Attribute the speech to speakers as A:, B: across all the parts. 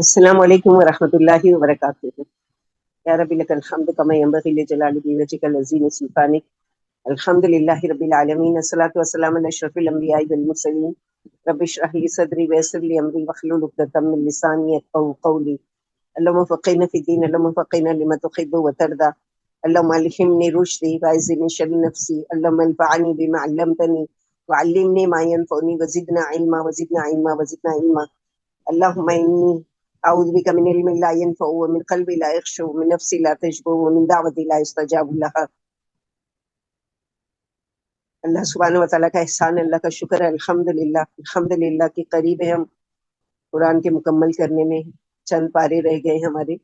A: السلام علیکم ورحمۃ اللہ وبرکاتہ۔ یا رب لک الحمد کما ینبغی لجلال وجهک العظیم سلطانک۔ الحمد للہ رب العالمین، الصلاۃ والسلام علی اشرف الانبیاء والمرسلین۔ رب اشرح لی صدری ویسر لی امری واحلل عقدۃ من لسانی یفقهوا قولی۔ اللهم فقهنا فی الدین، اللهم فقهنا لما تحب وترضى، اللهم الهمنی رشدی واعذنی من شر نفسی، اللهم انفعنی بما علمتنی وعلمنی ما ينفعني وزدنا علما وزدنا علما وزدنا علما۔ اللهم انی اعوذ بک من علم لا ينفع ومن قلب لا يخشع ومن نفس لا تشبع ومن دعوة لا يستجاب لها۔ اللہ سبحانہ و تعالیٰ کا احسان ہے، اللہ کا شکر ہے، الحمدللہ کہ قریب ہے ہم قرآن کے مکمل کرنے میں۔ چند پارے رہ گئے ہمارے،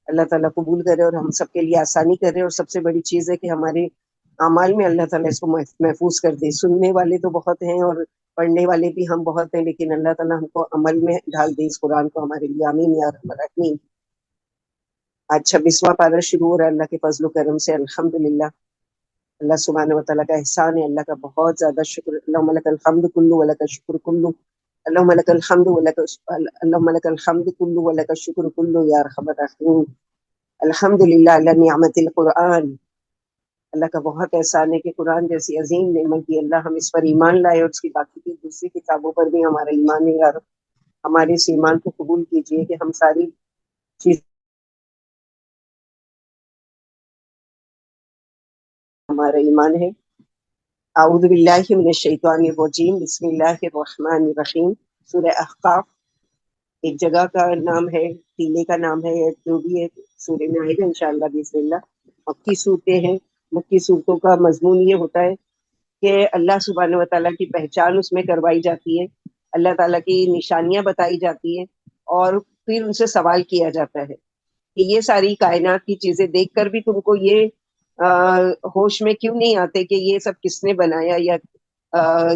A: اللہ تعالیٰ قبول کرے اور ہم سب کے لیے آسانی کرے، اور سب سے بڑی چیز ہے کہ ہمارے اعمال میں اللہ تعالیٰ اس کو محفوظ کر دے۔ سننے والے تو بہت ہیں اور پڑھنے والے بھی ہم بہت ہیں، لیکن اللہ تعالیٰ ہم کو عمل میں ڈھال دے اس قرآن کو ہمارے لیے، آمین یا رب العالمین۔ آج 26واں پارہ شروع ہو رہا ہے اللہ کے فضل و کرم سے، الحمدللہ۔ اللہ سبحانہ و تعالیٰ کا احسان ہے، اللہ کا بہت زیادہ شکر۔ اللہم لک الحمد کلو ولک الشکر کلو، اللہم لک الحمد اللہم لک الحمد کلو ولک الشکر کلو یا ارحم الراحمین۔ الحمدللہ علی نعمت القرآن۔ اللہ کا بہت احسان ہے کہ قرآن جیسی عظیم نعمت دی، اللہ ہم اس پر ایمان لائے، اور اس کی باقی کی دوسری کتابوں پر بھی ہمارا ایمان ہے یا رب۔ ہمارے اس ایمان کو قبول کیجئے کہ ہم ساری چیز ہمارا ایمان ہے۔ اعوذ باللہ من الشیطان الرجیم، بسم اللہ الرحمن الرحیم۔ سورہ احقاف ایک جگہ کا نام ہے، ٹیلے کا نام ہے، جو بھی ہے سورہ میں آئے گا انشاءاللہ بسم اللہ۔ مکی صورتیں ہیں، مکی صورتوں کا مضمون یہ ہوتا ہے کہ اللہ سبحانہ و تعالیٰ کی پہچان اس میں کروائی جاتی ہے، اللہ تعالیٰ کی نشانیاں بتائی جاتی ہیں، اور پھر ان سے سوال کیا جاتا ہے کہ یہ ساری کائنات کی چیزیں دیکھ کر بھی تم کو یہ ہوش میں کیوں نہیں آتے کہ یہ سب کس نے بنایا، یا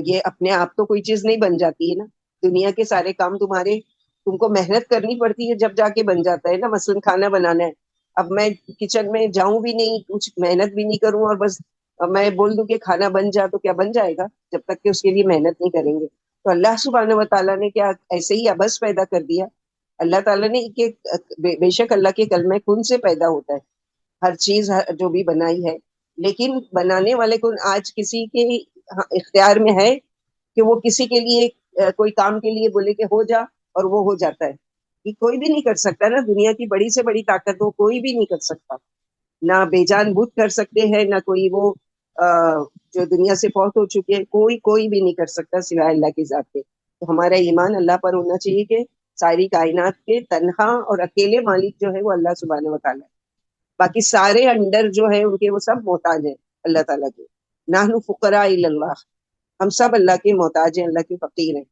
A: یہ اپنے آپ تو کوئی چیز نہیں بن جاتی ہے نا۔ دنیا کے سارے کام تم کو محنت کرنی پڑتی ہے، جب جا کے بن جاتا ہے نا۔ مثلاً کھانا بنانا ہے، اب میں کچن میں جاؤں بھی نہیں، کچھ محنت بھی نہیں کروں، اور بس میں بول دوں کہ کھانا بن جا، تو کیا بن جائے گا جب تک کہ اس کے لیے محنت نہیں کریں گے۔ تو اللہ سبحانہ و تعالیٰ نے کیا ایسے ہی عبث پیدا کر دیا؟ اللہ تعالیٰ نے کہ بے شک اللہ کے کلمہ کن سے پیدا ہوتا ہے ہر چیز جو بھی بنائی ہے، لیکن بنانے والے کن آج کسی کے اختیار میں ہے کہ وہ کسی کے لیے کوئی کام کے لیے بولے کہ ہو جا اور وہ ہو جاتا ہے؟ یہ کوئی بھی نہیں کر سکتا نا، دنیا کی بڑی سے بڑی طاقت وہ کوئی بھی نہیں کر سکتا، نہ بے جان بت کر سکتے ہیں، نہ کوئی وہ جو دنیا سے فوت ہو چکے ہیں، کوئی بھی نہیں کر سکتا سوائے اللہ کی ذات کے۔ تو ہمارا ایمان اللہ پر ہونا چاہیے کہ ساری کائنات کے تنہا اور اکیلے مالک جو ہے وہ اللہ سبحانہ و تعالیٰ ہے، باقی سارے انڈر جو ہے ان کے وہ سب محتاج ہیں اللہ تعالیٰ کے۔ نحن فقراء الی اللہ، ہم سب اللہ کے محتاج ہیں، اللہ کے فقیر ہیں۔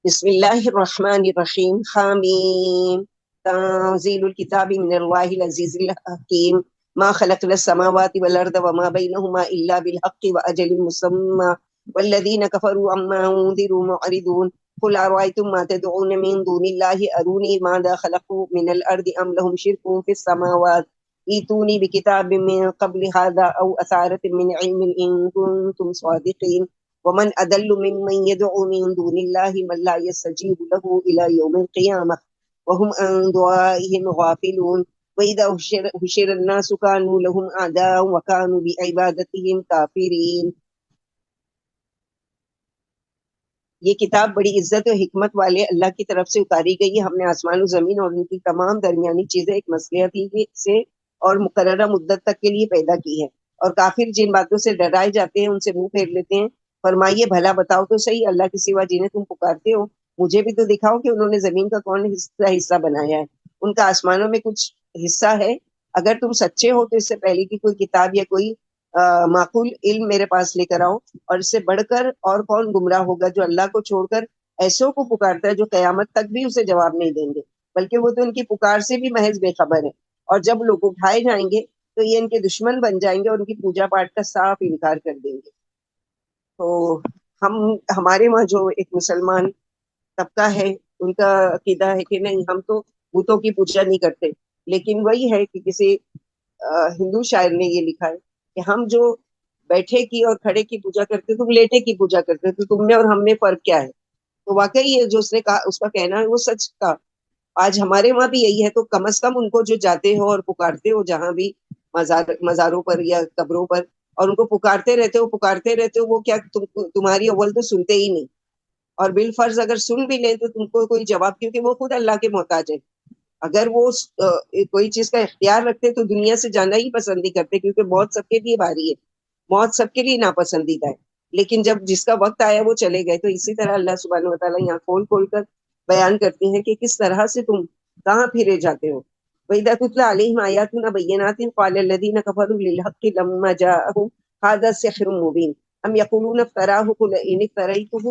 A: بسم اللہ الرحمن الرحیم، حامیم تنزیل الکتاب من اللہ العزیز الحکیم، ما خلقنا السماوات والارض وما بینہما الا بالحق واجل مسمى والذین کفروا عما انذروا معرضون۔ قل أرأيتم ما تدعون من دون الله أروني ماذا خلقوا من الأرض أم لهم شرك في السماوات ائتوني بكتاب من قبل هذا أو أثارة من علم إن كنتم صادقين ومن أضل ممن يدعو من دون الله من لا يستجيب له إلى يوم القيامة وهم عن دعائهم غافلون وإذا حشر الناس كانوا لهم أعداء وكانوا بعبادتهم كافرين۔ یہ کتاب بڑی عزت و حکمت والے اللہ کی طرف سے اتاری گئی ہے۔ ہم نے آسمان و زمین اور ان کی تمام درمیانی چیزیں ایک مصلحتی سے اور مقررہ مدت تک کے لیے پیدا کی ہے، اور کافر جن باتوں سے ڈرائے جاتے ہیں ان سے منہ پھیر لیتے ہیں۔ فرمائیے بھلا بتاؤ تو صحیح، اللہ کے سوا جنہیں تم پکارتے ہو مجھے بھی تو دکھاؤ کہ انہوں نے زمین کا کون حصہ بنایا ہے، ان کا آسمانوں میں کچھ حصہ ہے؟ اگر تم سچے ہو تو اس سے پہلے کی کوئی کتاب یا کوئی معقول علم میرے پاس لے کر آؤ، اور اس سے بڑھ کر اور کون گمراہ ہوگا جو اللہ کو چھوڑ کر ایسوں کو پکارتا ہے جو قیامت تک بھی اسے جواب نہیں دیں گے، بلکہ وہ تو ان کی پکار سے بھی محض بے خبر ہے، اور جب لوگ اٹھائے جائیں گے تو یہ ان کے دشمن بن جائیں گے اور ان کی پوجا پاٹ کا صاف انکار کر دیں گے۔ تو ہمارے وہاں جو ایک مسلمان طبقہ ہے ان کا عقیدہ ہے کہ نہیں، ہم تو بتوں کی پوجا نہیں کرتے، لیکن وہی ہے کہ کسی ہندو شاعر نے یہ لکھا ہے کہ ہم جو بیٹھے کی اور کھڑے کی پوجا کرتے، تم لیٹے کی پوجا کرتے، تو تم میں اور ہم میں فرق کیا ہے؟ تو واقعی یہ جو اس نے کہا، اس کا کہنا ہے وہ سچ تھا. آج ہمارے وہاں بھی یہی ہے، تو کم از کم ان کو جو جاتے ہو اور پکارتے ہو جہاں بھی مزاروں پر یا قبروں پر، اور ان کو پکارتے رہتے ہو، وہ کیا تمہاری اول تو سنتے ہی نہیں، اور بالفرض اگر سن بھی لیں تو تم کو کوئی جواب، کیونکہ وہ خود اللہ کے محتاج ہے. اگر وہ کوئی چیز کا اختیار رکھتے تو دنیا سے جانا ہی پسند نہیں کرتے، کیونکہ موت سب کے لیے بھاری ہے، موت سب کے لیے ناپسندیدہ ہے. لیکن جب جس کا وقت آیا وہ چلے گئے. تو اسی طرح اللہ سبحانہ و تعالیٰ یہاں کھول کھول کر بیان کرتے ہیں کہ کس طرح سے تم کہاں پھرے جاتے ہو. وَإِذَا تُتْلَىٰ عَلَيْهِمْ آيَاتُنَا بَيِّنَاتٍ قَالَ الَّذِينَ كَفَرُوا لِلْحَقِّ لَمَّا جَاءَهُمْ هَٰذَا سِحْرٌ مُّبِينٌ أَمْ يَقُولُونَ افْتَرَاهُ قُلْ إِنِ افْتَرَيْتُهُ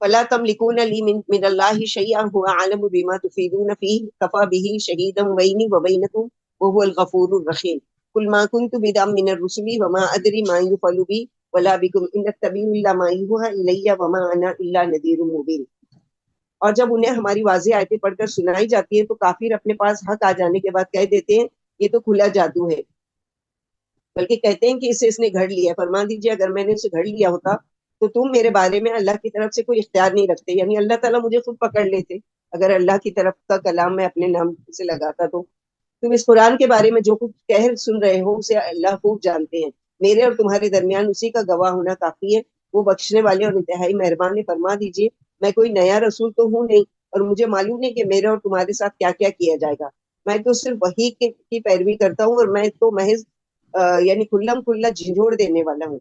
A: فَلَا تَمْلِكُونَ لِي مِنَ اللَّهِ شَيْئًا هُوَ أَعْلَمُ بِمَا تُفِيضُونَ فِيهِ كَفَىٰ بِهِ شَهِيدًا بَيْنِي وَبَيْنَكُمْ وَهُوَ الْغَفُورُ الرَّحِيمُ قُلْ مَا كُنتُ بِدْعًا مِّنَ الرُّسُلِ وَمَا أَدْرِي مَا يُفْعَلُ بِي وَلَا بِكُمْ إِنْ أَتَّبِعُ إِلَّا مَا يُوحَىٰ إِلَيَّ وَمَا أَنَا إِلَّا نَذِيرٌ مُّبِينٌ. اور جب انہیں ہماری واضح آیتیں پڑھ کر سنائی جاتی ہیں تو کافر اپنے پاس حق آ جانے کے بعد کہہ دیتے ہیں یہ تو کھلا جادو ہے، بلکہ کہتے ہیں کہ اسے اس نے گھڑ لیا. فرما دیجیے اگر میں نے اسے گھڑ لیا ہوتا تو تم میرے بارے میں اللہ کی طرف سے کوئی اختیار نہیں رکھتے، یعنی اللہ تعالیٰ مجھے خود پکڑ لیتے اگر اللہ کی طرف کا کلام میں اپنے نام سے لگاتا. تو تم اس قرآن کے بارے میں جو کچھ کہہ سن رہے ہو اسے اللہ خوب جانتے ہیں، میرے اور تمہارے درمیان اسی کا گواہ ہونا کافی ہے، وہ بخشنے والے اور انتہائی مہربان ہے. فرما دیجیے میں کوئی نیا رسول تو ہوں نہیں، اور مجھے معلوم نہیں کہ میرے اور تمہارے ساتھ کیا کیا کیا جائے گا. میں تو صرف وحی کی پیروی کرتا ہوں، اور میں تو محض یعنی کھلم کھلا جھنجھوڑ دینے والا ہوں.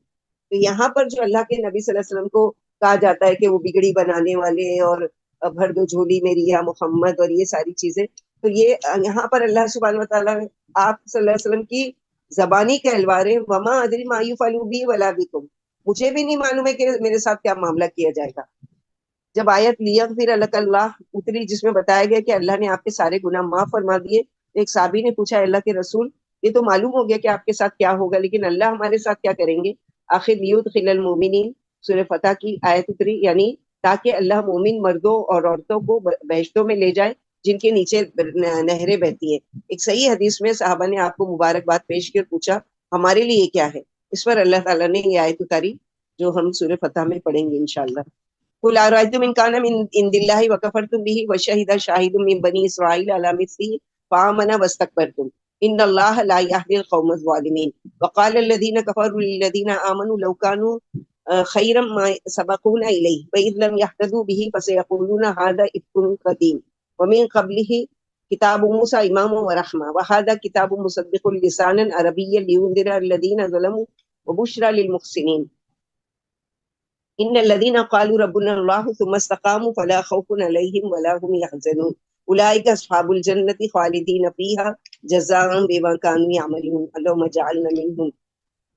A: تو یہاں پر جو اللہ کے نبی صلی اللہ علیہ وسلم کو کہا جاتا ہے کہ وہ بگڑی بنانے والے اور بھر دو جھولی میری یا محمد اور یہ ساری چیزیں، تو یہ یہاں پر اللہ سبحانہ و تعالیٰ آپ صلی اللہ علیہ وسلم کی زبانی کہلوار ہے. وما ادری ما یفعل بی ولا بکم، مجھے بھی نہیں معلوم ہے کہ میرے ساتھ کیا معاملہ کیا جائے گا. جب آیت لیغفر لک اللہ اتری جس میں بتایا گیا کہ اللہ نے آپ کے سارے گناہ معاف فرما دیے، ایک صحابی نے پوچھا اللہ کے رسول یہ تو معلوم ہو گیا کہ آپ کے ساتھ کیا ہوگا، لیکن اللہ ہمارے ساتھ کیا کریں گے؟ آخر لیدخل المؤمنین سورہ فتح کی آیت اتری، یعنی تاکہ اللہ مومن مردوں اور عورتوں کو بہشتوں میں لے جائے جن کے نیچے نہریں بہتی ہیں. ایک صحیح حدیث میں صحابہ نے آپ کو مبارکباد پیش کی اور پوچھا ہمارے لیے یہ کیا ہے؟ اس پر اللہ تعالیٰ نے یہ آیت اتاری جو ہم سورہ فتح میں پڑھیں گے انشاءاللہ. قل أرأيتم إن كان من عند الله وكفرتم به وشهد شاهد من بني إسرائيل على مثله فآمن واستكبرتم إن الله لا يهدي القوم الظالمين. وقال الذين كفروا للذين آمنوا لو كانوا خيرا ما سبقونا إليه وإذ لم يهتدوا به فسيقولون هذا إفك قديم ومن قبله كتاب موسى إماما ورحمة وهذا كتاب مصدق لسانا عربيا لينذر الذين ظلموا وبشرى للمحسنين. ان الذين قالوا ربنا الله ثم استقاموا فلا خوف عليهم ولا هم يحزنون اولئك اصحاب الجنة خالدين فيها جزاء بما كانوا يعملون اللهم اجعلنا منهم.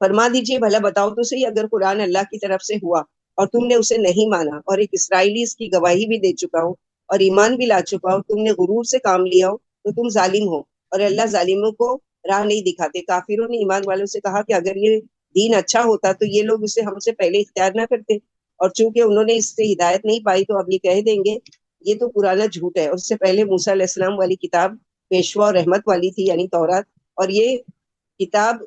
A: فرما دیجئے بھلا بتاؤ تو صحیح اگر قرآن اللہ کی طرف سے ہوا اور تم نے اسے نہیں مانا اور ایک اسرائیلی اس کی گواہی بھی دے چکا ہو اور ایمان بھی لا چکا ہو، تم نے غرور سے کام لیا ہو تو تم ظالم ہو، اور اللہ ظالموں کو راہ نہیں دکھاتے. کافروں نے ایمان والوں سے کہا کہ اگر یہ دین اچھا ہوتا تو یہ لوگ اسے ہم سے پہلے اختیار نہ کرتے، اور چونکہ انہوں نے اس سے ہدایت نہیں پائی تو اب یہ کہہ دیں گے یہ تو پرانا جھوٹ ہے. اس سے پہلے موسیٰ علیہ السلام والی کتاب پیشوا اور رحمت والی تھی یعنی تورات، اور یہ کتاب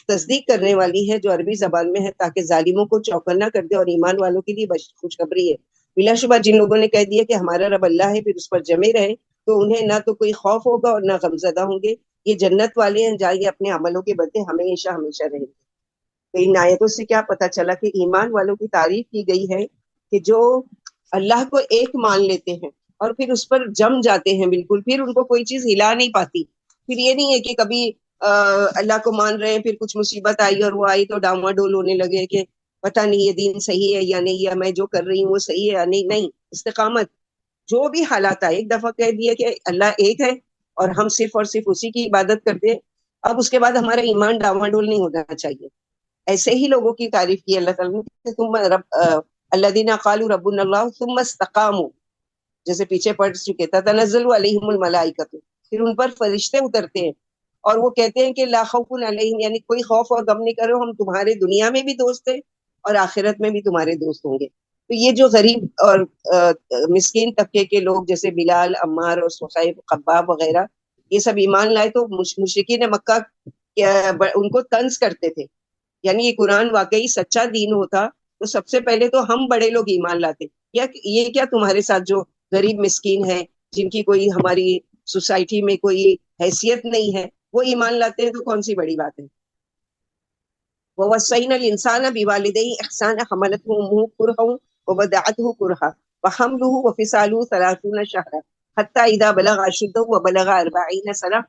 A: تصدیق کرنے والی ہے جو عربی زبان میں ہے تاکہ ظالموں کو چوکنا کر دے، اور ایمان والوں کے لیے خوشخبری ہے. بلا شبہ جن لوگوں نے کہہ دیا کہ ہمارا رب اللہ ہے پھر اس پر جمے رہے تو انہیں نہ تو کوئی خوف ہوگا اور نہ غمزدہ ہوں گے. یہ جنت والے ہیں جہاں یہ اپنے عملوں کے بدلے ہمیشہ ہمیشہ رہیں گے. تو ان آیتوں سے کیا پتہ چلا کہ ایمان والوں کی تعریف کی گئی ہے کہ جو اللہ کو ایک مان لیتے ہیں اور پھر اس پر جم جاتے ہیں بالکل، پھر ان کو کوئی چیز ہلا نہیں پاتی. پھر یہ نہیں ہے کہ کبھی اللہ کو مان رہے ہیں پھر کچھ مصیبت آئی اور وہ آئی تو ڈاما ڈول ہونے لگے کہ پتہ نہیں یہ دین صحیح ہے یا نہیں، یا میں جو کر رہی ہوں وہ صحیح ہے یا نہیں. نہیں، استقامت جو بھی حالات آئے، ایک دفعہ کہہ دیا کہ اللہ ایک ہے اور ہم صرف اور صرف اسی کی عبادت کرتے ہیں، اب اس کے بعد ہمارا ایمان ڈاما ڈول نہیں ہونا چاہیے. ایسے ہی لوگوں کی تعریف کی اللہ تعالیٰ نے، تم الذین قالوا ربنا اللہ ثم استقاموا، جیسے پیچھے پڑھ چکے تتنزل علیہم الملائکۃ، پھر ان پر فرشتے اترتے ہیں اور وہ کہتے ہیں کہ لا خوف علیہم، یعنی کوئی خوف اور غم نہیں کرو، ہم تمہارے دنیا میں بھی دوست ہیں اور آخرت میں بھی تمہارے دوست ہوں گے. تو یہ جو غریب اور مسکین طبقے کے لوگ جیسے بلال، عمار اور صہیب، خباب وغیرہ، یہ سب ایمان لائے تو مشرکین مکہ ان کو طنز کرتے تھے. یعنی یہ قرآن واقعی سچا دین ہوتا تو سب سے پہلے تو ہم بڑے لوگ ایمان لاتے، یا یہ کیا تمہارے ساتھ جو غریب مسکین ہے، جن کی کوئی ہماری سوسائٹی میں کوئی حیثیت نہیں ہے، وہ ایمان لاتے ہیں تو کون سی بڑی بات ہے؟ ووصينا الإنسان بوالديه إحسانا حملته أمه كرها ووضعته كرها وحمله وفصاله 30 شهرا حتى إذا بلغ أشده وبلغ 40 سنة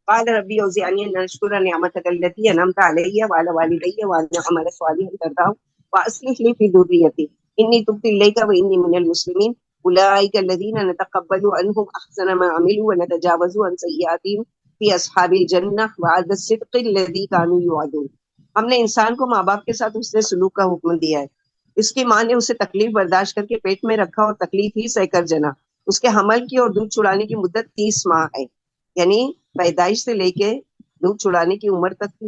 A: قال ربي أوزعني أن أشكر نعمتك التي أنعمت علي وعلى والدي وأن أعمل صالحا ترضاه وأصلح لي في ذريتي إني تبت إليك وإني من المسلمين أولئك الذين نتقبل عنهم أحسن ما عملوا ونتجاوز عن سيئاتهم في أصحاب الجنة وعد الصدق الذي كانوا يوعدون. ہم نے انسان کو ماں باپ کے ساتھ اس نے سلوک کا حکم دیا ہے. اس کی ماں نے اسے تکلیف برداشت کر کے پیٹ میں رکھا اور تکلیف ہی سہ کر جنا. اس کے حمل کی اور دودھ چھڑانے کی مدت 30 ماہ ہے، یعنی پیدائش سے لے کے دودھ چھڑانے کی عمر تک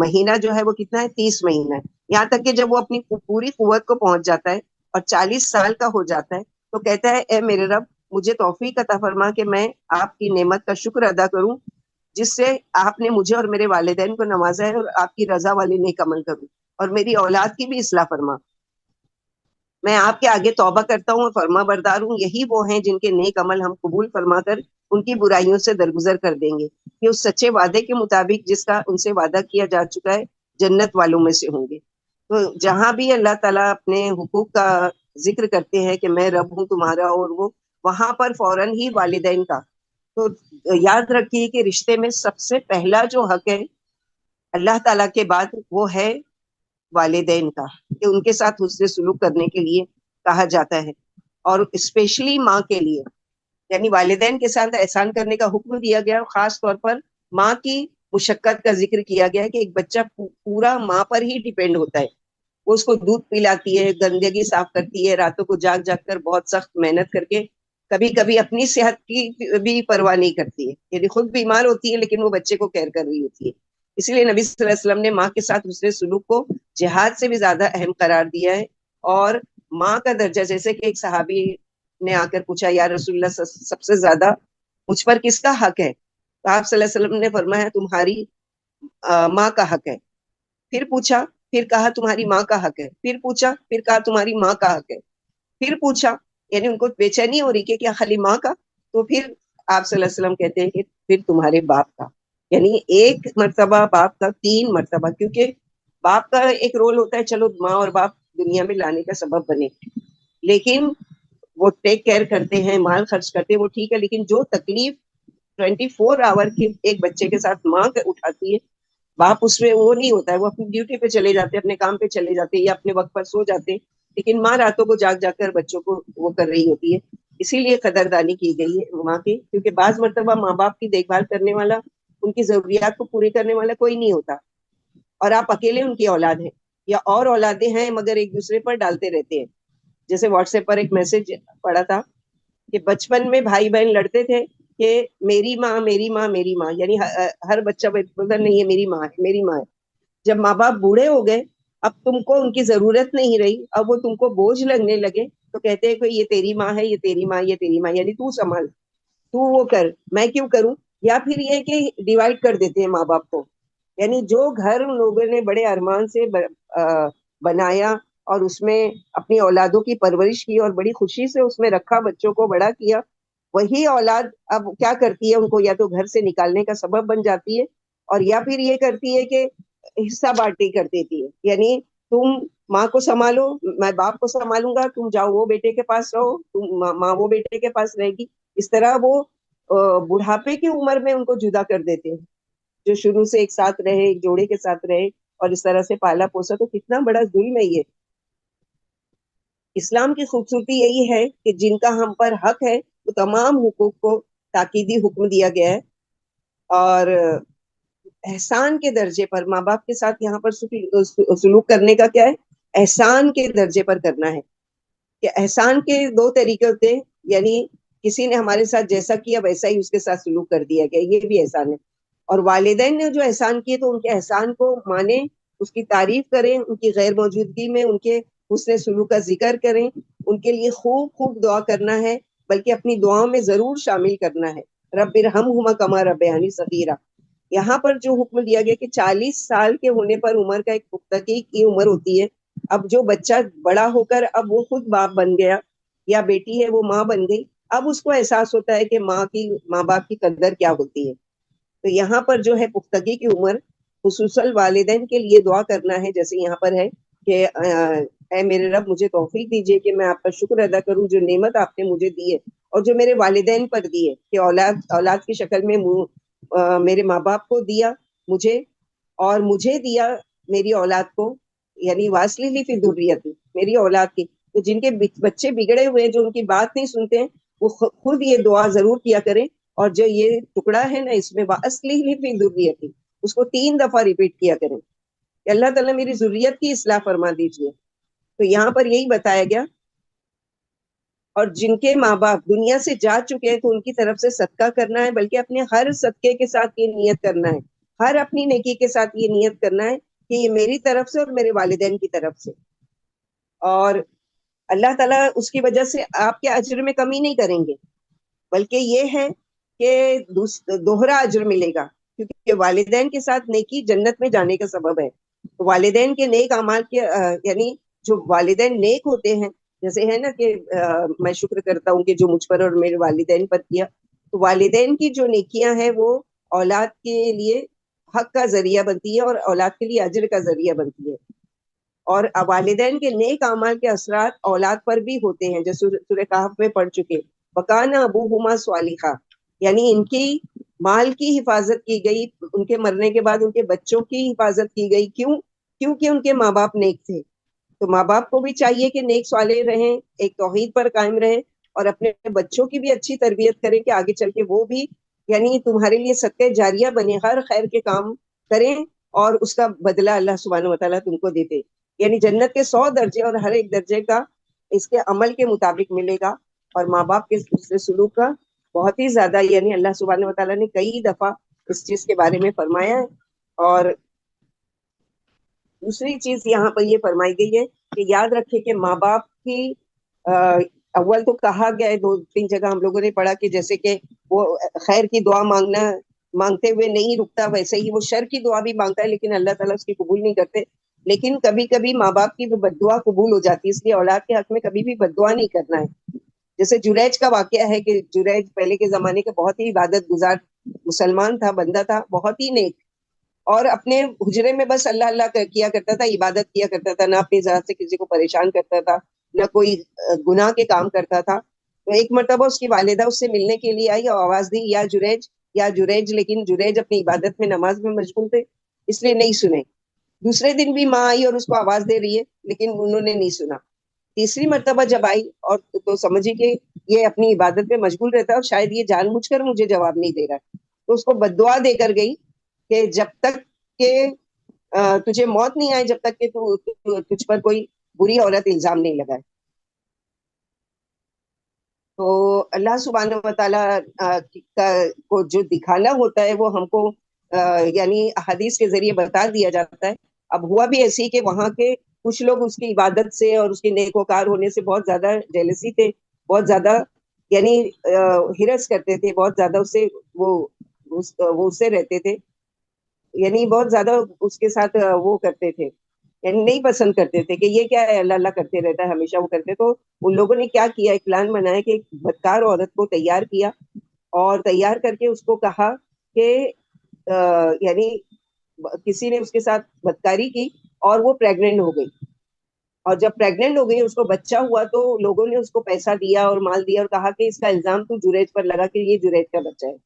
A: مہینہ جو ہے وہ کتنا ہے؟ 30 مہینہ ہے. یہاں تک کہ جب وہ اپنی پوری قوت کو پہنچ جاتا ہے اور 40 سال کا ہو جاتا ہے تو کہتا ہے اے میرے رب مجھے توفیق عطا فرما کہ میں آپ کی نعمت کا شکر ادا کروں جس سے آپ نے مجھے اور میرے والدین کو نوازا ہے، اور آپ کی رضا والے نیک عمل کروں اور میری اولاد کی بھی اصلاح فرما. میں آپ کے آگے توبہ کرتا ہوں اور فرما بردار ہوں. یہی وہ ہیں جن کے نیک عمل ہم قبول فرما کر ان کی برائیوں سے درگزر کر دیں گے کہ اس سچے وعدے کے مطابق جس کا ان سے وعدہ کیا جا چکا ہے جنت والوں میں سے ہوں گے. تو جہاں بھی اللہ تعالیٰ اپنے حقوق کا ذکر کرتے ہیں کہ میں رب ہوں تمہارا، اور وہ وہاں پر فوراً ہی والدین کا. تو یاد رکھیے کہ رشتے میں سب سے پہلا جو حق ہے اللہ تعالیٰ کے بعد وہ ہے والدین کا، کہ ان کے ساتھ حسن سلوک کرنے کے لیے کہا جاتا ہے، اور اسپیشلی ماں کے لیے. یعنی والدین کے ساتھ احسان کرنے کا حکم دیا گیا، خاص طور پر ماں کی مشقت کا ذکر کیا گیا کہ ایک بچہ پورا ماں پر ہی ڈیپینڈ ہوتا ہے. وہ اس کو دودھ پلاتی ہے، گندگی صاف کرتی ہے، راتوں کو جاگ جاگ کر بہت سخت محنت کر کے، کبھی کبھی اپنی صحت کی بھی پرواہ نہیں کرتی ہے، یعنی خود بیمار ہوتی ہے لیکن وہ بچے کو کیئر کر رہی ہوتی ہے. اس لیے نبی صلی اللہ علیہ وسلم نے ماں کے ساتھ حسن سلوک کو جہاد سے بھی زیادہ اہم قرار دیا ہے. اور ماں کا درجہ، جیسے کہ ایک صحابی نے آ کر پوچھا یا رسول اللہ سب سے زیادہ مجھ پر کس کا حق ہے؟ تو آپ صلی اللہ علیہ وسلم نے فرمایا تمہاری ماں کا حق ہے. پھر پوچھا، پھر کہا تمہاری ماں کا حق ہے. پھر پوچھا، پھر کہا تمہاری ماں کا حق ہے. پھر پوچھا، یعنی ان کو بے چینی ہو رہی کہ کیا خالی ماں کا؟ تو پھر آپ صلی اللہ علیہ وسلم کہتے ہیں کہ پھر تمہارے باپ کا. یعنی ایک مرتبہ باپ کا 3 مرتبہ، کیونکہ باپ کا ایک رول ہوتا ہے چلو ماں اور باپ دنیا میں لانے کا سبب بنے، لیکن وہ ٹیک کیئر کرتے ہیں، مال خرچ کرتے ہیں، وہ ٹھیک ہے، لیکن جو تکلیف 24 آور کی ایک بچے کے ساتھ ماں اٹھاتی ہے باپ اس میں وہ نہیں ہوتا ہے. وہ اپنی ڈیوٹی پہ چلے جاتے ہیں، اپنے کام پہ چلے جاتے ہیں یا اپنے وقت پر سو جاتے ہیں، لیکن ماں راتوں کو جاگ جا کر بچوں کو وہ کر رہی ہوتی ہے. اسی لیے قدردانی کی گئی ہے ماں کی، کیونکہ بعض مرتبہ ماں باپ کی دیکھ بھال کرنے والا، ان کی ضروریات کو پوری کرنے والا کوئی نہیں ہوتا، اور آپ اکیلے ان کی اولاد ہیں یا اور اولادیں ہیں مگر ایک دوسرے پر ڈالتے رہتے ہیں. جیسے واٹس ایپ پر ایک میسج پڑا تھا کہ بچپن میں بھائی بہن لڑتے تھے کہ میری ماں میری ماں میری ماں، یعنی ہر بچہ بولتا نہیں ہے میری ماں ہے میری ماں ہے. جب ماں باپ بوڑھے ہو گئے، اب تم کو ان کی ضرورت نہیں رہی، اب وہ تم کو بوجھ لگنے لگے، تو کہتے ہیں کہ یہ تیری ماں ہے، یہ تیری ماں، یہ تیری ماں، یعنی تو سنبھال، تو وہ کر، میں کیوں کروں. یا پھر یہ کہ ڈیوائڈ کر دیتے ہیں ماں باپ کو. یعنی جو گھر ان لوگوں نے بڑے ارمان سے بنایا اور اس میں اپنی اولادوں کی پرورش کی اور بڑی خوشی سے اس میں رکھا، بچوں کو بڑا کیا، وہی اولاد اب کیا کرتی ہے، ان کو یا تو گھر سے نکالنے کا سبب بن جاتی ہے، اور یا پھر یہ کرتی ہے کہ حصہ بانٹی کر دیتی ہے. یعنی تم ماں کو سنبھالو، میں باپ کو سنبھالوں گا، تم جاؤ وہ بیٹے کے پاس رہو، تم ماں وہ بیٹے کے پاس رہے گی. اس طرح وہ بڑھاپے کی عمر میں ان کو جدا کر دیتے ہیں، جو شروع سے ایک ساتھ رہے، ایک جوڑے کے ساتھ رہے اور اس طرح سے پالا پوسا. تو کتنا بڑا ظلم ہے یہ. اسلام کی خوبصورتی یہی ہے کہ جن کا ہم پر حق ہے وہ تمام حقوق کو تاکیدی حکم دیا گیا ہے. اور احسان کے درجے پر ماں باپ کے ساتھ یہاں پر سلوک کرنے کا کیا ہے؟ احسان کے درجے پر کرنا ہے. کہ احسان کے 2 طریقے ہوتے ہیں، یعنی کسی نے ہمارے ساتھ جیسا کیا ویسا ہی اس کے ساتھ سلوک کر دیا گیا، یہ بھی احسان ہے. اور والدین نے جو احسان کیے تو ان کے احسان کو مانیں، اس کی تعریف کریں، ان کی غیر موجودگی میں ان کے حسن سلوک کا ذکر کریں، ان کے لیے خوب خوب دعا کرنا ہے، بلکہ اپنی دعاؤں میں ضرور شامل کرنا ہے. رب ارحمہما کما ربیانی صغیرا. یہاں پر جو حکم دیا گیا کہ 40 سال کے ہونے پر عمر کا ایک پختگی کی عمر ہوتی ہے، اب جو بچہ بڑا ہو کر اب وہ خود باپ بن گیا یا بیٹی ہے وہ ماں بن گئی، اب اس کو احساس ہوتا ہے کہ ماں باپ کی قدر کیا ہوتی ہے. تو یہاں پر جو ہے پختگی کی عمر، خصوصاً والدین کے لیے دعا کرنا ہے، جیسے یہاں پر ہے کہ اے میرے رب مجھے توفیق دیجیے کہ میں آپ کا شکر ادا کروں جو نعمت آپ نے مجھے دی ہے اور جو میرے والدین پر دی ہے، کہ اولاد کی شکل میں میرے ماں باپ کو دیا مجھے، اور مجھے دیا میری اولاد کو، یعنی واصلی لی فی ذریتی، میری اولاد کی. تو جن کے بچے بگڑے ہوئے ہیں، جو ان کی بات نہیں سنتے ہیں، وہ خود یہ دعا ضرور کیا کریں. اور جو یہ ٹکڑا ہے نا اس میں واصلی لی فی ذریتی، اس کو 3 دفعہ ریپیٹ کیا کریں کہ اللہ تعالیٰ میری ذریت کی اصلاح فرما دیجیے. تو یہاں پر یہی بتایا گیا. اور جن کے ماں باپ دنیا سے جا چکے ہیں تو ان کی طرف سے صدقہ کرنا ہے، بلکہ اپنے ہر صدقے کے ساتھ یہ نیت کرنا ہے، ہر اپنی نیکی کے ساتھ یہ نیت کرنا ہے کہ یہ میری طرف سے اور میرے والدین کی طرف سے. اور اللہ تعالیٰ اس کی وجہ سے آپ کے اجر میں کمی نہیں کریں گے، بلکہ یہ ہے کہ دوہرا اجر ملے گا، کیونکہ والدین کے ساتھ نیکی جنت میں جانے کا سبب ہے. والدین کے نیک اعمال کے یعنی جو والدین نیک ہوتے ہیں، جیسے ہے نا کہ میں شکر کرتا ہوں کہ جو مجھ پر اور میرے والدین پر کیا، تو والدین کی جو نیکیاں ہیں وہ اولاد کے لیے حق کا ذریعہ بنتی ہے اور اولاد کے لیے اجر کا ذریعہ بنتی ہے. اور والدین کے نیک اعمال کے اثرات اولاد پر بھی ہوتے ہیں، جو سورہ کہف میں پڑھ چکے. وَكَانَ أَبُوهُمَا صَالِحًا، یعنی ان کی مال کی حفاظت کی گئی، ان کے مرنے کے بعد ان کے بچوں کی حفاظت کی گئی. کیونکہ ان کے ماں باپ نیک تھے. تو ماں باپ کو بھی چاہیے کہ نیک صالح رہیں، ایک توحید پر قائم رہیں، اور اپنے بچوں کی بھی اچھی تربیت کریں کہ آگے چل کے وہ بھی یعنی تمہارے لیے صدقہ جاریہ بنے، ہر خیر کے کام کریں اور اس کا بدلہ اللہ سبحانہ وتعالیٰ تم کو دیتے. یعنی جنت کے 100 درجے اور ہر ایک درجے کا اس کے عمل کے مطابق ملے گا. اور ماں باپ کے اس سے سلوک کا بہت ہی زیادہ یعنی اللہ سبحانہ وتعالیٰ نے کئی دفعہ اس چیز کے بارے میں فرمایا ہے. اور دوسری چیز یہاں پر یہ فرمائی گئی ہے کہ یاد رکھے کہ ماں باپ کی اول تو کہا گیا ہے 2-3 جگہ ہم لوگوں نے پڑھا کہ جیسے کہ وہ خیر کی دعا مانگتے ہوئے نہیں رکتا، ویسے ہی وہ شر کی دعا بھی مانگتا ہے لیکن اللہ تعالیٰ اس کی قبول نہیں کرتے. لیکن کبھی کبھی ماں باپ کی بد دعا قبول ہو جاتی ہے، اس لیے اولاد کے حق میں کبھی بھی بد دعا نہیں کرنا ہے. جیسے جریج کا واقعہ ہے کہ جریج پہلے کے زمانے کا بہت ہی عبادت گزار مسلمان تھا، بندہ تھا، بہت ہی نیک، اور اپنے حجرے میں بس اللہ اللہ کیا کرتا تھا، عبادت کیا کرتا تھا، نہ اپنی ذات سے کسی کو پریشان کرتا تھا، نہ کوئی گناہ کے کام کرتا تھا. تو ایک مرتبہ اس کی والدہ اس سے ملنے کے لیے آئی اور آواز دی یا جریج یا جریج، لیکن جریج اپنی عبادت میں نماز میں مشغول تھے اس لیے نہیں سنے. دوسرے دن بھی ماں آئی اور اس کو آواز دے رہی ہے لیکن انہوں نے نہیں سنا. تیسری مرتبہ جب آئی اور تو سمجھی کہ یہ اپنی عبادت میں مشغول رہتا ہے اور شاید یہ جان بوجھ کر مجھے جواب نہیں دے رہا، تو اس کو بددعا دے کر گئی کہ جب تک کہ تجھے موت نہیں آئے، جب تک کہ تجھ پر کوئی بری عورت الزام نہیں لگائے. تو اللہ سبحانہ و تعالیٰ کو جو دکھانا ہوتا ہے وہ ہم کو یعنی حدیث کے ذریعے بتا دیا جاتا ہے. اب ہوا بھی ایسی کہ وہاں کے کچھ لوگ اس کی عبادت سے اور اس کے نیک وکار ہونے سے بہت زیادہ جیلسی تھے، بہت زیادہ یعنی ہرس کرتے تھے، بہت زیادہ اس سے وہ اس سے رہتے تھے، یعنی بہت زیادہ اس کے ساتھ وہ کرتے تھے، یعنی نہیں پسند کرتے تھے کہ یہ کیا ہے اللہ اللہ کرتے رہتا ہے ہمیشہ وہ کرتے. تو ان لوگوں نے کیا کیا، ایک پلان بنایا کہ ایک بدکار عورت کو تیار کیا اور تیار کر کے اس کو کہا کہ یعنی کسی نے اس کے ساتھ بدکاری کی اور وہ پریگننٹ ہو گئی. اور جب پریگننٹ ہو گئی، اس کو بچہ ہوا، تو لوگوں نے اس کو پیسہ دیا اور مال دیا اور کہا کہ اس کا الزام تو جریج پر لگا کہ یہ جریج کا بچہ ہے.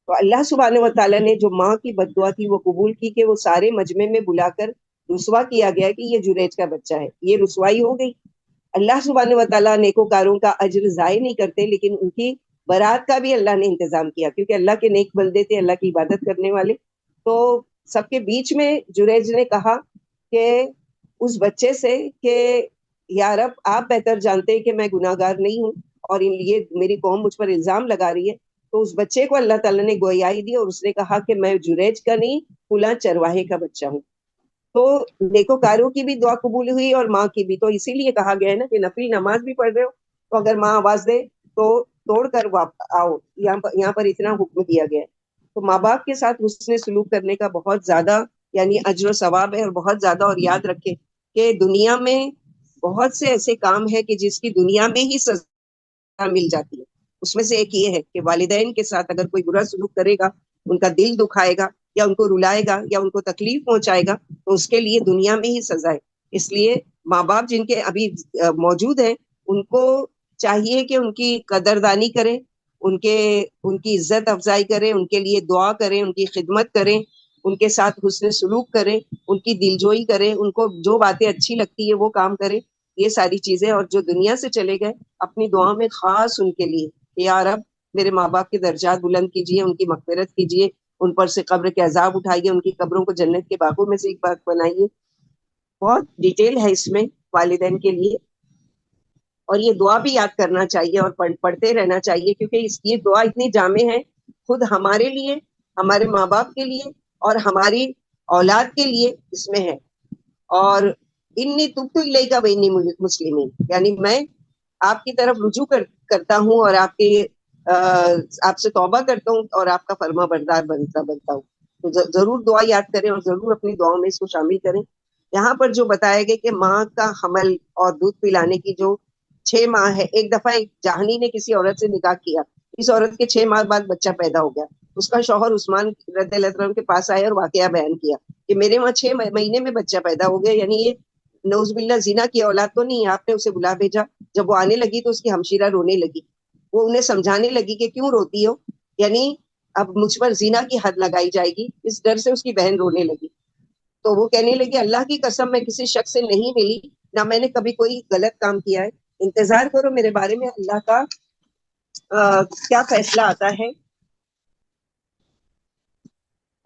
A: تو اللہ سبحانہ و تعالیٰ نے جو ماں کی بد دعا تھی وہ قبول کی کہ وہ سارے مجمع میں بلا کر رسوا کیا گیا کہ یہ جریج کا بچہ ہے. یہ رسوائی ہو گئی. اللہ سبحانہ و تعالیٰ نیکوکاروں کا اجر ضائع نہیں کرتے، لیکن ان کی برات کا بھی اللہ نے انتظام کیا کیونکہ اللہ کے نیک بندے تھے، اللہ کی عبادت کرنے والے. تو سب کے بیچ میں جریج نے کہا کہ اس بچے سے کہ یا رب آپ بہتر جانتے ہیں کہ میں گناہ گار نہیں ہوں اور یہ میری قوم مجھ پر الزام لگا رہی ہے. تو اس بچے کو اللہ تعالیٰ نے گویائی دی اور اس نے کہا کہ میں جریج کا نہیں فلاں چرواہے کا بچہ ہوں. تو نیکوکاروں کی بھی دعا قبول ہوئی اور ماں کی بھی. تو اسی لیے کہا گیا ہے نا کہ نفل نماز بھی پڑھ رہے ہو تو اگر ماں آواز دے تو توڑ کر آؤ، یہاں پر اتنا حکم دیا گیا ہے. تو ماں باپ کے ساتھ حسن سلوک کرنے کا بہت زیادہ یعنی اجر و ثواب ہے اور بہت زیادہ. اور یاد رکھے کہ دنیا میں بہت سے ایسے کام ہے کہ جس کی دنیا میں ہی سزا مل جاتی ہے. اس میں سے ایک یہ ہے کہ والدین کے ساتھ اگر کوئی برا سلوک کرے گا، ان کا دل دکھائے گا یا ان کو رلائے گا یا ان کو تکلیف پہنچائے گا، تو اس کے لیے دنیا میں ہی سزا ہے. اس لیے ماں باپ جن کے ابھی موجود ہیں، ان کو چاہیے کہ ان کی قدردانی کریں، ان کی عزت افزائی کریں، ان کے لیے دعا کریں، ان کی خدمت کریں، ان کے ساتھ حسن سلوک کریں، ان کی دلجوئی کریں، ان کو جو باتیں اچھی لگتی ہے وہ کام کریں. یہ ساری چیزیں. اور جو دنیا سے چلے گئے، اپنی دعا میں خاص ان کے لیے یا رب میرے ماں باپ کے درجات بلند کیجیے، ان کی مغفرت کیجیے، ان پر سے قبر کے عذاب اٹھائیے، ان کی قبروں کو جنت کے باغوں میں سے ایک بات بنائیے. بہت ڈیٹیل ہے اس میں والدین کے لیے. اور یہ دعا بھی یاد کرنا چاہیے اور پڑھتے رہنا چاہیے، کیونکہ یہ دعا اتنی جامع ہے، خود ہمارے لیے، ہمارے ماں باپ کے لیے اور ہماری اولاد کے لیے اس میں ہے. اور انی تبت الیک و انی مسلمین، یعنی میں آپ کی طرف رجوع کرتا ہوں اور آپ سے توبہ کرتا ہوں اور آپ کا فرما بردار بنتا ہوں. تو ضرور دعا یاد کریں اور ضرور اپنی دعاؤں میں اس کو شامل کریں. یہاں پر جو بتایا گیا کہ ماں کا حمل اور دودھ پلانے کی جو 6 ماہ ہے، ایک دفعہ ایک جہانی نے کسی عورت سے نکاح کیا، اس عورت کے 6 ماہ بعد بچہ پیدا ہو گیا. اس کا شوہر عثمان رضی اللہ عنہ کے پاس آئے اور واقعہ بیان کیا کہ میرے وہاں 6 مہینے میں بچہ پیدا ہو گیا. یعنی یہ نعوذ باللہ زنا کی اولاد تو نہیں ہے. آپ نے اسے بلا بھیجا. جب وہ آنے لگی تو اس کی ہمشیرہ رونے لگی. وہ انہیں سمجھانے لگی کہ کیوں روتی ہو، یعنی اب مجھ پر زنا کی حد لگائی جائے گی. اس ڈر سے اس کی بہن رونے لگی. تو وہ کہنے لگی اللہ کی قسم میں کسی شخص سے نہیں ملی، نہ میں نے کبھی کوئی غلط کام کیا ہے. انتظار کرو میرے بارے میں اللہ کا کیا فیصلہ آتا ہے.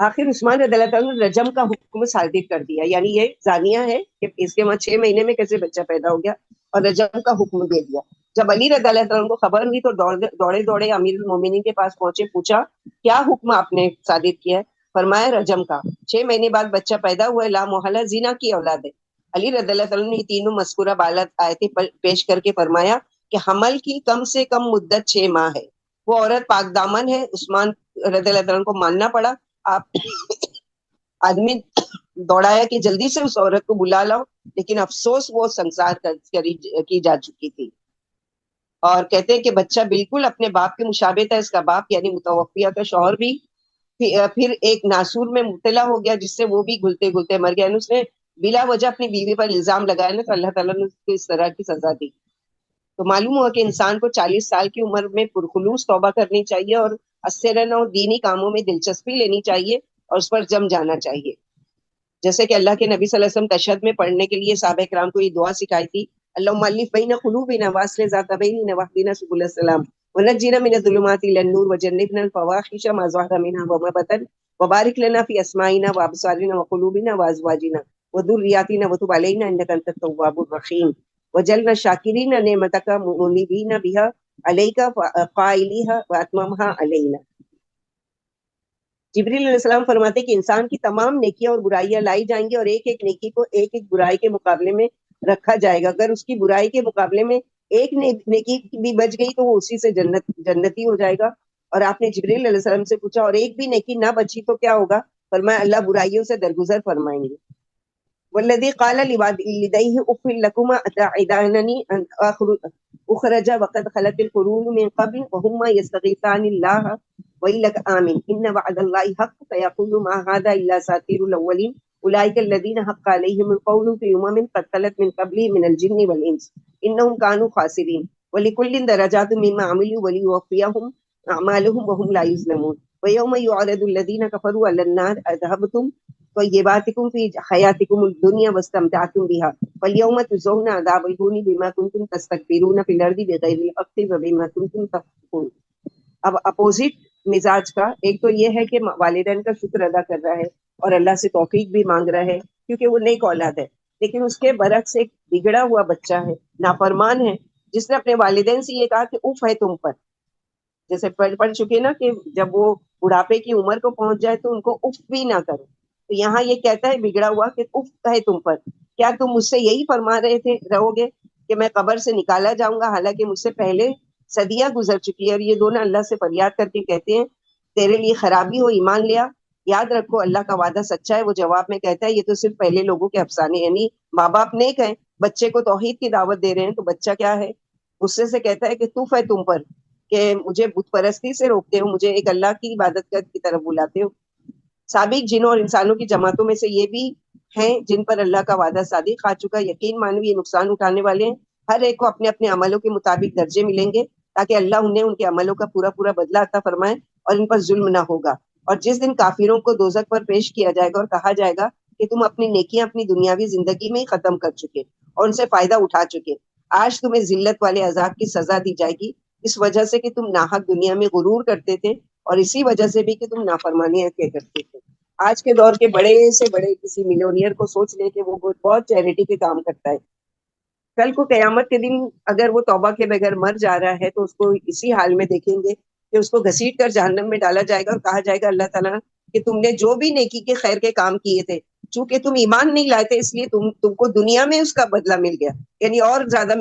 A: آخر عثمان رضی اللہ عنہ نے رجم کا حکم صادر کر دیا. یعنی یہ زانیہ ہے کہ اس کے وہاں 6 مہینے میں کیسے بچہ پیدا ہو گیا، اور رجم کا حکم دے دیا. جب علی رضی اللہ عنہ کو خبر ہوئی تو دوڑے امیر المومنین کے پاس پہنچے، پوچھا کیا حکم آپ نے صادر کیا ہے؟ فرمایا رجم کا. 6 مہینے بعد بچہ پیدا ہوا ہے، لا محالہ زنا کی اولاد ہے. علی رضی اللہ عنہ نے تینوں مذکورہ بالغ آیتیں پیش کر کے فرمایا کہ حمل کی کم سے کم مدت 6 ماہ ہے. وہ عورت پاک دامن ہے. عثمان رضی اللہ عنہ کو ماننا پڑا. آپ آدمی دوڑایا کہ جلدی سے اس عورت کو بلا لاؤ، لیکن افسوس وہ سنسار کی جا چکی تھی. اور کہتے ہیں کہ بچہ بالکل اپنے باپ کے مشابہ تھا. اس کا باپ یعنی متوفیہ کا شوہر بھی پھر ایک ناسور میں مبتلا ہو گیا، جس سے وہ بھی گھلتے گھلتے مر گیا. اس نے بلا وجہ اپنی بیوی پر الزام لگایا نا، تو اللہ تعالیٰ نے اس کو اس طرح کی سزا دی. تو معلوم ہوا کہ انسان کو 40 سال کی عمر میں پرخلوص توبہ کرنی چاہیے اور اسرن اور دینی کاموں میں دلچسپی لینی چاہیے اور اس پر جم جانا چاہیے. جیسے کہ اللہ کے نبی صلی اللہ علیہ وسلم تشہد میں پڑھنے کے لیے صحابہ کرام کو یہ دعا سکھائی تھی، اللہم الف بین قلوبنا واصلح ذات بیننا واہدنا سبل السلام ونجنا من الظلمات الى النور وجنبنا الفواحش ما ظهر منها وما بطن وبارك لنا في اسماعنا وابصارنا وقلوبنا وازواجنا وذرياتنا وتب علينا انك انت التواب الرحيم وجعلنا شاکرین نعمتک منیبین بها علیک قائلیها واتممها علینا. جبریل علیہ السلام فرماتے کہ انسان کی تمام نیکیاں اور برائیاں لائی جائیں گی اور ایک ایک نیکی کو ایک ایک برائی کے مقابلے میں رکھا جائے گا. اگر اس کی برائی کے مقابلے میں ایک نیکی بھی بچ گئی تو وہ اسی سے جنتی ہو جائے گا. اور آپ نے جبریل علیہ السلام سے پوچھا اور ایک بھی نیکی نہ بچی تو کیا ہوگا؟ فرمایا اللہ برائیوں سے درگزر فرمائیں گے. والذی قال لوالدیہ اف لکما اتعداننی ان اخرج وقد خلت القرون من قبل وهما يستغيثان الله ويلك آمن إن وعد الله حق فيقول ما هذا إلا أساطير الأولين أولئك الذين حق عليهم القول في قد خلت من قبلهم من الجن والإنس إنهم كانوا خاسرين ولكل درجات مما عملوا وليوفيهم أعمالهم وهم لا يظلمون ويوم يعرض الذين كفروا على النار أذهبتم طيباتكم في حياتكم الدنيا واستمتعتم بها فاليوم تجزون عذاب الهون بما كنتم تستكبرون في الأرض بغير الحق وبما كنتم تفسقون. اب اپوزٹ مزاج کا ایک تو یہ ہے کہ والدین کا شکر ادا کر رہا ہے اور اللہ سے توفیق بھی مانگ رہا ہے کیونکہ وہ نیک اولاد ہے، لیکن اس کے برعکس ایک بگڑا ہوا بچہ ہے، نافرمان ہے، جس نے اپنے والدین سے یہ کہا کہ اف ہے تم پر. جیسے پڑھ چکے نا کہ جب وہ بڑھاپے کی عمر کو پہنچ جائے تو ان کو اف بھی نہ کرو. تو یہاں یہ کہتا ہے بگڑا ہوا کہ اف ہے تم پر، کیا تم مجھ سے یہی فرما رہو گے کہ میں قبر سے نکالا جاؤں گا، حالانکہ مجھ سے پہلے صدیاں گزر چکی ہے. اور یہ دونوں اللہ سے فریاد کر کے کہتے ہیں تیرے لیے خرابی ہو ایمان لیا یاد رکھو اللہ کا وعدہ سچا ہے. وہ جواب میں کہتا ہے یہ تو صرف پہلے لوگوں کے افسانے, یعنی ماں باپ نیک ہیں, بچے کو توحید کی دعوت دے رہے ہیں, تو بچہ کیا ہے, غصے سے کہتا ہے کہ توف ہے تم پر کہ مجھے بت پرستی سے روکتے ہو, مجھے ایک اللہ کی عبادت کی طرف بلاتے ہو. سابق جنوں اور انسانوں کی جماعتوں میں سے یہ بھی ہیں جن پر اللہ کا وعدہ صادق آ چکا. یقین مانو یہ نقصان اٹھانے والے ہیں, ہر ایک کو اپنے اپنے عملوں کے مطابق درجے ملیں گے تاکہ اللہ انہیں ان کے عملوں کا پورا پورا بدلہ عطا فرمائے اور ان پر ظلم نہ ہوگا. اور جس دن کافروں کو دوزخ پر پیش کیا جائے گا اور کہا جائے گا کہ تم اپنی نیکیاں اپنی دنیاوی زندگی میں ہی ختم کر چکے اور ان سے فائدہ اٹھا چکے, آج تمہیں ذلت والے عذاب کی سزا دی جائے گی اس وجہ سے کہ تم ناحق دنیا میں غرور کرتے تھے اور اسی وجہ سے بھی کہ تم نافرمانیاں کرتے تھے. آج کے دور کے بڑے سے بڑے کسی ملینئر کو سوچ لے کہ وہ بہت چیریٹی کے کام کرتا ہے, کل کو قیامت کے دن اگر وہ توبہ کے بغیر مر جا رہا ہے تو اس کو اسی حال میں دیکھیں گے کہ اس کو گھسیٹ کر جہنم میں ڈالا جائے گا اور کہا جائے گا اللہ تعالیٰ کہ تم نے جو بھی نیکی کے خیر کے کام کیے تھے, چونکہ تم ایمان نہیں لائے تھے اس لیے تم کو دنیا میں اس کا بدلہ مل گیا, یعنی اور زیادہ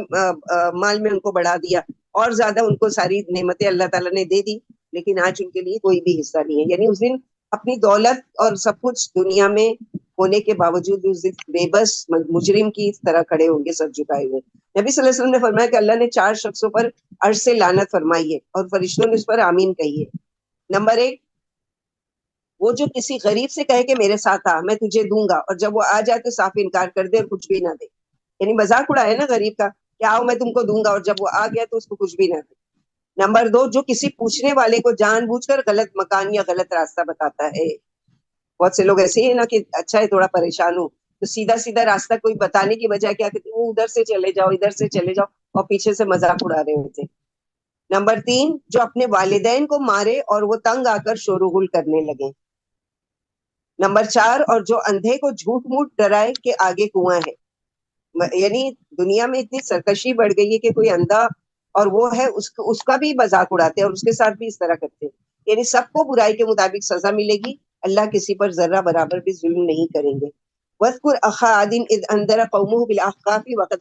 A: مال میں ان کو بڑھا دیا اور زیادہ ان کو ساری نعمتیں اللہ تعالیٰ نے دے دی, لیکن آج ان کے لیے کوئی بھی حصہ نہیں ہے. یعنی اس دن اپنی دولت اور سب کچھ دنیا میں ہونے کے باوجود اس دن بے بس مجرم کی طرح کھڑے ہوں گے سر جھکائے ہوئے. نبی صلی اللہ علیہ وسلم نے فرمایا کہ اللہ نے 4 شخصوں پر عرش سے لعنت فرمائی ہے اور فرشتوں نے اس پر آمین کہی ہے. نمبر 1, وہ جو کسی غریب سے کہے کہ میرے ساتھ آ میں تجھے دوں گا اور جب وہ آ جائے تو صاف انکار کر دے اور کچھ بھی نہ دے, یعنی مذاق اڑائے نا غریب کا کہ آؤ میں تم کو دوں گا اور جب وہ آ گیا تو اس کو کچھ بھی نہ دے. نمبر 2, جو کسی پوچھنے والے کو جان بوجھ کر غلط مکان یا غلط راستہ بتاتا ہے. بہت سے لوگ ایسے ہی نا کہ اچھا ہے تھوڑا پریشان ہو تو سیدھا سیدھا راستہ کوئی بتانے کی بجائے کیا کہتے ہیں وہ ادھر سے چلے جاؤ ادھر سے چلے جاؤ اور پیچھے سے مذاق اڑا رہے ہوتے. نمبر 3, جو اپنے والدین کو مارے اور وہ تنگ آ کر شور و غل کرنے لگے. نمبر 4, اور جو اندھے کو جھوٹ موٹ ڈرائے کہ آگے کنواں ہے. یعنی دنیا میں اتنی سرکشی بڑھ گئی ہے کہ کوئی اندھا اور وہ ہے اس کا بھی مذاق اڑاتے اور اس کے ساتھ بھی اس طرح کرتے, یعنی سب کو برائی کے مطابق سزا ملے گی, اللہ کسی پر ذرہ برابر بھی ظلم نہیں کریں گے. وَاذْكُرْ أَخَا عَادٍ إِذْ أَنذَرَ قَوْمَهُ بِالْأَحْقَافِ وَقَدْ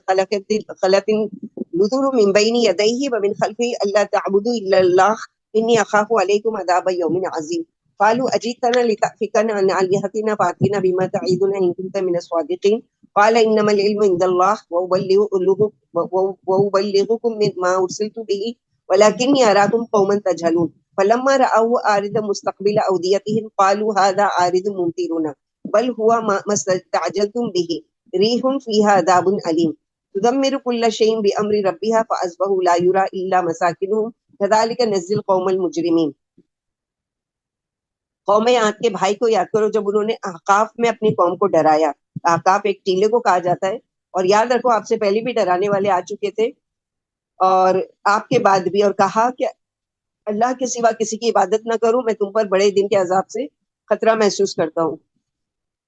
A: خَلَتِ النُّذُرُ مِنْ بَيْنِ يَدَيْهِ وَمِنْ خَلْفِهِ أَلَّا تَعْبُدُوا إِلَّا اللَّهَ إِنِّي أَخَافُ عَلَيْكُمْ عَذَابَ يَوْمٍ عَظِيمٍ. قَالُوا أَجِئْتَنَا لِتَأْفِكَنَا عَنْ آلِهَتِنَا فَأْتِنَا بِمَا تَعِدُنَا إِن كُنتَ مِنَ الصَّادِقِينَ. قَالَ إِنَّمَا الْعِلْمُ عِندَ اللَّهِ وَأُبَلِّغُكُم مَّا أُرْسِلْتُ بِهِ وَلَكِنِّي أَرَاكُمْ قَوْمًا تَجْهَلُونَ. فَلَمَّا رَأَوْهُ عَارِضًا مُسْتَقْبِلَ أَوْدِيَتِهِمْ قَالُوا هَٰذَا عَارِضٌ مُمْطِرُنَا بَلْ هُوَ مَا اسْتَعْجَلْتُم بِهِ رِيحٌ فِيهَا عَذَابٌ أَلِيمٌ تُدَمِّرُ كُلَّ شَيْءٍ بِأَمْرِ رَبِّهَا فَأَصْبَحُوا لَا يُرَىٰ إِلَّا مَسَاكِنُهُمْ كَذَٰلِكَ نَجْزِي الْقَوْمَ الْمُجْرِمِينَ. قوم عاد کے بھائی کو یاد کرو جب انہوں نے احقاف میں اپنی قوم کو ڈرایا. احقاف ایک ٹیلے کو کہا جاتا ہے, اور یاد رکھو آپ سے پہلے بھی ڈرانے والے آ چکے تھے اور آپ کے بعد بھی, اور کہا کہ اللہ کے سوا کسی کی عبادت نہ کروں, میں تم پر بڑے دن کے عذاب سے خطرہ محسوس کرتا ہوں.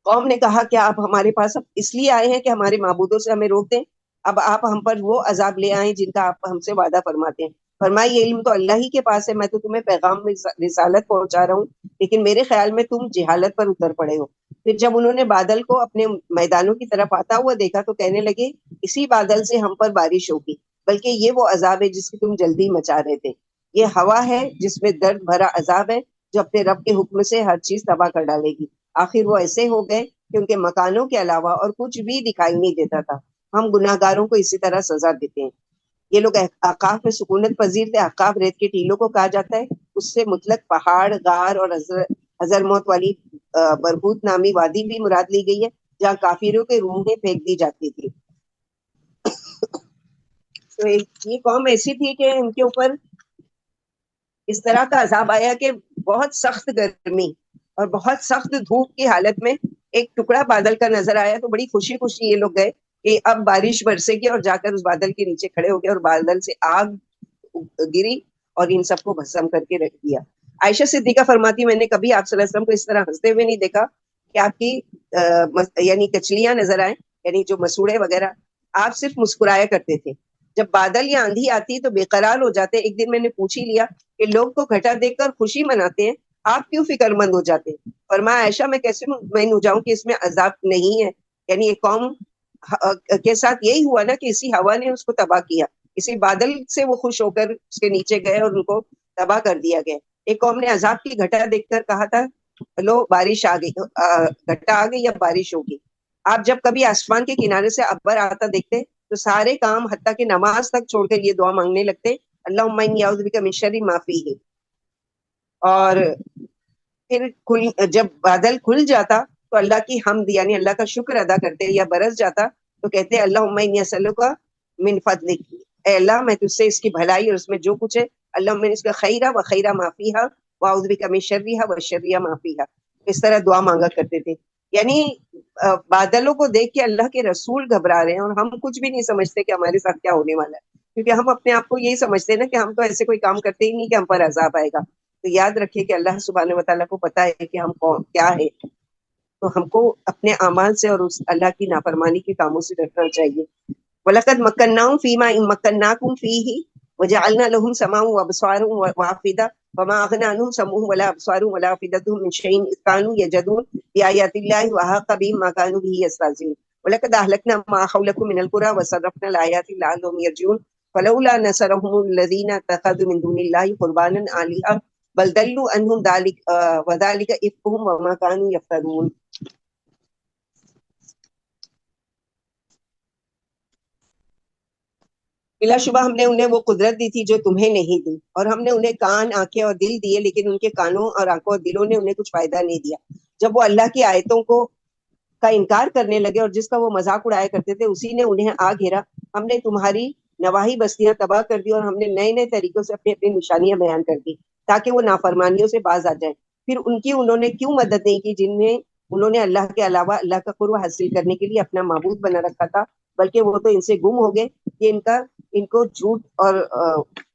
A: قوم نے کہا کہ آپ ہمارے پاس اب اس لیے آئے ہیں کہ ہمارے معبودوں سے ہمیں روک دیں, اب آپ ہم پر وہ عذاب لے آئیں جن کا آپ ہم سے وعدہ فرماتے ہیں. فرمایا یہ علم تو اللہ ہی کے پاس ہے, میں تو تمہیں پیغام میں رسالت پہنچا رہا ہوں, لیکن میرے خیال میں تم جہالت پر اتر پڑے ہو. پھر جب انہوں نے بادل کو اپنے میدانوں کی طرف آتا ہوا دیکھا تو کہنے لگے اسی بادل سے ہم پر بارش ہوگی, بلکہ یہ وہ عذاب ہے جس کی تم جلدی مچا رہے تھے. یہ ہوا ہے جس میں درد بھرا عذاب ہے جو اپنے رب کے حکم سے ہر چیز تباہ کر ڈالے گی. آخر وہ ایسے ہو گئے کہ ان کے مکانوں کے علاوہ اور کچھ بھی دکھائی نہیں دیتا تھا. ہم گناہ گاروں کو اسی طرح سزا دیتے ہیں. یہ لوگ احقاف میں سکونت پذیر تھے. احقاف ریت کے ٹیلوں کو کہا جاتا ہے, اس سے مطلق پہاڑ, غار اور حضر موت والی برہوت نامی وادی بھی مراد لی گئی ہے جہاں کافروں کے روحیں پھینک دی جاتی تھی. تو یہ قوم ایسی تھی کہ ان کے اوپر اس طرح کا عذاب آیا کہ بہت سخت گرمی اور بہت سخت دھوپ کی حالت میں ایک ٹکڑا بادل کا نظر آیا تو بڑی خوشی خوشی یہ لوگ گئے کہ اب بارش برسے گی, اور جا کر اس بادل کے نیچے کھڑے ہو گئے اور بادل سے آگ گری اور ان سب کو بھسم کر کے رکھ دیا. عائشہ صدیقہ فرماتی میں نے کبھی آپ صلی اللہ علیہ وسلم کو اس طرح ہنستے ہوئے نہیں دیکھا کہ آپ کی یعنی کچلیاں نظر آئیں, یعنی جو مسوڑے وغیرہ, آپ صرف مسکرایا کرتے تھے. جب بادل یا آندھی آتی تو بے قرار ہو جاتے. ایک دن میں نے پوچھ ہی لیا کہ لوگ تو گھٹا دیکھ کر خوشی مناتے ہیں, آپ کیوں فکر مند ہو جاتے ہیں؟ فرمایا عائشہ میں کیسے مطمئن ہو جاؤں کہ اس میں عذاب نہیں ہے. یعنی ایک قوم کے ساتھ یہی ہوا نا کہ اسی ہوا نے اس کو تباہ کیا, اسی بادل سے وہ خوش ہو کر اس کے نیچے گئے اور ان کو تباہ کر دیا گیا. ایک قوم نے عذاب کی گھٹا دیکھ کر کہا تھا لو بارش آ گئی، گھٹا آ گئی یا بارش ہوگی. آپ جب کبھی آسمان کے کنارے سے ابر آتا دیکھتے تو سارے کام حتیٰ کہ نماز تک چھوڑ کر یہ دعا مانگنے لگتے، اللہم انی اعوذ بک من شر ما فیہ. اور پھر جب بادل کھل جاتا تو اللہ کی حمد یعنی اللہ کا شکر ادا کرتے، یا برس جاتا تو کہتے اللہم انی اسألک من فضلک، اے اللہ میں تجھ سے اس کی بھلائی اور اس میں جو کچھ ہے، اللہم اس کا خیرہ و خیرہ ما فیہا واعوذ بک من شرہا و شر ما فیہا. اس طرح دعا مانگا کرتے تھے. یعنی بادلوں کو دیکھ کے اللہ کے رسول گھبرا رہے ہیں اور ہم کچھ بھی نہیں سمجھتے کہ ہمارے ساتھ کیا ہونے والا ہے، کیونکہ ہم اپنے آپ کو یہی سمجھتے ہیں نا کہ ہم تو ایسے کوئی کام کرتے ہی نہیں کہ ہم پر عذاب آئے گا. تو یاد رکھیے کہ اللہ سبحانہ و تعالیٰ کو پتا ہے کہ ہم کیا ہے، تو ہم کو اپنے اعمال سے اور اس اللہ کی نافرمانی کے کاموں سے ڈرنا چاہیے. وَلَقَدْ مَكَّنَّاهُمْ فِي مَا إِن مَّكَّنَّاكُمْ فِيهِ وَجَعَلْنَا لَهُمْ سَمْعًا وَأَبْصَارًا وَأَفْئِدَةً فَمَا أَغْنَىٰ عَنْهُمْ سَمْعُهُمْ وَلَا أَبْصَارُهُمْ وَلَا أَفْئِدَتُهُم مِّن شَيْءٍ إِذْ كَانُوا يَجْحَدُونَ بِآيَاتِ اللَّهِ وَحَاقَ بِهِم مَّا كَانُوا بِهِ يَسْتَهْزِئُونَ. وَلَقَدْ أَهْلَكْنَا مَا حَوْلَكُم مِّنَ الْقُرَىٰ وَصَرَّفْنَا الْآيَاتِ لَعَلَّهُمْ يَرْجِعُونَ فَلَوْلَا نَصَرَهُمُ الَّذِينَ اتَّخَذُوا مِن دُونِ اللَّهِ قُرْبَانًا آلِهَةً بل دلوا عنهم ذلك وذلك افكهم وما كانوا يفترون. بلا شبہ ہم نے انہیں وہ قدرت دی تھی جو تمہیں نہیں دی، اور ہم نے انہیں کان، آنکھیں اور دل دیے، لیکن ان کے کانوں اور آنکھوں اور دلوں نے انہیں کچھ فائدہ نہیں دیا. جب وہ اللہ کی آیتوں کا انکار کرنے لگے اور جس کا وہ مذاق اڑایا کرتے تھے اسی نے انہیں آ گھیرا. ہم نے تمہاری نواحی بستیاں تباہ کر دی اور ہم نے نئے نئے طریقوں سے اپنی اپنی نشانیاں بیان کر دی تاکہ وہ نافرمانیوں سے باز آ جائیں. پھر ان کی انہوں نے کیوں مدد نہیں کی جن میں انہوں نے اللہ کے علاوہ اللہ کا قرب حاصل کرنے کے لیے اپنا معبود بنا رکھا تھا، بلکہ وہ تو ان سے گم ہو گئے. یہ ان کو جھوٹ اور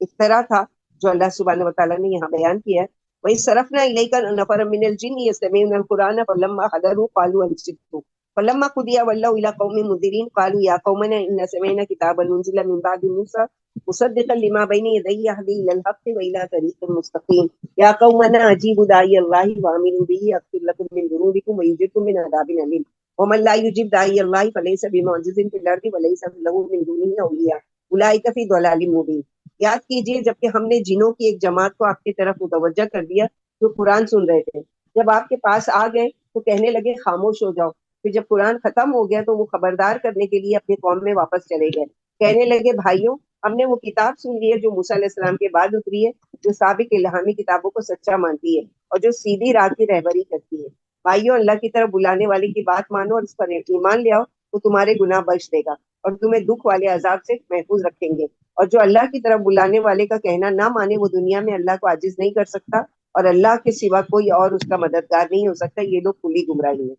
A: افترا تھا جو اللہ سبحانہ وتعالیٰ نے یہاں بیان کیا ہے. وہی صرفنا الیک نفرا من الجن یستمعون القرآن فلما حضروا قالوا انصتوا فلما قضي ولوا الى قوم منذرين قالوا يا قومنا ان سمعنا كتابا انزل من بعد موسى مصدقا لما بين يديه يهدي الى الحق والى طريق مستقيم يا قومنا اجيبوا داعي الله وامنوا به يغفر لكم من ذنوبكم ويجركم من عذاب اليم ومن لا يجب داعي الله فليس بمعجز في الارض وليس له من دونه اولياء اولئک فی ضلال مبین. یاد کیجئے جبکہ ہم نے جنوں کی ایک جماعت کو آپ کی طرف متوجہ کر دیا جو قرآن سن رہے تھے. جب آپ کے پاس آ گئے تو کہنے لگے خاموش ہو جاؤ. پھر جب قرآن ختم ہو گیا تو وہ خبردار کرنے کے لیے اپنے قوم میں واپس چلے گئے. کہنے لگے بھائیوں، ہم نے وہ کتاب سن لی ہے جو موسیٰ علیہ السلام کے بعد اتری ہے، جو سابق الہامی کتابوں کو سچا مانتی ہے اور جو سیدھی راہ کی رہبری کرتی ہے. بھائیوں، اللہ کی طرف بلانے والے کی بات مانو اور اس پر ایمان لے آؤ تو تمہارے گناہ بخش دے گا اور تمہیں دکھ والے عذاب سے محفوظ رکھیں گے. اور جو اللہ کی طرف بلانے والے کا کہنا نہ مانے وہ دنیا میں اللہ کو عاجز نہیں کر سکتا اور اللہ کے سوا کوئی اور اس کا مددگار نہیں ہو سکتا. یہ لوگ کھلی گمراہی ہے.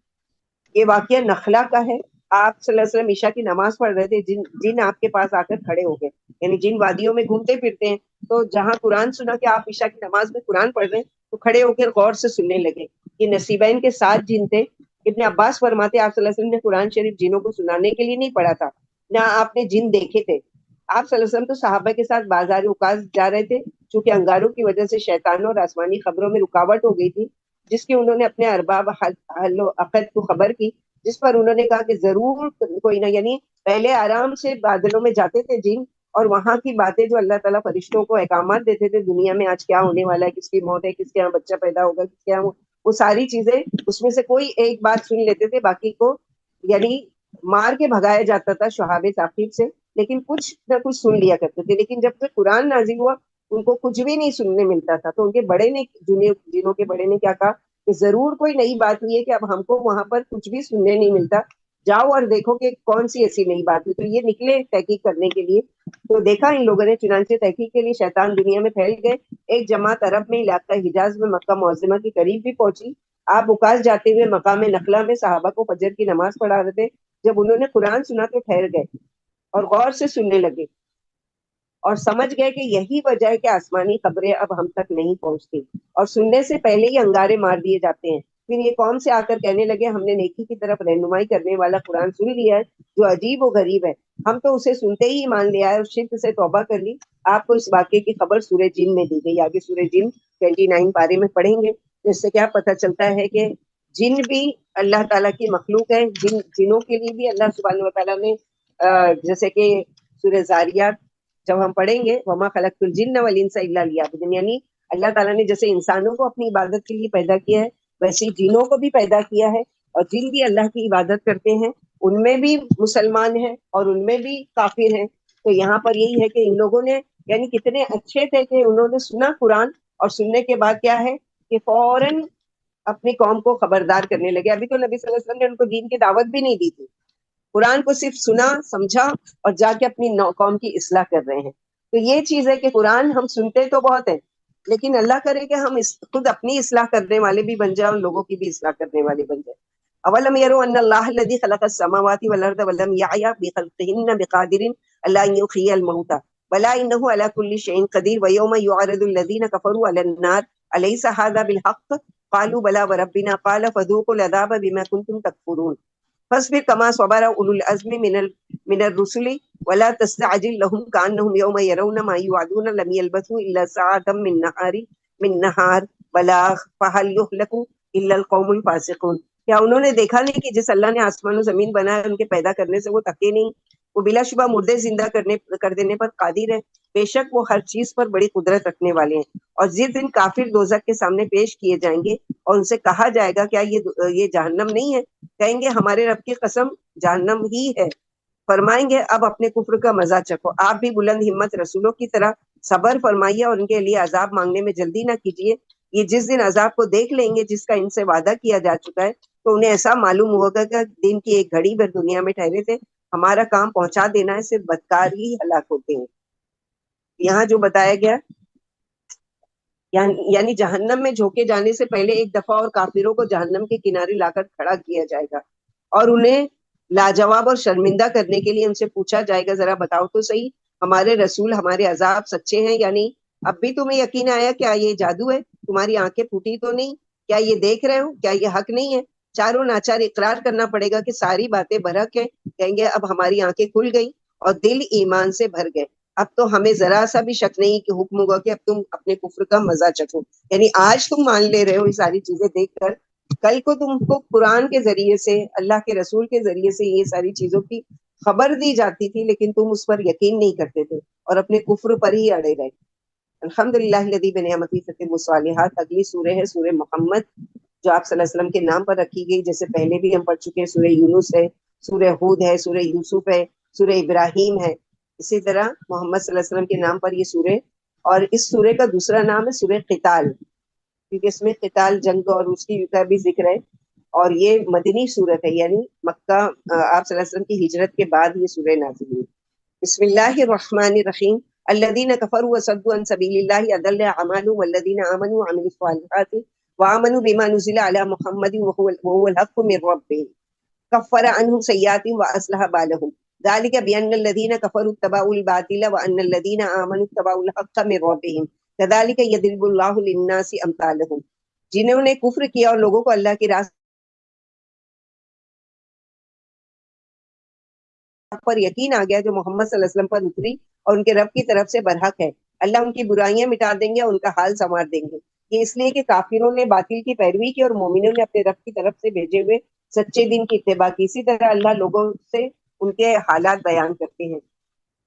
A: یہ واقعہ نخلا کا ہے. آپ صلی اللہ علیہ وسلم عشاء کی نماز پڑھ رہے تھے، جن آپ کے پاس آ کر کھڑے ہو گئے، یعنی جن وادیوں میں گھومتے پھرتے ہیں، تو جہاں قرآن سنا کہ آپ عشاء کی نماز میں قرآن پڑھ رہے ہیں تو کھڑے ہو کر غور سے سننے لگے. یہ نصیبین کے 7 جن تھے. ابن عباس فرماتے آپ صلی اللہ علیہ وسلم نے قرآن شریف جنوں کو سنانے کے لیے نہیں پڑھا تھا، نہ آپ نے جن دیکھے تھے. آپ صلی اللہ علیہ وسلم تو صحابہ کے ساتھ بازار اوقاز جا رہے تھے، چونکہ انگاروں کی وجہ سے شیطانوں اور آسمانی خبروں میں رکاوٹ ہو گئی تھی، جس کی انہوں نے اپنے ارباب حل و عقد کو خبر کی، جس پر انہوں نے کہا کہ ضرور کوئی نہ، یعنی پہلے آرام سے بادلوں میں جاتے تھے جن، اور وہاں کی باتیں جو اللہ تعالیٰ فرشتوں کو احکامات دیتے تھے دنیا میں آج کیا ہونے والا ہے، کس کی موت ہے، کس کے یہاں بچہ پیدا ہوگا، کس کے یہاں، وہ ساری چیزیں اس میں سے کوئی ایک بات سن لیتے تھے، باقی کو یعنی مار کے بھگایا جاتا تھا شہاب ثاقب سے، لیکن کچھ نہ کچھ سن لیا کرتے تھے. لیکن جب سے قرآن نازل ہوا ان کو کچھ بھی نہیں سننے ملتا تھا. تو ان کے بڑے نے، جنوں کے بڑے نے کیا کہا کہ ضرور کوئی نئی بات ہوئی ہے کہ اب ہم کو وہاں پر کچھ بھی سننے نہیں ملتا، جاؤ اور دیکھو کہ کون سی ایسی نئی بات ہوئی. تو یہ نکلے تحقیق کرنے کے لیے. تو دیکھا ان لوگوں نے، چنانچہ تحقیق کے لیے شیطان دنیا میں پھیل گئے. ایک جماعت عرب میں علاقہ حجاز میں مکہ معظمہ کے قریب بھی پہنچی. آپ اکاس جاتے ہوئے مقام نخلا میں صحابہ کو فجر کی نماز پڑھا رہے تھے. جب انہوں نے قرآن سنا تو ٹھہر گئے اور غور سے سننے لگے اور سمجھ گئے کہ یہی وجہ ہے کہ آسمانی خبریں اب ہم تک نہیں پہنچتی اور سننے سے پہلے ہی انگارے مار دیے جاتے ہیں. پھر یہ قوم سے آ کر کہنے لگے ہم نے نیکی کی طرف رہنمائی کرنے والا قرآن سن لیا ہے جو عجیب و غریب ہے، ہم تو اسے سنتے ہی ایمان لے آئے اور شرک سے توبہ کر لی. آپ کو اس واقعے کی خبر سورہ جن میں دی گئی. آگے سورہ جن 29 پارے میں پڑھیں گے. اس سے کیا پتہ چلتا ہے کہ جن بھی اللہ تعالیٰ کی مخلوق ہے. جنوں کے لیے بھی اللہ سبحانہ و تعالیٰ نے جیسے کہ سورہ زاریات جب ہم پڑھیں گے وما خلقت الجن والانس الا لیعبدون، یعنی اللہ تعالیٰ نے جیسے انسانوں کو اپنی عبادت کے لیے پیدا کیا ہے ویسے جنوں کو بھی پیدا کیا ہے، اور جن بھی اللہ کی عبادت کرتے ہیں ان میں بھی مسلمان ہیں اور ان میں بھی کافر ہیں. تو یہاں پر یہی ہے کہ ان لوگوں نے یعنی کتنے اچھے تھے کہ انہوں نے سنا قرآن، اور سننے کے بعد کیا ہے کہ فوراً اپنی قوم کو خبردار کرنے لگے. ابھی تو نبی صلی اللہ علیہ وسلم نے ان کو دین کی دعوت بھی نہیں دی تھی، قرآن کو صرف سنا سمجھا اور جا کے اپنی قوم کی اصلاح کر رہے ہیں. تو یہ چیز ہے کہ قرآن ہم سنتے تو بہت ہیں، لیکن اللہ کرے کہ ہم خود اپنی اصلاح کرنے والے بھی بن جائیں اور لوگوں کی بھی اصلاح کرنے والے بن جائیں. اولم يروا ان الله الذي خلق السماوات والارض ولم يعي بخلقهن بقادر الا ان يحيي الموتى بلى انه على كل شيء قدير ويوم يعرض الذين كفروا على النار اليس هذا بالحق قالوا بلى وربنا قال فذوقوا العذاب بما كنتم تكفرون فاصبر كما صبر اولو العزم من الرسل ولا تستعجل لهم كانهم يوم يرون ما يوعدون لم يلبثوا الا ساعة من نهار بلاغ فهل يهلك الا القوم الفاسقون. کیا انہوں نے دیکھا نہیں کہ جس اللہ نے آسمان و زمین بنایا ان کے پیدا کرنے سے وہ تھکے نہیں؟ وہ بلا شبہ مردے زندہ کر دینے پر قادر ہے. بے شک وہ ہر چیز پر بڑی قدرت رکھنے والے ہیں. اور جس دن کافر دوزخ کے سامنے پیش کیے جائیں گے اور ان سے کہا جائے گا کیا یہ جہنم نہیں ہے؟ کہیں گے ہمارے رب کی قسم جہنم ہی ہے. فرمائیں گے اب اپنے کفر کا مزہ چکھو. آپ بھی بلند ہمت رسولوں کی طرح صبر فرمائیے اور ان کے لیے عذاب مانگنے میں جلدی نہ کیجیے. یہ جس دن عذاب کو دیکھ لیں گے جس کا ان سے وعدہ کیا جا چکا ہے تو انہیں ایسا معلوم ہوگا کہ دن کی ایک گھڑی بھر دنیا میں ٹھہرے تھے، ہمارا کام پہنچا دینا ہے، صرف بدکار ہی ہلاک ہوتے ہیں. یہاں جو بتایا گیا یعنی جہنم میں جھونکے جانے سے پہلے ایک دفعہ اور کافروں کو جہنم کے کنارے لا کر کھڑا کیا جائے گا اور انہیں لاجواب اور شرمندہ کرنے کے لیے ان سے پوچھا جائے گا ذرا بتاؤ تو صحیح ہمارے رسول ہمارے عذاب سچے ہیں یا نہیں؟ اب بھی تمہیں یقین آیا کیا یہ جادو ہے؟ تمہاری آنکھیں پھوٹی تو نہیں؟ کیا یہ دیکھ رہے ہو؟ کیا یہ حق نہیں ہے؟ چاروں ناچار اقرار کرنا پڑے گا کہ ساری باتیں برحق ہیں. کہیں گے اب ہماری آنکھیں کھل گئی اور دل ایمان سے بھر گئے. اب تو ہمیں ذرا سا بھی شک نہیں کہ حکم ہوگا کہ اب تم اپنے کفر کا مزہ چکھو. یعنی آج تم مان لے رہے ہو یہ ساری چیزیں دیکھ کر، کل کو تم کو قرآن کے ذریعے سے اللہ کے رسول کے ذریعے سے یہ ساری چیزوں کی خبر دی جاتی تھی لیکن تم اس پر یقین نہیں کرتے تھے اور اپنے کفر پر ہی اڑے رہے. الحمدللہ الذی بنعمتہ تتم الصالحات. اگلی سورہ ہے سورہ محمد جو آپ صلی اللہ علیہ وسلم کے نام پر رکھی گئی. جیسے پہلے بھی ہم پڑھ چکے ہیں سورہ یونس ہے، سورہ ہود ہے، سورہ یوسف ہے، سورہ ابراہیم ہے. اسی طرح محمد صلی اللہ علیہ وسلم کے نام پر یہ سورہ، اور اس سورہ کا دوسرا نام ہے سورہ قتال کیونکہ اس میں قتال جنگ اور اس کی کا بھی ذکر ہے. اور یہ مدنی سورت ہے یعنی مکہ آپ صلی اللہ علیہ وسلم کی ہجرت کے بعد یہ سورہ نازل ہوئی. بسم اللہ الرحمن الرحیم. الذين كفروا وصدوا عن سبيل الله اضل اعمالهم والذين امنوا وعملوا الصالحات وآمنوا بما نزل على محمد وهو الحق من ربهم كفر عنهم سيئاتهم وأصلح بالهم ذلك بأن الذين كفروا اتبعوا الباطل وأن الذين آمنوا اتبعوا الحق من ربهم كذلك يضرب الله للناس أمثالهم. جنہوں نے کفر کیا اور لوگوں کو اللہ کی راہ پر یقین آ گیا جو محمد صلی اللہ علیہ وسلم پر اتری اور ان کے رب کی طرف سے برحق ہے، اللہ ان کی برائیاں مٹا دیں گے اور ان کا حال سنوار دیں گے. یہ اس لیے کہ کافروں نے باطل کی پیروی کی اور مومنوں نے اپنے رب کی طرف سے بھیجے ہوئے سچے دین کی اتباع کی. اسی طرح اللہ لوگوں سے ان کے حالات بیان کرتے ہیں.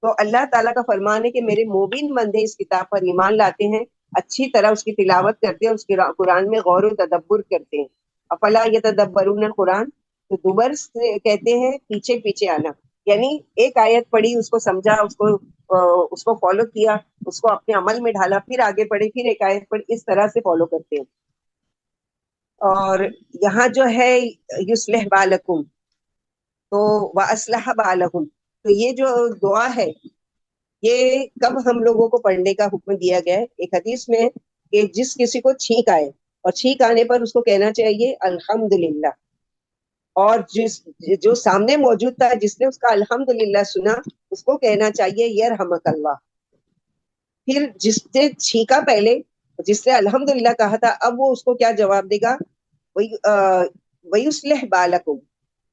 A: تو اللہ تعالیٰ کا فرمان ہے کہ میرے مومن بندے اس کتاب پر ایمان لاتے ہیں، اچھی طرح اس کی تلاوت کرتے ہیں، اس کے قرآن میں غور و تدبر کرتے ہیں. افلا یتدبرون القرآن، تو دوبر سے کہتے ہیں پیچھے پیچھے آنا، یعنی ایک آیت پڑھی اس کو سمجھا، اس کو فالو کیا، اس کو اپنے عمل میں ڈھالا، پھر آگے پڑھے، پھر ایک آیت پڑھی، اس طرح سے فالو کرتے ہیں. اور یہاں جو ہے یصلح بالکم تو واصلح بالہم، تو یہ جو دعا ہے یہ کب ہم لوگوں کو پڑھنے کا حکم دیا گیا ہے؟ ایک حدیث میں کہ جس کسی کو چھینک آئے اور چھینک آنے پر اس کو کہنا چاہیے الحمدللہ، اور جو سامنے موجود تھا جس نے اس کا الحمدللہ سنا اس کو کہنا چاہیے یرحمک اللہ. پھر جس نے چھینکا پہلے، جس نے الحمدللہ کہا تھا، اب وہ اس کو کیا جواب دے گا؟ وَيُصْلِحْ بَالَكُمْ،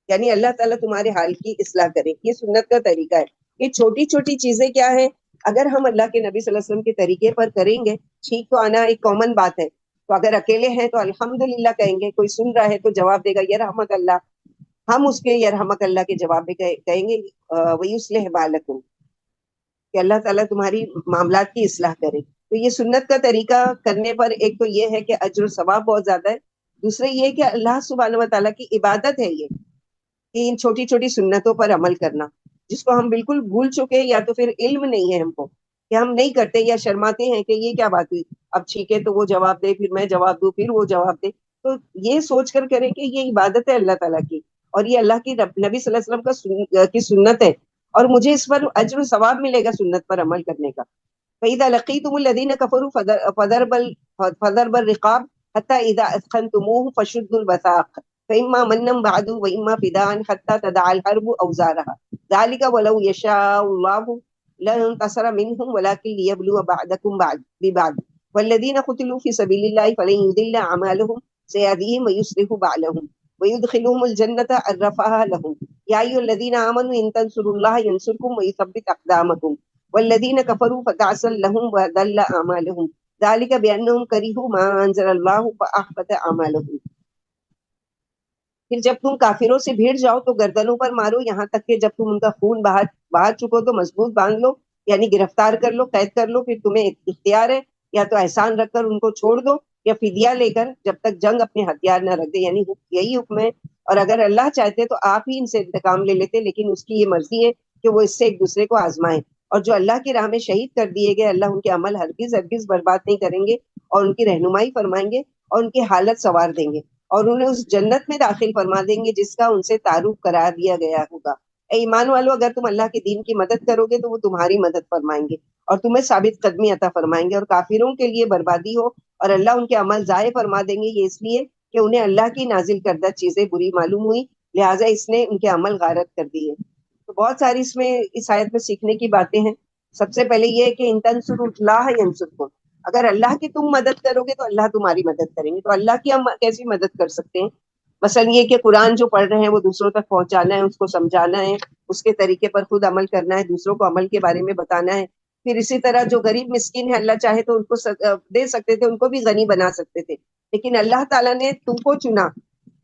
A: یعنی اللہ تعالیٰ تمہارے حال کی اصلاح کرے. یہ سنت کا طریقہ ہے. یہ چھوٹی چھوٹی چیزیں کیا ہے اگر ہم اللہ کے نبی صلی اللہ علیہ وسلم کے طریقے پر کریں گے. چھینک تو آنا ایک کامن بات ہے، تو اگر اکیلے ہیں تو الحمدللہ کہیں گے، کوئی سن رہا ہے تو جواب دے گا یرحمک اللہ، ہم اس کے یرحمک اللہ کے جواب میں کہیں گے وَيُصْلِحْ بَالَكُمْ، کہ اللہ تعالیٰ تمہاری معاملات کی اصلاح کرے. تو یہ سنت کا طریقہ کرنے پر ایک تو یہ ہے کہ اجر و ثواب بہت زیادہ ہے، دوسرے یہ کہ اللہ سبحانہ و تعالیٰ کی عبادت ہے یہ کہ ان چھوٹی چھوٹی سنتوں پر عمل کرنا، جس کو ہم بالکل بھول چکے، یا تو پھر علم نہیں ہے ہم کو کہ ہم نہیں کرتے، یا شرماتے ہیں کہ یہ کیا بات ہوئی، اب ٹھیک ہے تو وہ جواب دے، پھر میں جواب دوں، پھر وہ جواب دے. تو یہ سوچ کر کریں کہ یہ عبادت ہے اللہ تعالیٰ کی، اور یہ اللہ کی نبی صلی اللہ علیہ وسلم کی سنت ہے، اور مجھے اس پر اجر و ثواب ملے گا سنت پر عمل کرنے کا. فَإِذَا لَقِيتُمُ الَّذِينَ كَفَرُوا فَضَرْبَ الرِّقَابِ حَتَّى إِذَا أَثْخَنْتُمُوهُمْ فَشُدُّوا الْوَثَاقَ فَإِمَّا مَنًّا بَعْدُ وَإِمَّا فِدَاءً حَتَّى تَضَعَ الْحَرْبُ أَوْزَارَهَا ذَلِكَ وَلَوْ يَشَاءُ اللَّهُ لَانتَصَرَ مِنْهُمْ وَلَكِنْ لِيَبْلُوَ بَعْضَكُمْ بِبَعْضٍ وَالَّذِينَ قُتِلُوا فِي سَبِيلِ اللَّهِ فَلَنْ يُضِلَّ أَعْمَالَهُمْ سَيَهْدِيهِمْ وَيُصْلِحُ بَالَهُمْ وَيُدْخِلُهُمُ الْجَنَّةَ عَرَّفَهَا لَهُمْ يَا أَيُّهَا الَّذِينَ آمَنُوا إِن تَنصُرُوا اللَّهَ يَنصُرْكُمْ وَيُثَبِّتْ أَقْدَامَكُمْ وَالَّذِينَ كَفَرُوا فَتَعْسًا لَهُمْ وَضَلَّ أَعْمَالُهُمْ ذَلِكَ بِأَنَّهُمْ كَرِهُوا مَا أَنزَلَ اللَّهُ فَأَحْبَطَ أَعْمَالَهُمْ. پھر جب تم کافروں سے بھیڑ جاؤ تو گردنوں پر مارو، یہاں تک کہ جب تم ان کا خون بہا چکو تو مضبوط باندھ لو، یعنی گرفتار کر لو، قید کر لو. پھر تمہیں اختیار ہے یا تو احسان رکھ کر ان کو چھوڑ دو، یا فدیہ لے کر جب تک جنگ اپنے ہتھیار نہ رکھ دے، یعنی یہی حکم ہے. اور اگر اللہ چاہتے تو آپ ہی ان سے انتقام لے لیتے، لیکن اس کی یہ مرضی ہے کہ وہ اس سے ایک دوسرے کو آزمائیں. اور جو اللہ کی راہ میں شہید کر دیے گئے، اللہ ان کے عمل ہرگز ہرگز برباد نہیں کریں گے، اور ان کی رہنمائی فرمائیں گے، اور ان کی حالت سنوار دیں گے، اور انہیں اس جنت میں داخل فرما دیں گے جس کا ان سے تعارف قرار دیا گیا ہوگا. اے ایمان والو، اگر تم اللہ کے دین کی مدد کرو گے تو وہ تمہاری مدد فرمائیں گے اور تمہیں ثابت قدمی عطا فرمائیں گے، اور کافروں کے لیے بربادی ہو اور اللہ ان کے عمل ضائع فرما دیں گے، یہ اس لیے کہ انہیں اللہ کی نازل کردہ چیزیں بری معلوم ہوئی، لہٰذا اس نے ان کے عمل غارت کر دیے. تو بہت ساری اس آیت میں سیکھنے کی باتیں ہیں. سب سے پہلے یہ کہ ان تنصروا اللہ ینصرکم، اگر اللہ کی تم مدد کرو گے تو اللہ تمہاری مدد کریں گے. تو اللہ کی ہم کیسی مدد کر سکتے ہیں؟ مثلا یہ کہ قرآن جو پڑھ رہے ہیں وہ دوسروں تک پہنچانا ہے، اس کو سمجھانا ہے، اس کے طریقے پر خود عمل کرنا ہے، دوسروں کو عمل کے بارے میں بتانا ہے. پھر اسی طرح جو غریب مسکین ہے، اللہ چاہے تو ان کو دے سکتے تھے، ان کو بھی غنی بنا سکتے تھے، لیکن اللہ تعالیٰ نے تم کو چنا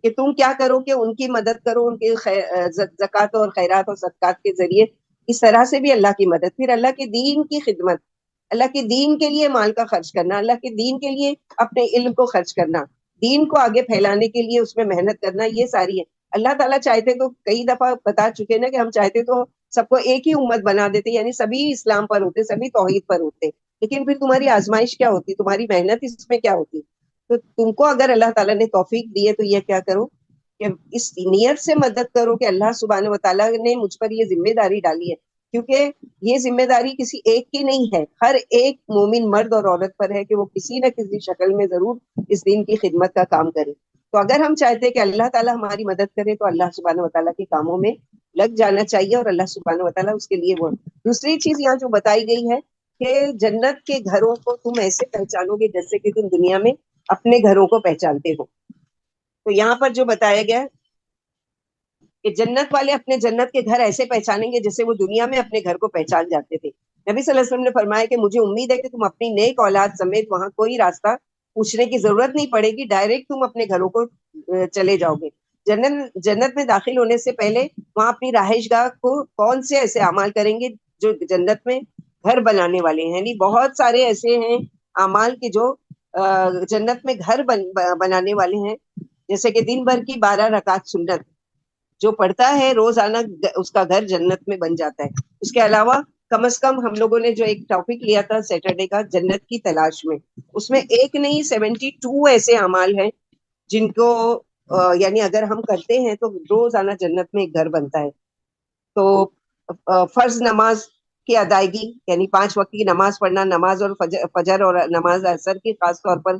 A: کہ تم کیا کرو کہ ان کی مدد کرو، ان کے زکوٰۃ اور خیرات اور صدقات کے ذریعے. اس طرح سے بھی اللہ کی مدد. پھر اللہ کے دین کی خدمت، اللہ کے دین کے لیے مال کا خرچ کرنا، اللہ کے دین کے لیے اپنے علم کو خرچ کرنا، دین کو آگے پھیلانے کے لیے اس میں محنت کرنا، یہ ساری ہے. اللہ تعالیٰ چاہتے تو کئی دفعہ بتا چکے نا کہ ہم چاہتے تو سب کو ایک ہی امت بنا دیتے، یعنی سبھی اسلام پر ہوتے، سبھی توحید پر ہوتے، لیکن پھر تمہاری آزمائش کیا ہوتی، تمہاری محنت اس میں کیا ہوتی. تو تم کو اگر اللہ تعالیٰ نے توفیق دی ہے تو یہ کیا کرو کہ اس نیت سے مدد کرو کہ اللہ سبحانہ و تعالیٰ نے مجھ پر یہ ذمہ داری ڈالی ہے، کیونکہ یہ ذمہ داری کسی ایک کی نہیں ہے، ہر ایک مومن مرد اور عورت پر ہے کہ وہ کسی نہ کسی شکل میں ضرور اس دین کی خدمت کا کام کرے. تو اگر ہم چاہتے کہ اللہ تعالیٰ ہماری مدد کرے تو اللہ سبحانہ و تعالیٰ کے کاموں میں لگ جانا چاہیے، اور اللہ سبحانہ و تعالیٰ اس کے لیے وہ. دوسری چیز یہاں جو بتائی گئی ہے کہ جنت کے گھروں کو تم ایسے پہچانو گے جیسے کہ تم دنیا میں اپنے گھروں کو پہچانتے ہو. تو یہاں پر جو بتایا گیا کہ جنت والے اپنے جنت کے گھر ایسے پہچانیں گے جیسے وہ دنیا میں اپنے گھر کو پہچان جاتے تھے. نبی صلی اللہ علیہ وسلم نے فرمایا کہ مجھے امید ہے کہ تم اپنی نیک اولاد سمیت وہاں کوئی راستہ پوچھنے کی ضرورت نہیں پڑے گی، ڈائریکٹ تم اپنے گھروں کو چلے جاؤ گے. جنت میں داخل ہونے سے پہلے وہاں اپنی رہائش گاہ کو کون سے ایسے اعمال کریں گے جو جنت میں گھر بنانے والے ہیں. یعنی بہت سارے ایسے ہیں اعمال کے جو جنت میں گھر بنانے والے ہیں، جیسے کہ دن بھر کی 12 رکعت سنت جو پڑھتا ہے روزانہ اس کا گھر جنت میں بن جاتا ہے. اس کے علاوہ کم از کم ہم لوگوں نے جو ایک ٹاپک لیا تھا سیٹرڈے کا، جنت کی تلاش میں، اس میں ایک نہیں 72 ایسے اعمال ہیں جن کو یعنی اگر ہم کرتے ہیں تو روزانہ جنت میں ایک گھر بنتا ہے. تو فرض نماز کی ادائیگی، یعنی 5 وقت کی نماز پڑھنا، نماز اور فجر اور نماز عصر کی خاص طور پر.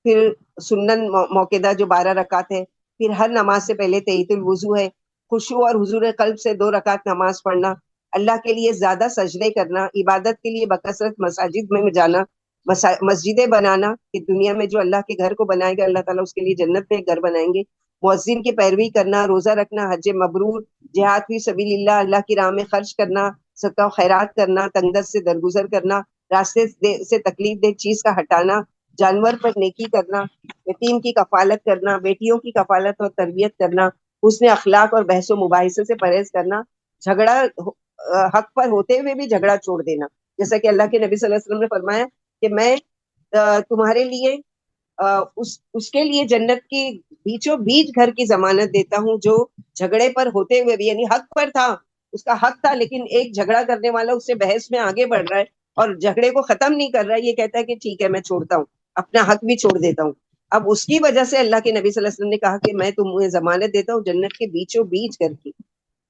A: پھر سنن موقدہ جو 12 رکعت ہے. پھر ہر نماز سے پہلے تحیۃ الوضو ہے. خشوع اور حضور قلب سے 2 رکعت نماز پڑھنا. اللہ کے لیے زیادہ سجدے کرنا. عبادت کے لیے بکثرت مساجد میں جانا، مسجدیں بنانا کہ دنیا میں جو اللہ کے گھر کو بنائے گا اللہ تعالیٰ اس کے لیے جنت میں گھر بنائیں گے. مؤذن کی پیروی کرنا، روزہ رکھنا، حج مبرور، جہاد فی سبیل اللہ، اللہ کی راہ میں خرچ کرنا، صدقہ و خیرات کرنا، تنگ دست سے درگزر کرنا، راستے سے تکلیف دہ چیز کا ہٹانا، جانور پر نیکی کرنا، یتیم کی کفالت کرنا، بیٹیوں کی کفالت اور تربیت کرنا، حسن اخلاق اور بحث و مباحثے سے پرہیز کرنا، جھگڑا حق پر ہوتے ہوئے بھی جھگڑا چھوڑ دینا. جیسا کہ اللہ کے نبی صلی اللہ علیہ وسلم نے فرمایا کہ میں تمہارے لیے اس کے لیے جنت کی بیچوں بیچ گھر کی ضمانت دیتا ہوں، جو جھگڑے پر ہوتے ہوئے بھی، یعنی حق پر تھا، اس کا حق تھا، لیکن ایک جھگڑا کرنے والا اس سے بحث میں آگے بڑھ رہا ہے اور جھگڑے کو ختم نہیں کر رہا ہے، یہ کہتا ہے کہ ٹھیک ہے میں چھوڑتا ہوں، اپنا حق بھی چھوڑ دیتا ہوں. اب اس کی وجہ سے اللہ کے نبی صلی اللہ علیہ وسلم نے کہا کہ میں تمہیں ضمانت دیتا ہوں جنت کے بیچوں بیچ گھر کی.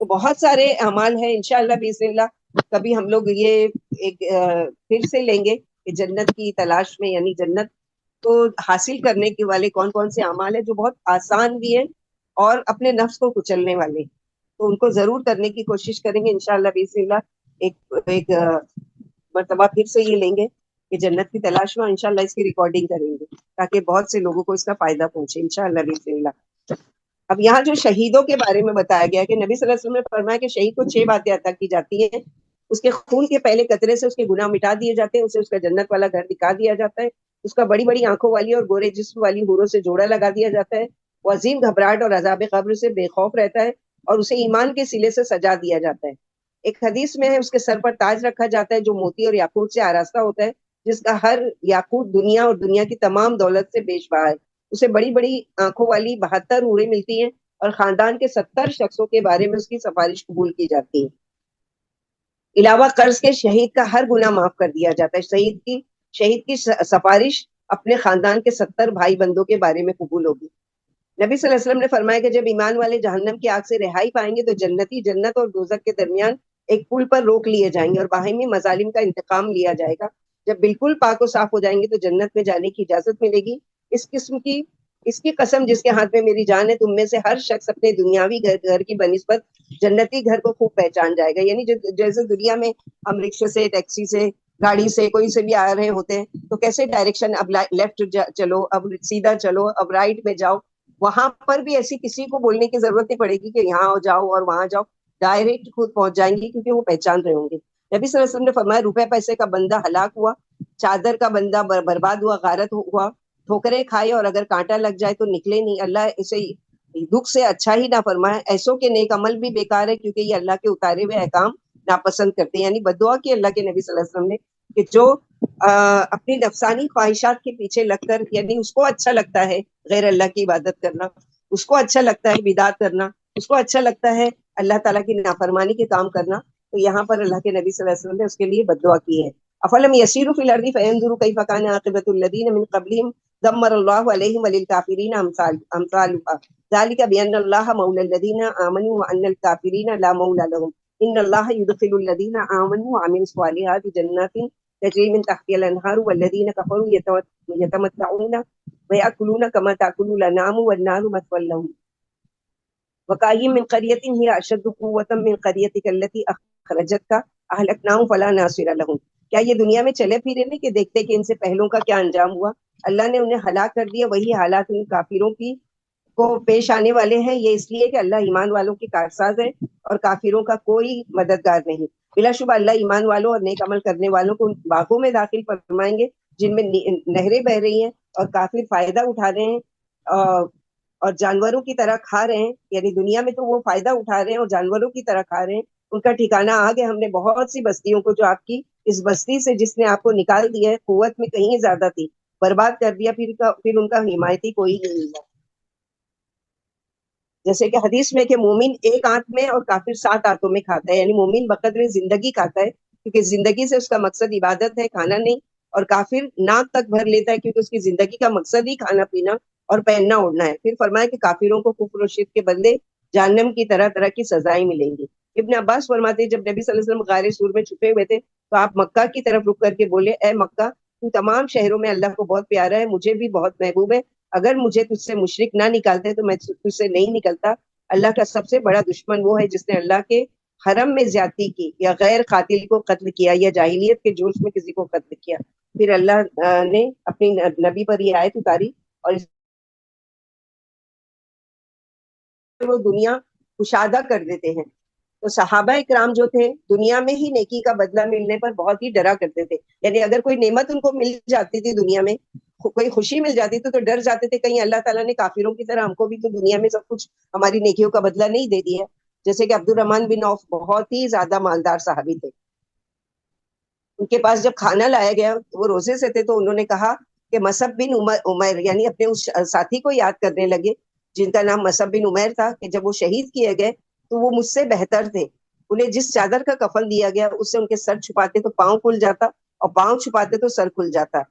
A: تو بہت سارے اعمال ہیں، انشاءاللہ باذن اللہ کبھی ہم لوگ یہ ایک پھر سے لیں گے کہ جنت کی تلاش میں، یعنی جنت کو حاصل کرنے کے والے کون کون سے اعمال ہیں جو بہت آسان بھی ہیں اور اپنے نفس کو کچلنے والے، تو ان کو ضرور کرنے کی کوشش کریں گے انشاءاللہ باذن اللہ. ایک مرتبہ پھر سے یہ لیں گے کہ جنت کی تلاش میں، انشاءاللہ اس کی ریکارڈنگ کریں گے تاکہ بہت سے لوگوں کو اس کا فائدہ پہنچے انشاءاللہ باذن اللہ. اب یہاں جو شہیدوں کے بارے میں بتایا گیا کہ نبی صلی اللہ علیہ وسلم نے فرمایا کہ شہید کو 6 باتیں عطا کی جاتی ہیں. اس کے خون کے پہلے قطرے سے اس کے گناہ مٹا دیے جاتے ہیں، اسے اس کا جنت والا گھر دکھا دیا جاتا ہے، اس کا بڑی بڑی آنکھوں والی اور گورے جسم والی حوروں سے جوڑا لگا دیا جاتا ہے، وہ عظیم گھبراہٹ اور عذاب قبر سے بے خوف رہتا ہے اور اسے ایمان کے سلے سے سجا دیا جاتا ہے. ایک حدیث میں ہے اس کے سر پر تاج رکھا جاتا ہے جو موتی اور یاقوت سے آراستہ ہوتا ہے، جس کا ہر یاقوت دنیا اور دنیا کی تمام دولت سے بیش بہا ہے. اسے بڑی بڑی آنکھوں والی 72 حوریں ملتی ہیں اور خاندان کے 70 شخصوں کے بارے میں اس کی سفارش قبول کی جاتی ہے. علاوہ قرض کے شہید کا ہر گناہ معاف کر دیا جاتا ہے. شہید کی سفارش اپنے خاندان کے 70 بھائی بندوں کے بارے میں قبول ہوگی. نبی صلی اللہ علیہ وسلم نے فرمایا کہ جب ایمان والے جہنم کی آگ سے رہائی پائیں گے تو جنتی جنت اور دوزخ کے درمیان ایک پل پر روک لیے جائیں گے اور باہمی مظالم کا انتقام لیا جائے گا. جب بالکل پاک و صاف ہو جائیں گے تو جنت میں جانے کی اجازت ملے گی. اس کی قسم جس کے ہاتھ میں میری جان ہے، تم میں سے ہر شخص اپنے دنیاوی گھر کی بنسبت جنتی گھر کو خوب پہچان جائے گا. یعنی جیسے دنیا میں ہم رکشے سے، ٹیکسی سے، گاڑی سے، کوئی سے بھی آ رہے ہوتے ہیں تو کیسے ڈائریکشن، اب لیفٹ چلو، اب سیدھا چلو، اب رائٹ میں جاؤ، وہاں پر بھی ایسی کسی کو بولنے کی ضرورت نہیں پڑے گی کہ یہاں جاؤ اور وہاں جاؤ، ڈائریکٹ خود پہنچ جائیں گی کیونکہ وہ پہچان رہے ہوں گے. نبی صلی اللہ علیہ وسلم نے فرمایا روپے پیسے کا بندہ ہلاک ہوا، چادر کا بندہ برباد ہوا، غارت ہوا، ٹھوکریں کھائے اور اگر کانٹا لگ جائے تو نکلے نہیں، اللہ اسے دکھ سے اچھا ہی نہ فرمائے. ایسوں کے نیک عمل بھی بیکار ہے کیونکہ یہ اللہ کے اتارے ہوئے احکام ناپسند کرتے ہیں. یعنی بدعا کی اللہ کے نبی صلی اللہ علیہ وسلم نے کہ جو اپنی نفسانی خواہشات کے پیچھے لگ کر، یعنی اس کو اچھا لگتا ہے غیر اللہ کی عبادت کرنا، اس کو اچھا لگتا ہے بدعت کرنا، اس کو اچھا لگتا ہے اللہ تعالیٰ کی نافرمانی کے کام کرنا، تو یہاں پر اللہ کے نبی صلی اللہ علیہ وسلم نے اس کے لیے بددعا کی ہے. افلم یسیروا فی الارض فینظروا کیف کان عاقبۃ الذین من قبلہم دمر اللہ علیہم وللکافرین امثالها ذلک بان اللہ مولی الذین آمنوا وان الکافرین لا مولی لهم ان اللہ يدخل الذین آمنوا وعملوا الصالحات جنات تجری من تحتها الانہار والذین کفروا یتمتعون ویأکلون کما تأکل الانعام والنار مثوی لهم وکأین من قریۃ ہی اشد قوۃ من قریتک التی اخرجتک اہلکناہم فلا ناصر لهم. کیا یہ دنیا میں چلے پھرے نہیں کہ دیکھتے کہ ان سے پہلوں کا کیا انجام ہوا؟ اللہ نے انہیں ہلاک کر دیا، وہی حالات ان کافروں کی کو پیش آنے والے ہیں. یہ اس لیے کہ اللہ ایمان والوں کے کارساز ہے اور کافروں کا کوئی مددگار نہیں. بلا شبہ اللہ ایمان والوں اور نیک عمل کرنے والوں کو ان باغوں میں داخل فرمائیں گے جن میں نہریں بہ رہی ہیں اور کافر فائدہ اٹھا رہے ہیں اور جانوروں کی طرح کھا رہے ہیں. یعنی دنیا میں تو وہ فائدہ اٹھا رہے ہیں اور جانوروں کی طرح کھا رہے ہیں. ان کا ٹھکانہ آگے ہم نے بہت سی بستیوں کو جو آپ کی اس بستی سے جس نے آپ کو نکال دیا ہے، قوت میں کہیں زیادہ تھی، برباد کر دیا، پھر ان کا حمایتی کوئی نہیں ہے. جیسے کہ حدیث میں کہ مومن ایک آنت میں اور کافر 7 آنتوں میں کھاتا ہے. یعنی مومن بقدر زندگی کھاتا ہے کیونکہ زندگی سے اس کا مقصد عبادت ہے، کھانا نہیں. اور کافر ناک تک بھر لیتا ہے کیونکہ اس کی زندگی کا مقصد ہی کھانا پینا اور پہننا اوڑھنا ہے. پھر فرمایا کہ کافروں کو کفر و شرک کے بدلے جہنم کی طرح طرح کی سزائیں ملیں گی. ابن عباس فرماتے ہیں جب نبی صلی اللہ علیہ وسلم غار سور میں چھپے ہوئے تھے تو آپ مکہ کی طرف رک کر کے بولے، اے مکہ، تو تمام شہروں میں اللہ کو بہت پیارا ہے، مجھے بھی بہت محبوب ہے. اگر مجھے تجھ سے مشرک نہ نکالتے تو میں تجھ سے نہیں نکلتا. اللہ کا سب سے بڑا دشمن وہ ہے جس نے اللہ کے حرم میں زیادتی کی یا غیر قاتل کو قتل کیا یا جاہلیت کے جوش میں کسی کو قتل کیا. پھر اللہ نے اپنی نبی پر یہ آیت اتاری اور وہ دنیا کشادہ کر دیتے ہیں. تو صحابہ اکرام جو تھے دنیا میں ہی نیکی کا بدلہ ملنے پر بہت ہی ڈرا کرتے تھے. یعنی اگر کوئی نعمت ان کو مل جاتی تھی دنیا میں، کوئی خوشی مل جاتی تھی تو ڈر جاتے تھے کہیں اللہ تعالیٰ نے کافروں کی طرح ہم کو بھی تو دنیا میں سب کچھ ہماری نیکیوں کا بدلہ نہیں دے دیا. جیسے کہ عبد الرحمن بن عوف بہت ہی زیادہ مالدار صحابی تھے. ان کے پاس جب کھانا لایا گیا، وہ روزے سے تھے، تو انہوں نے کہا کہ مصعب بن عمیر یعنی اپنے اس ساتھی کو یاد کرنے لگے جن کا نام مصعب بن عمیر تھا کہ جب وہ شہید کیے گئے تو وہ مجھ سے بہتر تھے. انہیں جس چادر کا کفن دیا گیا اس سے ان کے سر چھپاتے تو پاؤں کھل جاتا اور پاؤں چھپاتے تو سر کھل جاتا.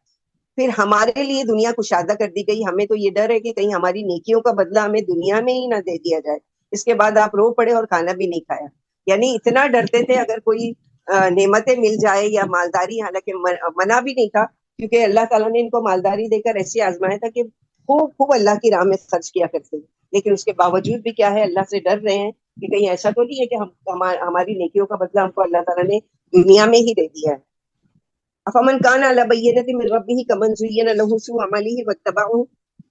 A: پھر ہمارے لیے دنیا کشادہ کر دی گئی. ہمیں تو یہ ڈر ہے کہ کہیں ہماری نیکیوں کا بدلہ ہمیں دنیا میں ہی نہ دے دیا جائے. اس کے بعد آپ رو پڑے اور کھانا بھی نہیں کھایا. یعنی اتنا ڈرتے تھے اگر کوئی نعمتیں مل جائے یا مالداری, حالانکہ منع بھی نہیں تھا کیونکہ اللہ تعالیٰ نے ان کو مالداری دے کر ایسے آزمایا تھا کہ خوب خوب اللہ کی راہ میں خرچ کیا کرتے. لیکن اس کے باوجود بھی کیا ہے, اللہ سے ڈر رہے ہیں کہ کہیں ایسا تو نہیں ہے کہ ہماری نیکیوں کا بدلہ ہم کو اللہ تعالیٰ نے دنیا میں ہی دے دیا ہے. افمن کان علی بینۃ من ربہ کمن زین له سوء عمله واتبعوا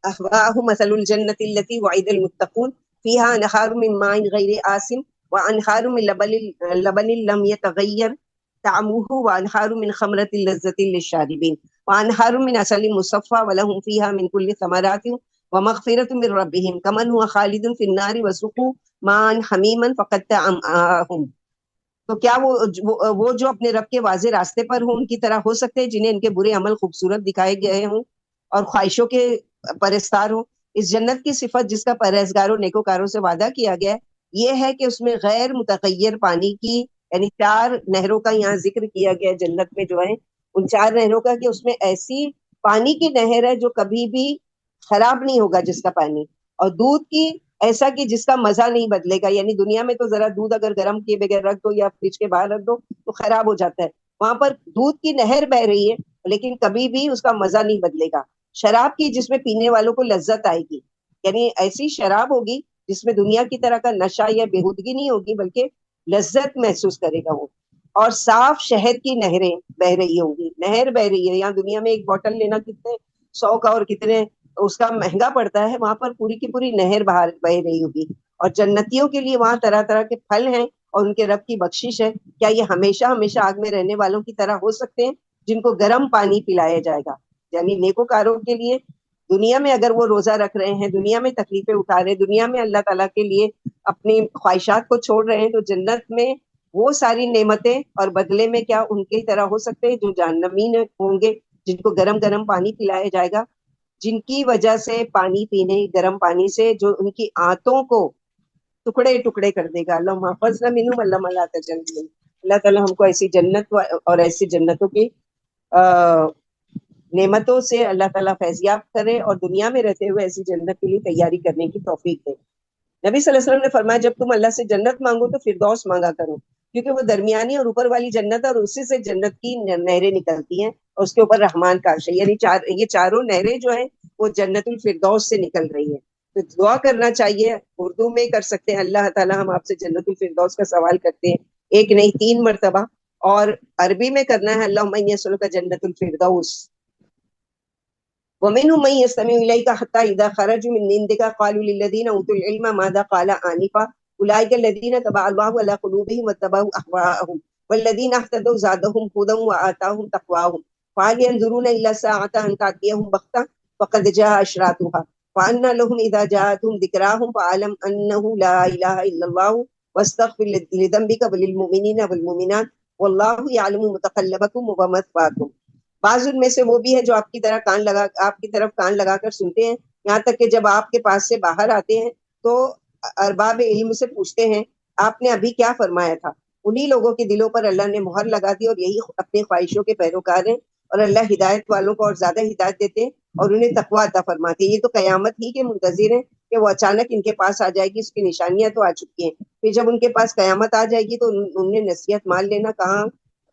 A: اهواءهم مثل الجنۃ التي وعد المتقون فيها انہار من ماء غیر آسن وانہار من لبن لم يتغیر طعمه وانہار من خمرۃ لذۃ للشاربین وانہار من عسل مصفى ولهم فيها من كل ثمرات ومغفرۃ من ربهم كمن هو خالد في النار وسقوا ماء حمیما فقطع امعاءهم. تو کیا وہ جو اپنے رب کے واضح راستے پر ہوں ان کی طرح ہو سکتے ہیں جنہیں ان کے برے عمل خوبصورت دکھائے گئے ہوں اور خواہشوں کے پرستار ہوں؟ اس جنت کی صفت جس کا پرہیزگاروں نیکوکاروں سے وعدہ کیا گیا ہے یہ ہے کہ اس میں غیر متغیر پانی کی, یعنی 4 نہروں کا یہاں ذکر کیا گیا جنت میں جو ہے ان 4 نہروں کا, کہ اس میں ایسی پانی کی نہر ہے جو کبھی بھی خراب نہیں ہوگا جس کا پانی, اور دودھ کی ایسا کہ جس کا مزہ نہیں بدلے گا. یعنی دنیا میں تو ذرا دودھ اگر گرم کیے بغیر رکھ دو یا فریج کے باہر رکھ دو تو خراب ہو جاتا ہے, وہاں پر دودھ کی نہر بہ رہی ہے لیکن کبھی بھی اس کا مزہ نہیں بدلے گا. شراب کی جس میں پینے والوں کو لذت آئے گی, یعنی ایسی شراب ہوگی جس میں دنیا کی طرح کا نشہ یا بےہودگی نہیں ہوگی بلکہ لذت محسوس کرے گا وہ. اور صاف شہد کی نہریں بہ رہی ہوں گی. نہر بہ رہی ہے, یہاں دنیا میں ایک بوتل لینا کتنے 100 کا اور کتنے اس کا مہنگا پڑتا ہے, وہاں پر پوری کی پوری نہر بہ رہی ہوگی. اور جنتیوں کے لیے وہاں طرح طرح کے پھل ہیں اور ان کے رب کی بخشش ہے. کیا یہ ہمیشہ ہمیشہ آگ میں رہنے والوں کی طرح ہو سکتے ہیں جن کو گرم پانی پلایا جائے گا؟ یعنی نیکوکاروں کے لیے دنیا میں اگر وہ روزہ رکھ رہے ہیں, دنیا میں تکلیفیں اٹھا رہے ہیں, دنیا میں اللہ تعالیٰ کے لیے اپنی خواہشات کو چھوڑ رہے ہیں, تو جنت میں وہ ساری نعمتیں اور بدلے میں کیا ان کی طرح ہو سکتے ہیں جو جہنمین ہوں گے جن کو گرم گرم پانی پلایا جائے گا, جن کی وجہ سے پانی پینے گرم پانی سے جو ان کی آنتوں کو ٹکڑے ٹکڑے کر دے گا. اللہ محفظ منہم اللہ لا تجنن. اللہ تعالیٰ ہم کو ایسی جنت اور ایسی جنتوں کی نعمتوں سے اللہ تعالیٰ فیضیاب کرے اور دنیا میں رہتے ہوئے ایسی جنت کے لیے تیاری کرنے کی توفیق دے. نبی صلی اللہ علیہ وسلم نے فرمایا جب تم اللہ سے جنت مانگو تو فردوس مانگا کرو, کیونکہ وہ درمیانی اور اوپر والی جنت ہے اور اسی سے جنت کی نہریں نکلتی ہیں اور اس کے اوپر رحمان کا عرش ہے. یعنی یہ چاروں نہریں جو ہیں وہ جنت الفردوس سے نکل رہی ہیں. تو دعا کرنا چاہیے, اردو میں کر سکتے ہیں اللہ تعالیٰ ہم آپ سے جنت الفردوس کا سوال کرتے ہیں, 1 نہیں 3 مرتبہ, اور عربی میں کرنا ہے اللہم انی اسألک جنت الفردوس. ومنهم من يستمع إليك حتى إذا خرجوا من عندك قالوا للذين أوتوا العلم ماذا قال آنفا أولئك الذين تبع الله على قلوبهم واتبعوا أهواءهم والذين اهتدوا زادهم هدى وآتاهم تقواهم فهل ينظرون إلا الساعة أن تأتيهم بغتة فقد جاء أشراطها فأنى لهم إذا جاءتهم ذكراهم فاعلم أنه لا إله إلا الله واستغفر لذنبك وللمؤمنين والمؤمنات والله يعلم متقلبكم ومثواكم. بعض ان میں سے وہ بھی ہے جو آپ کی طرف کان لگا کر سنتے ہیں, یہاں تک کہ جب آپ کے پاس سے باہر آتے ہیں تو ارباب علم سے پوچھتے ہیں آپ نے ابھی کیا فرمایا تھا. انہی لوگوں کے دلوں پر اللہ نے مہر لگا دی اور یہی اپنی خواہشوں کے پیروکار ہیں, اور اللہ ہدایت والوں کو اور زیادہ ہدایت دیتے ہیں اور انہیں تقویٰ عطا فرماتے ہیں. یہ تو قیامت ہی کے منتظر ہیں کہ وہ اچانک ان کے پاس آ جائے گی, اس کی نشانیاں تو آ چکی ہیں. پھر جب ان کے پاس قیامت آ جائے گی تو انہیں نصیحت مان لینا کہاں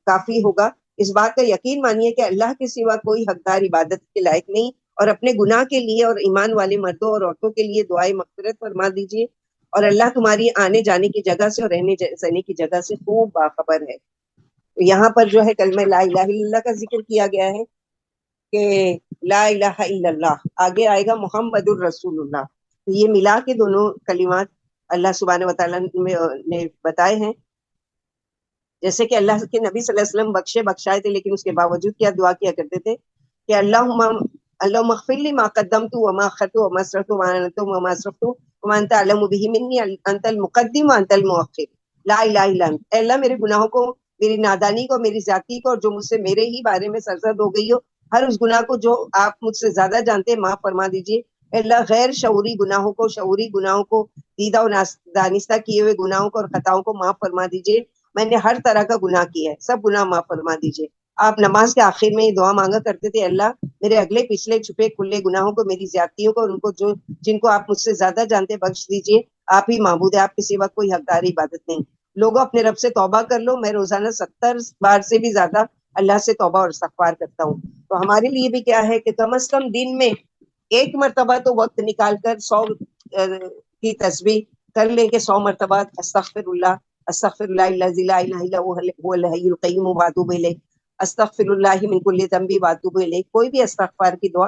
A: کافی ہوگا. اس بات کا یقین مانیے کہ اللہ کے سوا کوئی حقدار عبادت کے لائق نہیں, اور اپنے گناہ کے لیے اور ایمان والے مردوں اور عورتوں کے لیے دعائے مغفرت فرما دیجیے, اور اللہ تمہاری آنے جانے کی جگہ سے اور رہنے سہنے کی جگہ سے خوب باخبر ہے. یہاں پر جو ہے کلمہ لا الہ الا اللہ کا ذکر کیا گیا ہے کہ لا الہ الا اللہ, آگے آئے گا محمد الرسول اللہ. تو یہ ملا کے دونوں کلمات اللہ سبحانہ و تعالیٰ نے بتائے ہیں. جیسے کہ اللہ کے نبی صلی اللہ علیہ وسلم بخشائے تھے, لیکن اس کے باوجود کیا دعا کیا کرتے تھے کہ اللہم اغفر لی ما قدمت وما اخرت وما اسررت وما اعلنت وما اسرفت وما انت اعلم به منی انت المقدم وانت المؤخر لا الہ الا انت. اے اللہ میرے گناہوں کو, میری نادانی کو, میری ذاتی کو, اور جو مجھ سے میرے ہی بارے میں سرزد ہو گئی ہو, ہر اس گناہ کو جو آپ مجھ سے زیادہ جانتے ہیں معاف فرما دیجیے. اللہ غیر شعوری گناہوں کو، شعوری گناہوں کو، دیدہ و دانستہ کیے ہوئے گناہوں کو اور خطاؤں کو معاف فرما دیجیے. میں نے ہر طرح کا گناہ کیا ہے، سب گناہ معاف فرما دیجیے. آپ نماز کے آخر میں یہ دعا مانگا کرتے تھے، اللہ میرے اگلے پچھلے چھپے کھلے گناہوں کو، میری زیادتیوں کو اور ان کو جن کو آپ مجھ سے زیادہ جانتے بخش دیجیے. آپ ہی معبود ہے، آپ کے سوا کوئی حقدار عبادت نہیں. لوگوں اپنے رب سے توبہ کر لو. میں روزانہ 70 بار سے بھی زیادہ اللہ سے توبہ اور استغفار کرتا ہوں. تو ہمارے لیے بھی کیا ہے کہ کم از کم دن میں ایک مرتبہ تو وقت نکال کر 100 کی تسبیح کر لیں کہ 100 مرتبہ استغفر اللہ، استغفر اللہ الذی لا الہ الا هو الحی القیوم واتوب الیہ، استغفر اللہ من کل ذنب واتوب الیہ. کوئی بھی استغفار کی دعا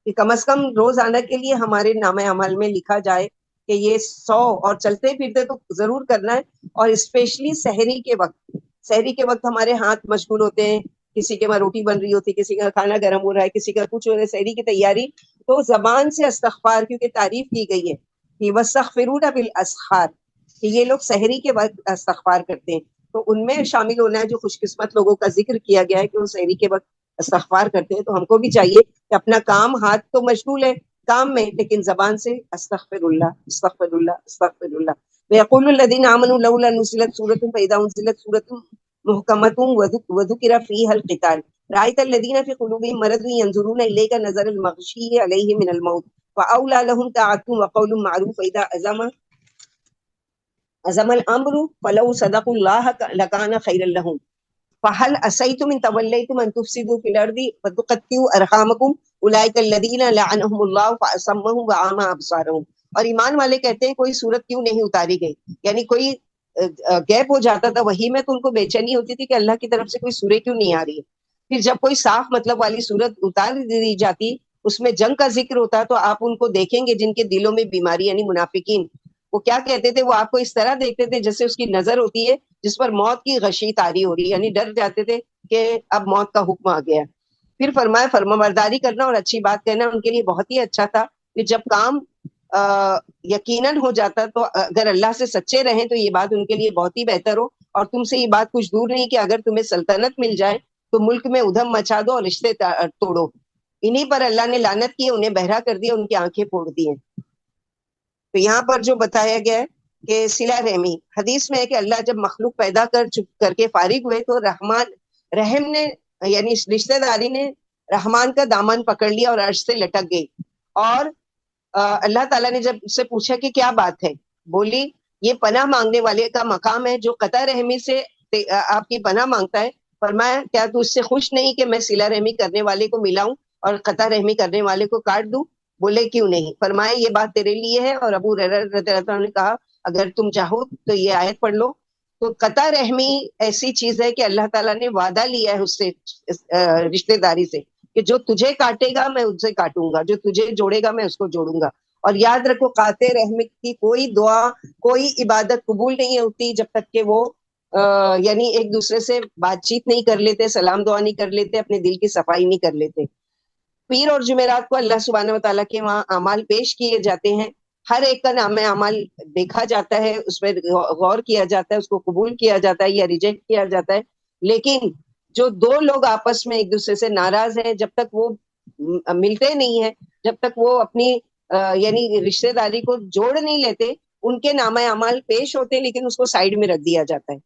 A: کہ کم از کم روزانہ کے لیے ہمارے نامہ عمل میں لکھا جائے کہ یہ 100، اور چلتے پھرتے تو ضرور کرنا ہے. اور اسپیشلی سحری کے وقت، سحری کے وقت ہمارے ہاتھ مشغول ہوتے ہیں، کسی کے وہاں روٹی بن رہی ہوتی ہے، کسی کا کھانا گرم ہو رہا ہے، کسی کا کچھ ہو رہا ہے، سحری کی تیاری. تو زبان سے استغفار، کیونکہ تعریف کی گئی ہے کہ وَاسْتَغْفِرُونَ بِالْأَسْحَارِ، کہ یہ لوگ سحری کے وقت استغفار کرتے ہیں. تو ان میں شامل ہونا ہے جو خوش قسمت لوگوں کا ذکر کیا گیا ہے کہ وہ سحری کے وقت استغفار کرتے ہیں. تو ہم کو بھی چاہیے کہ اپنا کام، ہاتھ تو مشغول ہے کام میں، لیکن زبان سے استغفر اللہ، استغفر اللہ، استغفر اللہ. وَيَقُولُ الَّذِينَ آمَنُوا لَوْلَا نُزِّلَتْ سُورَةٌ فَإِذَا أُنزِلَتْ سُورَةٌ مُحْكَمَةٌ وَذُكِرَ فِيهَا الْقِتَالُ رَأَيْتَ الَّذِينَ فِي قُلُوبِهِم مَرَضٌ يَنظُرُونَ إِلَيْكَ نَظَرَ الْمَغْشِيِّ عَلَيْهِ مِنَ الْمَوْتِ وَأَوْلَىٰ لَهُمْ طَاعَةٌ وَقَوْلٌ مَّعْرُوفٌ فَإِذَا عزم الْأَمْرُ فَلَوْ صَدَقُوا اللَّهَ لَكَانَ خَيْرًا لَّهُمْ فَهَلْ عَصَيْتُمْ إِن تَوَلَّيْتُمْ أَن تُفْسِدُوا فِي الْأَرْضِ وَتُقَطِّعُوا أَرْحَامَكُمْ أُولَٰئِكَ الَّذِينَ لَعَنَهُمُ اللَّهُ فَأَصَمَّهُمْ وَأَعْمَىٰ أَبْصَارَهُم. اور ایمان والے کہتے ہیں کوئی صورت کیوں نہیں اتاری گئی، یعنی کوئی گیپ ہو جاتا تھا وہی میں، تو ان کو بے چینی ہوتی تھی کہ اللہ کی طرف سے کوئی سورت کیوں نہیں آ رہی ہے. پھر جب کوئی صاف مطلب والی صورت اتار دی جاتی، اس میں جنگ کا ذکر ہوتا، تو آپ ان کو دیکھیں گے جن کے دلوں میں بیماری، یعنی منافقین، وہ کیا کہتے تھے، وہ آپ کو اس طرح دیکھتے تھے جیسے اس کی نظر ہوتی ہے جس پر موت کی غشی طاری ہو رہی ہے، یعنی ڈر جاتے تھے کہ اب موت کا حکم آ گیا. پھر فرمایا فرمانبرداری کرنا اور اچھی بات کہنا ان کے لیے بہت ہی اچھا تھا. کہ جب کام یقیناً ہو جاتا، تو اگر اللہ سے سچے رہیں تو یہ بات ان کے لیے بہت ہی بہتر ہو. اور تم سے یہ بات کچھ دور نہیں کہ اگر تمہیں سلطنت مل جائے تو ملک میں ادھم مچا دو اور رشتے توڑو. انہی پر اللہ نے لعنت کی، انہیں بہرا کر دیا، ان کی آنکھیں پھوڑ دی ہیں. تو یہاں پر جو بتایا گیا ہے کہ صلہ رحمی، حدیث میں ہے کہ اللہ جب مخلوق پیدا کر کے فارغ ہوئے تو رحم نے، یعنی رشتہ داری نے رحمان کا دامن پکڑ لیا اور عرش سے لٹک گئی. اور اللہ تعالیٰ نے جب اس سے پوچھا کہ کیا بات ہے، بولی یہ پناہ مانگنے والے کا مقام ہے جو قطع رحمی سے آپ کی پناہ مانگتا ہے. فرمایا کیا تو اس سے خوش نہیں کہ میں صلہ رحمی کرنے والے کو ملاؤں اور قطع رحمی کرنے والے کو کاٹ دوں؟ بولے کیوں نہیں. فرمایا یہ بات تیرے لیے ہے. اور ابو ہریرہ رضی اللہ عنہ نے کہا اگر تم چاہو تو یہ آیت پڑھ لو. تو قطع رحمی ایسی چیز ہے کہ اللہ تعالیٰ نے وعدہ لیا ہے اس سے، رشتہ داری سے، کہ جو تجھے کاٹے گا میں اس سے کاٹوں گا، جو تجھے جوڑے گا میں اس کو جوڑوں گا. اور یاد رکھو قاطع رحمی کی کوئی دعا، کوئی عبادت قبول نہیں ہوتی جب تک کہ وہ یعنی ایک دوسرے سے بات چیت نہیں کر لیتے، سلام دعا نہیں کر لیتے، اپنے دل کی صفائی نہیں کر لیتے. پیر اور جمعرات کو اللہ سبحانہ و تعالیٰ کے وہاں اعمال پیش کیے جاتے ہیں. ہر ایک کا نام اعمال دیکھا جاتا ہے، اس میں غور کیا جاتا ہے، اس کو قبول کیا جاتا ہے یا ریجیکٹ کیا جاتا ہے. لیکن جو دو لوگ آپس میں ایک دوسرے سے ناراض ہیں، جب تک وہ ملتے نہیں ہیں، جب تک وہ اپنی یعنی رشتہ داری کو جوڑ نہیں لیتے، ان کے نام اعمال پیش ہوتے ہیں لیکن اس کو سائڈ میں رکھ دیا جاتا ہے،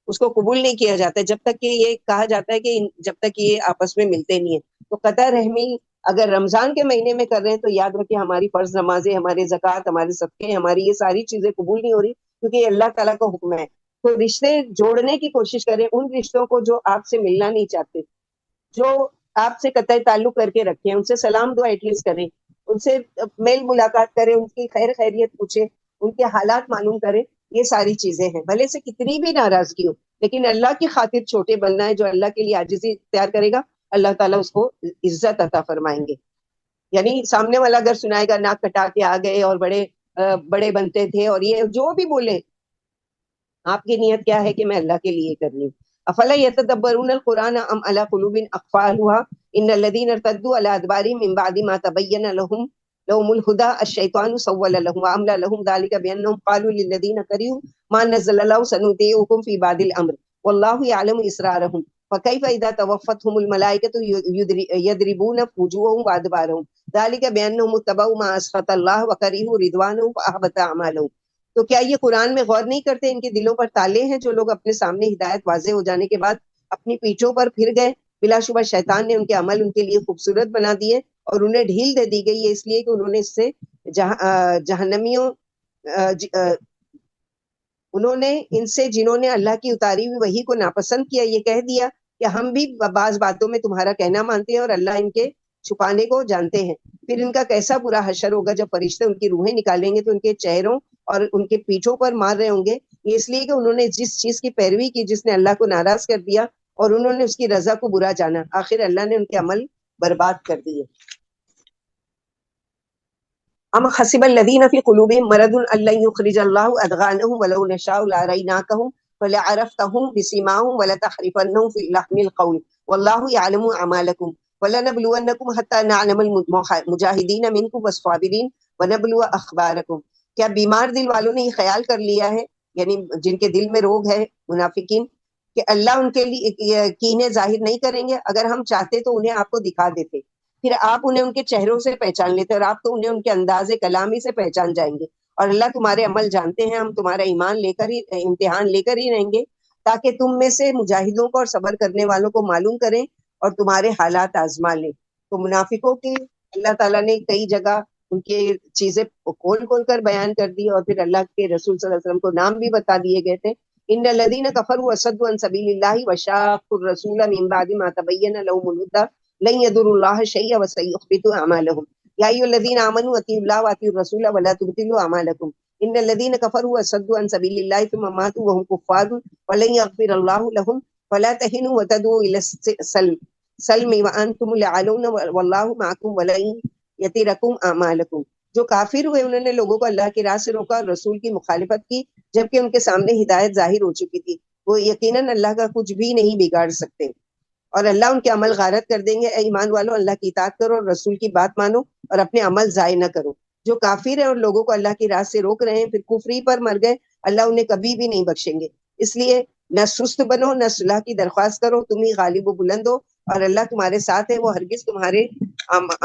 A: اس کو قبول نہیں کیا جاتا ہے جب تک کہ یہ کہا جاتا ہے کہ جب تک یہ آپس میں ملتے نہیں ہیں. تو قطع رحمی اگر رمضان کے مہینے میں کر رہے ہیں تو یاد رکھیں ہماری فرض نمازیں، ہمارے زکوٰۃ، ہمارے صدقے، ہماری یہ ساری چیزیں قبول نہیں ہو رہی کیونکہ یہ اللہ تعالیٰ کا حکم ہے. تو رشتے جوڑنے کی کوشش کریں، ان رشتوں کو جو آپ سے ملنا نہیں چاہتے، جو آپ سے قطع تعلق کر کے رکھیں، ان سے سلام دعا ایٹ لیسٹ کریں، ان سے میل ملاقات کریں، ان کی خیر خیریت پوچھیں، ان کے حالات معلوم کریں. یہ ساری چیزیں ہیں، بھلے سے کتنی بھی ناراضگی ہو، لیکن اللہ کی خاطر چھوٹے بننا ہے. جو اللہ کے لیے عاجزی اختیار کرے گا اللہ تعالیٰ اس کو عزت عطا فرمائیں گے. یعنی سامنے والا اگر سنائے گا ناک کٹا کے آ گئے اور بڑے بنتے تھے، اور یہ جو بھی بولے، آپ کی نیت کیا ہے کہ میں اللہ کے لیے کرنی. افلا یتدبرون القرآن ام علی قلوب اقفالها ان الذين ارتدوا على ادبارهم من بعد ما تبين لهم الهدى الشيطان سول لهم وعمل لهم ذلك بانهم قالوا للذين كرهوا ما نزل الله سنطيعكم في بعض الامر والله يعلم اسرارهم فكيف إذا توفتهم الملائكة يضربون وجوههم وأدبارهم ذلك بأنهم اتبعوا ما أسخط الله وكرهوا رضوانه فأحبط أعمالهم. تو کیا یہ قرآن میں غور نہیں کرتے؟ ان کے دلوں پر تالے ہیں جو لوگ اپنے سامنے ہدایت واضح ہو جانے کے بعد اپنی پیٹھوں پر پھر گئے. بلا شبہ شیطان نے ان کے عمل ان کے لیے خوبصورت بنا دیے اور انہیں ڈھیل دے دی گئی ہے، اس لیے کہ انہوں نے اس سے جہنمیوں انہوں نے ان سے جنہوں نے اللہ کی اتاری ہوئی وحی کو ناپسند کیا یہ کہہ دیا کہ ہم بھی بعض باتوں میں تمہارا کہنا مانتے ہیں اور اللہ ان کے چھپانے کو جانتے ہیں. پھر ان کا کیسا برا حشر ہوگا جب فرشتے ان کی روحیں نکالیں گے تو ان کے چہروں اور ان کے پیٹھوں پر مار رہے ہوں گے. یہ اس لیے کہ انہوں نے جس چیز کی پیروی کی جس نے اللہ کو ناراض کر دیا اور انہوں نے اس کی رضا کو برا جانا، آخر اللہ نے ان کے عمل برباد کر دیے. ام حسب الذین فی قلوبہم مرض ان لن یخرج اللہ ادغانہم ولو نشاء لاریناکہم فلعرفتہم بسیماہم ولتحرفنہم فی لحن القول واللہ یعلم اعمالکم وَلَنَبْلُوَنَّكُمْ حَتَّى نَعْلَمَ الْمُجَاهِدِينَ مِنْكُمْ وَالصَّابِرِينَ وَنَبْلُوَ أَخْبَارَكُمْ. کیا بیمار دل والوں نے یہ خیال کر لیا ہے، یعنی جن کے دل میں روگ ہے منافقین، کہ اللہ ان کے لیے کینے ظاہر نہیں کریں گے؟ اگر ہم چاہتے تو انہیں آپ کو دکھا دیتے، پھر آپ انہیں ان کے چہروں سے پہچان لیتے اور آپ تو انہیں ان کے انداز کلامی سے پہچان جائیں گے. اور اللہ تمہارے عمل جانتے ہیں، ہم تمہارا ایمان لے کر ہی امتحان لے کر ہی رہیں گے تاکہ تم میں سے مجاہدوں کو اور صبر کرنے والوں کو معلوم کریں اور تمہارے حالات آزما لیں. تو منافقوں کی اللہ تعالیٰ نے کئی جگہ ان کی چیزیں کھول کھول کر بیان کر دی اور پھر اللہ کے رسول صلی اللہ علیہ وسلم کو نام بھی بتا دیے گئے تھے. ان الذین کفروا وصدوا عن سبیل اللہ وشاقوا الرسول من بعد ما تبین لهم الهدى لن يضروا الله شيئا وسيحبط اعمالهم یا ایھا الذین آمنوا اطیعوا اللہ واطیعوا الرسول ولا تبطلوا اعمالکم ان الذین کفروا وصدوا عن سبیل اللہ ثم ماتوا وهم کفار ولن یغفر اللہ لهم فلا تهنوا وتدعوا الى السلم وانتم الاعلون واللہ معکم ولن یترکم اعمالکم. جو کافر ہوئے انہوں نے لوگوں کو اللہ کی راہ سے روکا اور رسول کی مخالفت کی جبکہ ان کے سامنے ہدایت ظاہر ہو چکی تھی. وہ یقیناً اللہ کا کچھ بھی نہیں بگاڑ سکتے اور اللہ ان کے عمل غارت کر دیں گے. اے ایمان والو، اللہ کی اطاعت کرو اور رسول کی بات مانو اور اپنے عمل ضائع نہ کرو. جو کافر ہیں اور لوگوں کو اللہ کی راہ سے روک رہے ہیں پھر کفری پر مر گئے، اللہ انہیں کبھی بھی نہیں بخشیں گے. اس لیے نہ سست بنو نہ صلح کی درخواست کرو، تم ہی غالب و بلند ہو اور اللہ تمہارے ساتھ ہے، وہ ہرگز تمہارے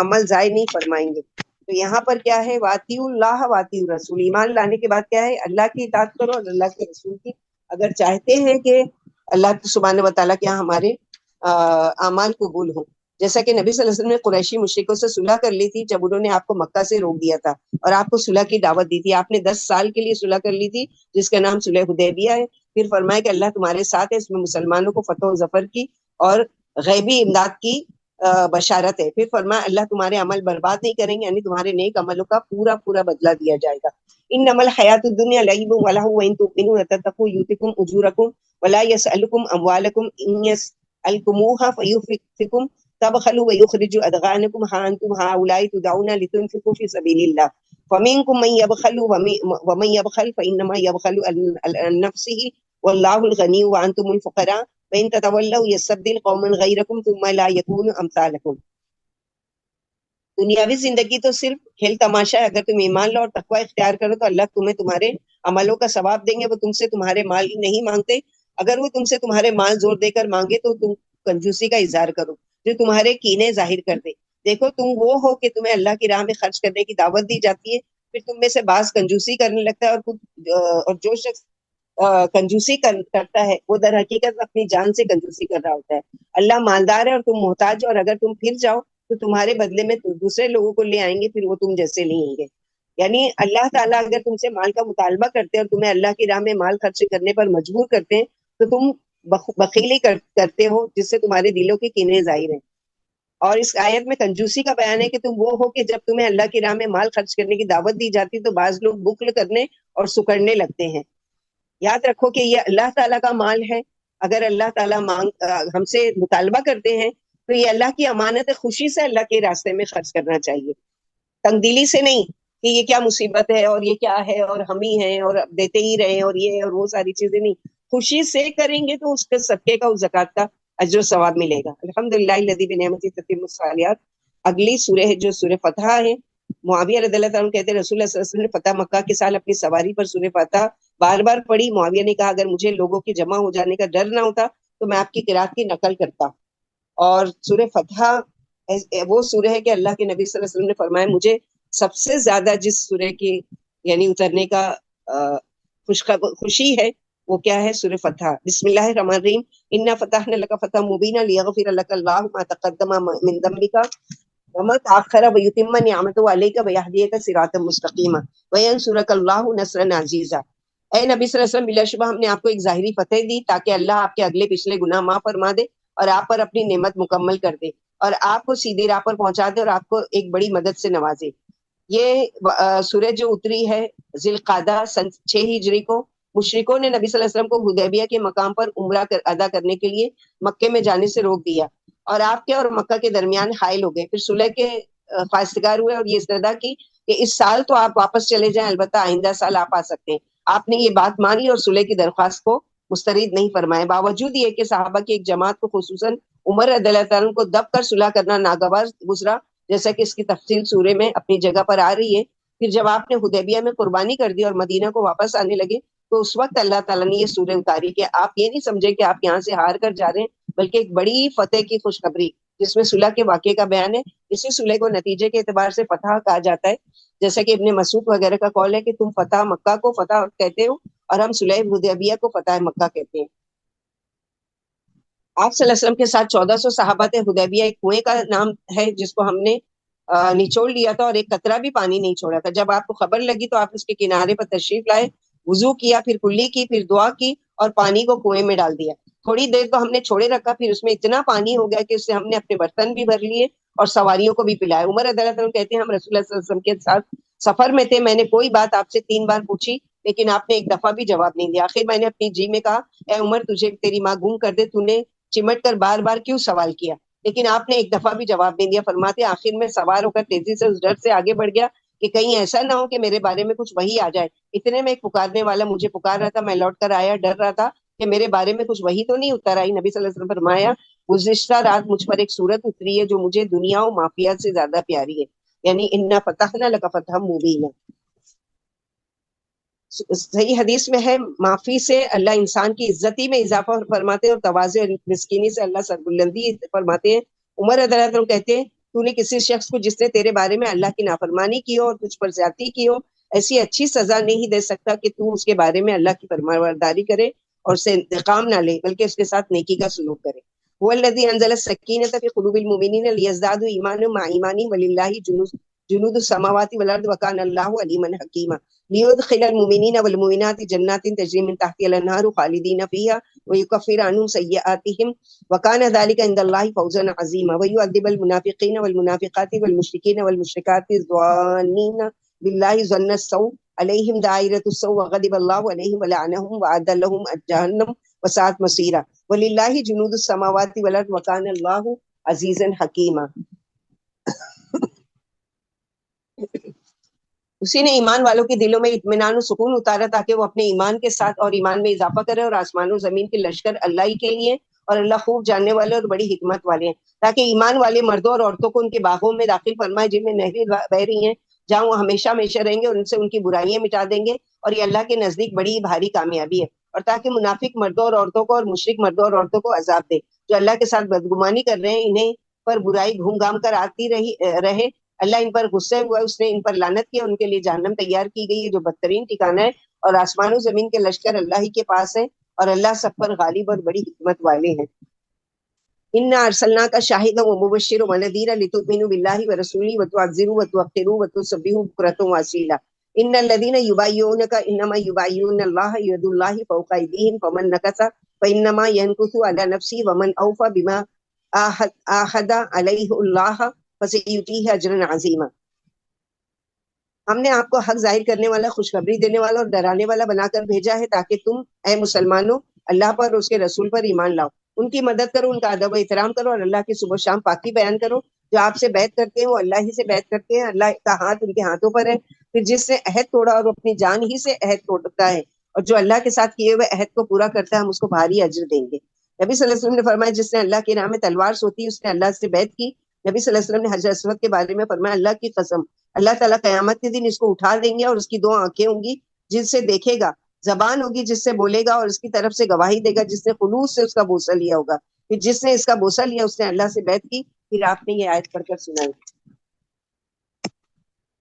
A: عمل ضائع نہیں فرمائیں گے. تو یہاں پر کیا ہے؟ واطیعوا اللہ واطیعوا الرسول. ایمان لانے کے بعد کیا ہے؟ اللہ کی اطاعت کرو اور اللہ کے رسول کی. اگر چاہتے ہیں کہ اللہ سبحانہ و تعالیٰ کیا ہمارے اعمال قبول ہوں، جیسا کہ نبی صلی اللہ علیہ وسلم نے قریشی مشرکوں سے صلح کر لی تھی جب انہوں نے آپ کو مکہ سے روک دیا تھا اور آپ کو صلح کی دعوت دی تھی. آپ نے 10 سال کے لیے صلح کر لی تھی جس کا نام صلح حدیبیہ ہے. پھر فرمایا کہ اللہ تمہارے ساتھ ہے، اس میں مسلمانوں کو فتح و ظفر کی اور غیبی امداد کی بشارت ہے. پھر فرمایا اللہ تمہارے عمل برباد نہیں کریں گے، یعنی تمہارے نیک عملوں کا پورا پورا بدلہ دیا جائے گا. انما الحیات الدنیا لعب ولہو وان تؤمنوا وتتقوا یؤتکم اجورکم ولا یسألکم اموالکم ان یسألکموها فیحفکم تبخلوا ویخرجوا ادغانکم ها انتم هؤلاء تدعون لتنفقوا فی سبیل اللہ فمنکم من یبخل ومن یبخل فانما یبخل عن نفسه واللہ الغنی وانتم الفقراء وَإِن تَتَوَلَّوْا يَسْتَبْدِلْ قَوْمًا غَيْرَكُمْ ثُمَّ لَا يَكُونُوا أَمْثَالَكُمْ. دنیاوی زندگی تو صرف کھیل تماشا ہے. اگر تم ایمان لاؤ اور تقوی اختیار کرو تو اللہ تمہیں تمہارے عملوں کا ثواب دیں گے. وہ تم سے تمہارے مال نہیں مانگتے. اگر وہ تم سے تمہارے مال زور دے کر مانگے تو تم کنجوسی کا اظہار کرو جو تمہارے کینے ظاہر کر دے. دیکھو تم وہ ہو کہ تمہیں اللہ کی راہ میں خرچ کرنے کی دعوت دی جاتی ہے، پھر تم میں سے بعض کنجوسی کرنے لگتا ہے اور جو شخص کنجوسی کرتا ہے وہ در حقیقت اپنی جان سے کنجوسی کر رہا ہوتا ہے. اللہ مالدار ہے اور تم محتاج، اور اگر تم پھر جاؤ تو تمہارے بدلے میں دوسرے لوگوں کو لے آئیں گے، پھر وہ تم جیسے نہیں ہوں گے. یعنی اللہ تعالیٰ اگر تم سے مال کا مطالبہ کرتے ہیں اور تمہیں اللہ کی راہ میں مال خرچ کرنے پر مجبور کرتے ہیں تو تم بخیلی کرتے ہو جس سے تمہارے دلوں کے کینے ظاہر ہیں. اور اس آیت میں کنجوسی کا بیان ہے کہ تم وہ ہو کہ جب تمہیں اللہ کی راہ میں مال خرچ کرنے کی دعوت دی جاتی تو بعض لوگ بخل کرنے اور سکڑنے لگتے ہیں. یاد رکھو کہ یہ اللہ تعالیٰ کا مال ہے. اگر اللہ تعالیٰ ہم سے مطالبہ کرتے ہیں تو یہ اللہ کی امانت ہے، خوشی سے اللہ کے راستے میں خرچ کرنا چاہیے، تنگ دلی سے نہیں کہ یہ کیا مصیبت ہے اور یہ کیا ہے اور ہم ہی ہیں اور دیتے ہی رہے اور یہ اور وہ ساری چیزیں نہیں. خوشی سے کریں گے تو اس کے صدقے کا، اس زکوٰۃ کا اجر و ثواب ملے گا. الحمدللہ الذی بنعمتہ تتم الصالحات. اگلی سورہ ہے جو سورہ فتح ہے. معاویہ رضی اللہ تعالیٰ کہتے ہیں رسول اللہ صلی اللہ علیہ وسلم نے فتح مکہ کے سال اپنی سواری پر سورہ فتح بار بار پڑھی. معاویہ نے کہا اگر مجھے لوگوں کے جمع ہو جانے کا ڈر نہ ہوتا تو میں آپ کی قرات کی نقل کرتا ہوں. اور سورہ فتح وہ سورہ ہے کہ اللہ کے نبی صلی اللہ علیہ وسلم نے فرمایا مجھے سب سے زیادہ جس سورہ کی یعنی اترنے کا خوشی ہے وہ کیا ہے؟ سورہ فتح. بسم اللہ الرحمن الرحیم. انا فتحنا لك فتحا مبینا لیغفر لك الله ما تقدم من ذنبك وما تأخر ويتم نعمته عليك ويهديك صراطا مستقيما وينصرك الله نصرا عزيزا. اے نبی صلی اللہ علیہ وسلم بلا شبہ ہم نے آپ کو ایک ظاہری فتح دی تاکہ اللہ آپ کے اگلے پچھلے گناہ معاف فرما دے اور آپ پر اپنی نعمت مکمل کر دے اور آپ کو سیدھی راہ پر پہنچا دے اور آپ کو ایک بڑی مدد سے نوازے. یہ سورج جو اتری ہے ذی القعدہ سن 6 ہجری کو، مشرکوں نے نبی صلی اللہ علیہ وسلم کو حدیبیہ کے مقام پر عمرہ ادا کرنے کے لیے مکے میں جانے سے روک دیا اور آپ کے اور مکہ کے درمیان حائل ہو گئے. پھر صلح کے خواستگار ہوئے اور یہ استدعا کی کہ اس سال تو آپ واپس چلے جائیں، البتہ آئندہ سال آپ آ سکتے ہیں. آپ نے یہ بات مانی اور صلح کی درخواست کو مسترد نہیں فرمائے. باوجود یہ کہ صحابہ کی ایک جماعت کو خصوصاً عمر رضی اللہ تعالیٰ کو دب کر صلح کرنا ناگوار گزرا، جیسا کہ اس کی تفصیل سورے میں اپنی جگہ پر آ رہی ہے. پھر جب آپ نے حدیبیہ میں قربانی کر دی اور مدینہ کو واپس آنے لگے تو اس وقت اللہ تعالیٰ نے یہ سورہ اتاری کہ آپ یہ نہیں سمجھے کہ آپ یہاں سے ہار کر جا رہے ہیں، بلکہ ایک بڑی فتح کی خوشخبری جس میں صلح کے واقعے کا بیان ہے. اسی صلح کو نتیجے کے اعتبار سے فتح کہا جاتا ہے، جیسا کہ ابن مسعود وغیرہ کا قول ہے کہ تم فتح مکہ کو فتح کہتے ہو اور ہم صلح حدیبیہ کو فتح مکہ کہتے ہیں. آپ صلی اللہ علیہ وسلم کے ساتھ 1400 صحابہ تھے. حدیبیہ ایک کنویں کا نام ہے جس کو ہم نے نچوڑ لیا تھا اور ایک قطرہ بھی پانی نہیں چھوڑا تھا. جب آپ کو خبر لگی تو آپ اس کے کنارے پر تشریف لائے، وضو کیا، پھر کلی کی، پھر دعا کی اور پانی کو کنویں میں ڈال دیا. تھوڑی دیر تو ہم نے چھوڑے رکھا، پھر اس میں اتنا پانی ہو گیا کہ اس سے ہم نے اپنے برتن بھی بھر لیے اور سواریوں کو بھی پلائے. عمر رضی اللہ عنہ کہتے ہیں ہم رسول اللہ صلی اللہ علیہ وسلم کے ساتھ سفر میں تھے، میں نے کوئی بات آپ سے 3 بار پوچھی لیکن آپ نے ایک دفعہ بھی جواب نہیں دیا. آخر میں نے اپنی جی میں کہا اے عمر تجھے تیری ماں گم کر دے، تو نے چمٹ کر بار بار کیوں سوال کیا؟ لیکن آپ نے ایک دفعہ بھی جواب نہیں دیا. فرماتے آخر میں سوار ہو کر تیزی سے اس ڈر سے آگے بڑھ گیا کہ کہیں ایسا نہ ہو کہ میرے بارے میں کچھ وحی آ جائے. اتنے میں ایک پکارنے والا مجھے پکار رہا تھا، میں لوٹ کر آیا، ڈر رہا تھا کہ میرے بارے میں کچھ وحی تو نہیں اتر آئی. نبی صلی اللہ علیہ وسلم فرمایا گزشتہ رات مجھ پر ایک سورت اتری ہے جو مجھے دنیا و مافیات سے زیادہ پیاری ہے، یعنی انا فتحنا لک فتحا مبینا. صحیح حدیث میں ہے معافی سے اللہ انسان کی عزتی میں اضافہ فرماتے ہیں اور تواضع اور مسکینی سے اللہ سربلندی فرماتے ہیں. عمر رضی اللہ عنہ کہتے ہیں تو نے کسی شخص کو جس نے تیرے بارے میں اللہ کی نافرمانی کی ہو اور تجھ پر زیادتی کی ہو ایسی اچھی سزا نہیں دے سکتا کہ تو اس کے بارے میں اللہ کی فرمانبرداری کرے اور اسے انتقام نہ لے بلکہ اس کے ساتھ نیکی کا سلوک کرے. هو الذي انزل السكينة في قلوب المؤمنين ليزدادوا ايمانا مع ايمانهم ولله جنود السماوات والارض وكان الله عليما حكيما ليدخل المؤمنين والمؤمنات جنات تجري من تحتها الانهار خالدين فيها ويكفر عنهم سيئاتهم وكان ذلك عند الله فوزا عظيما ويعذب المنافقين والمنافقات والمشركين والمشركات الظانين بالله ظن السوء عليهم دائرة السوء وغضب الله عليهم ولعنهم وأعد لهم جهنم وساعت مصيرا وللہ جنود السماوات والارض وکان اللہ عزیزا حکیما. اسی نے ایمان والوں کے دلوں میں اطمینان و سکون اتارا تاکہ وہ اپنے ایمان کے ساتھ اور ایمان میں اضافہ کرے اور آسمان و زمین کے لشکر اللہ ہی کے لیے اور اللہ خوب جاننے والے اور بڑی حکمت والے ہیں، تاکہ ایمان والے مردوں اور عورتوں کو ان کے باغوں میں داخل فرمائے جن میں نہریں بہ رہی ہیں، جہاں وہ ہمیشہ ہمیشہ رہیں گے اور ان سے ان کی برائیاں مٹا دیں گے اور یہ اللہ کے نزدیک بڑی بھاری کامیابی ہے. اور تاکہ منافق مردوں اور عورتوں کو اور مشرک مردوں اور عورتوں کو عذاب دے جو اللہ کے ساتھ بدگمانی کر رہے ہیں، انہیں پر برائی گھوم گھام کر آتی رہے. اللہ ان پر غصے ہوا، اس نے ان پر لعنت کیا، ان کے لیے جہنم تیار کی گئی ہے جو بدترین ٹھکانہ ہے اور آسمان و زمین کے لشکر اللہ ہی کے پاس ہے اور اللہ سب پر غالب اور بڑی حکمت والے ہیں. انا ارسلناک شاہدا ومبشرا ونذیرا لتؤمنوا باللہ ورسولہ وتعزروه وتوقروه وتسبحوه بکرۃ واصیلا. ان الذين يبايعونك انما يبايعون الله يد الله فوق ايديهم فمن نكث فانما ينكث على نفسه ومن اوفى بما عاهد عليه الله فسيؤتيه اجرا عظيما. ہم نے آپ کو حق ظاہر کرنے والا، خوشخبری دینے والا اور ڈرانے والا بنا کر بھیجا ہے تاکہ تم اے مسلمانوں اللہ پر اور اس کے رسول پر ایمان لاؤ، ان کی مدد کرو، ان کا ادب و احترام کرو اور اللہ کی صبح و شام پاکی بیان کرو. جو آپ سے بیعت کرتے ہیں وہ اللہ ہی سے بیعت کرتے ہیں، اللہ کا ہاتھ ان کے ہاتھوں پر ہے. پھر جس نے عہد توڑا اور اپنی جان ہی سے عہد توڑتا ہے اور جو اللہ کے ساتھ کیے ہوئے عہد کو پورا کرتا ہے ہم اس کو بھاری اجر دیں گے. نبی صلی اللہ علیہ وسلم نے فرمایا جس نے اللہ کی راہ میں تلوار سوتی اس نے اللہ سے بیعت کی. نبی صلی اللہ علیہ وسلم نے حجر اسود کے بارے میں فرمایا اللہ کی قسم اللہ تعالیٰ قیامت کے دن اس کو اٹھا دیں گے اور اس کی 2 آنکھیں ہوں گی جن سے دیکھے گا زبان ہوگی جس سے بولے گا اور اس کی طرف سے گواہی دے گا جس نے خلوص سے اس کا بوسہ لیا ہوگا. پھر جس نے اس کا بوسہ لیا اس نے اللہ سے بیعت کی. پھر آپ نے یہ آیت پڑھ کر سنائی.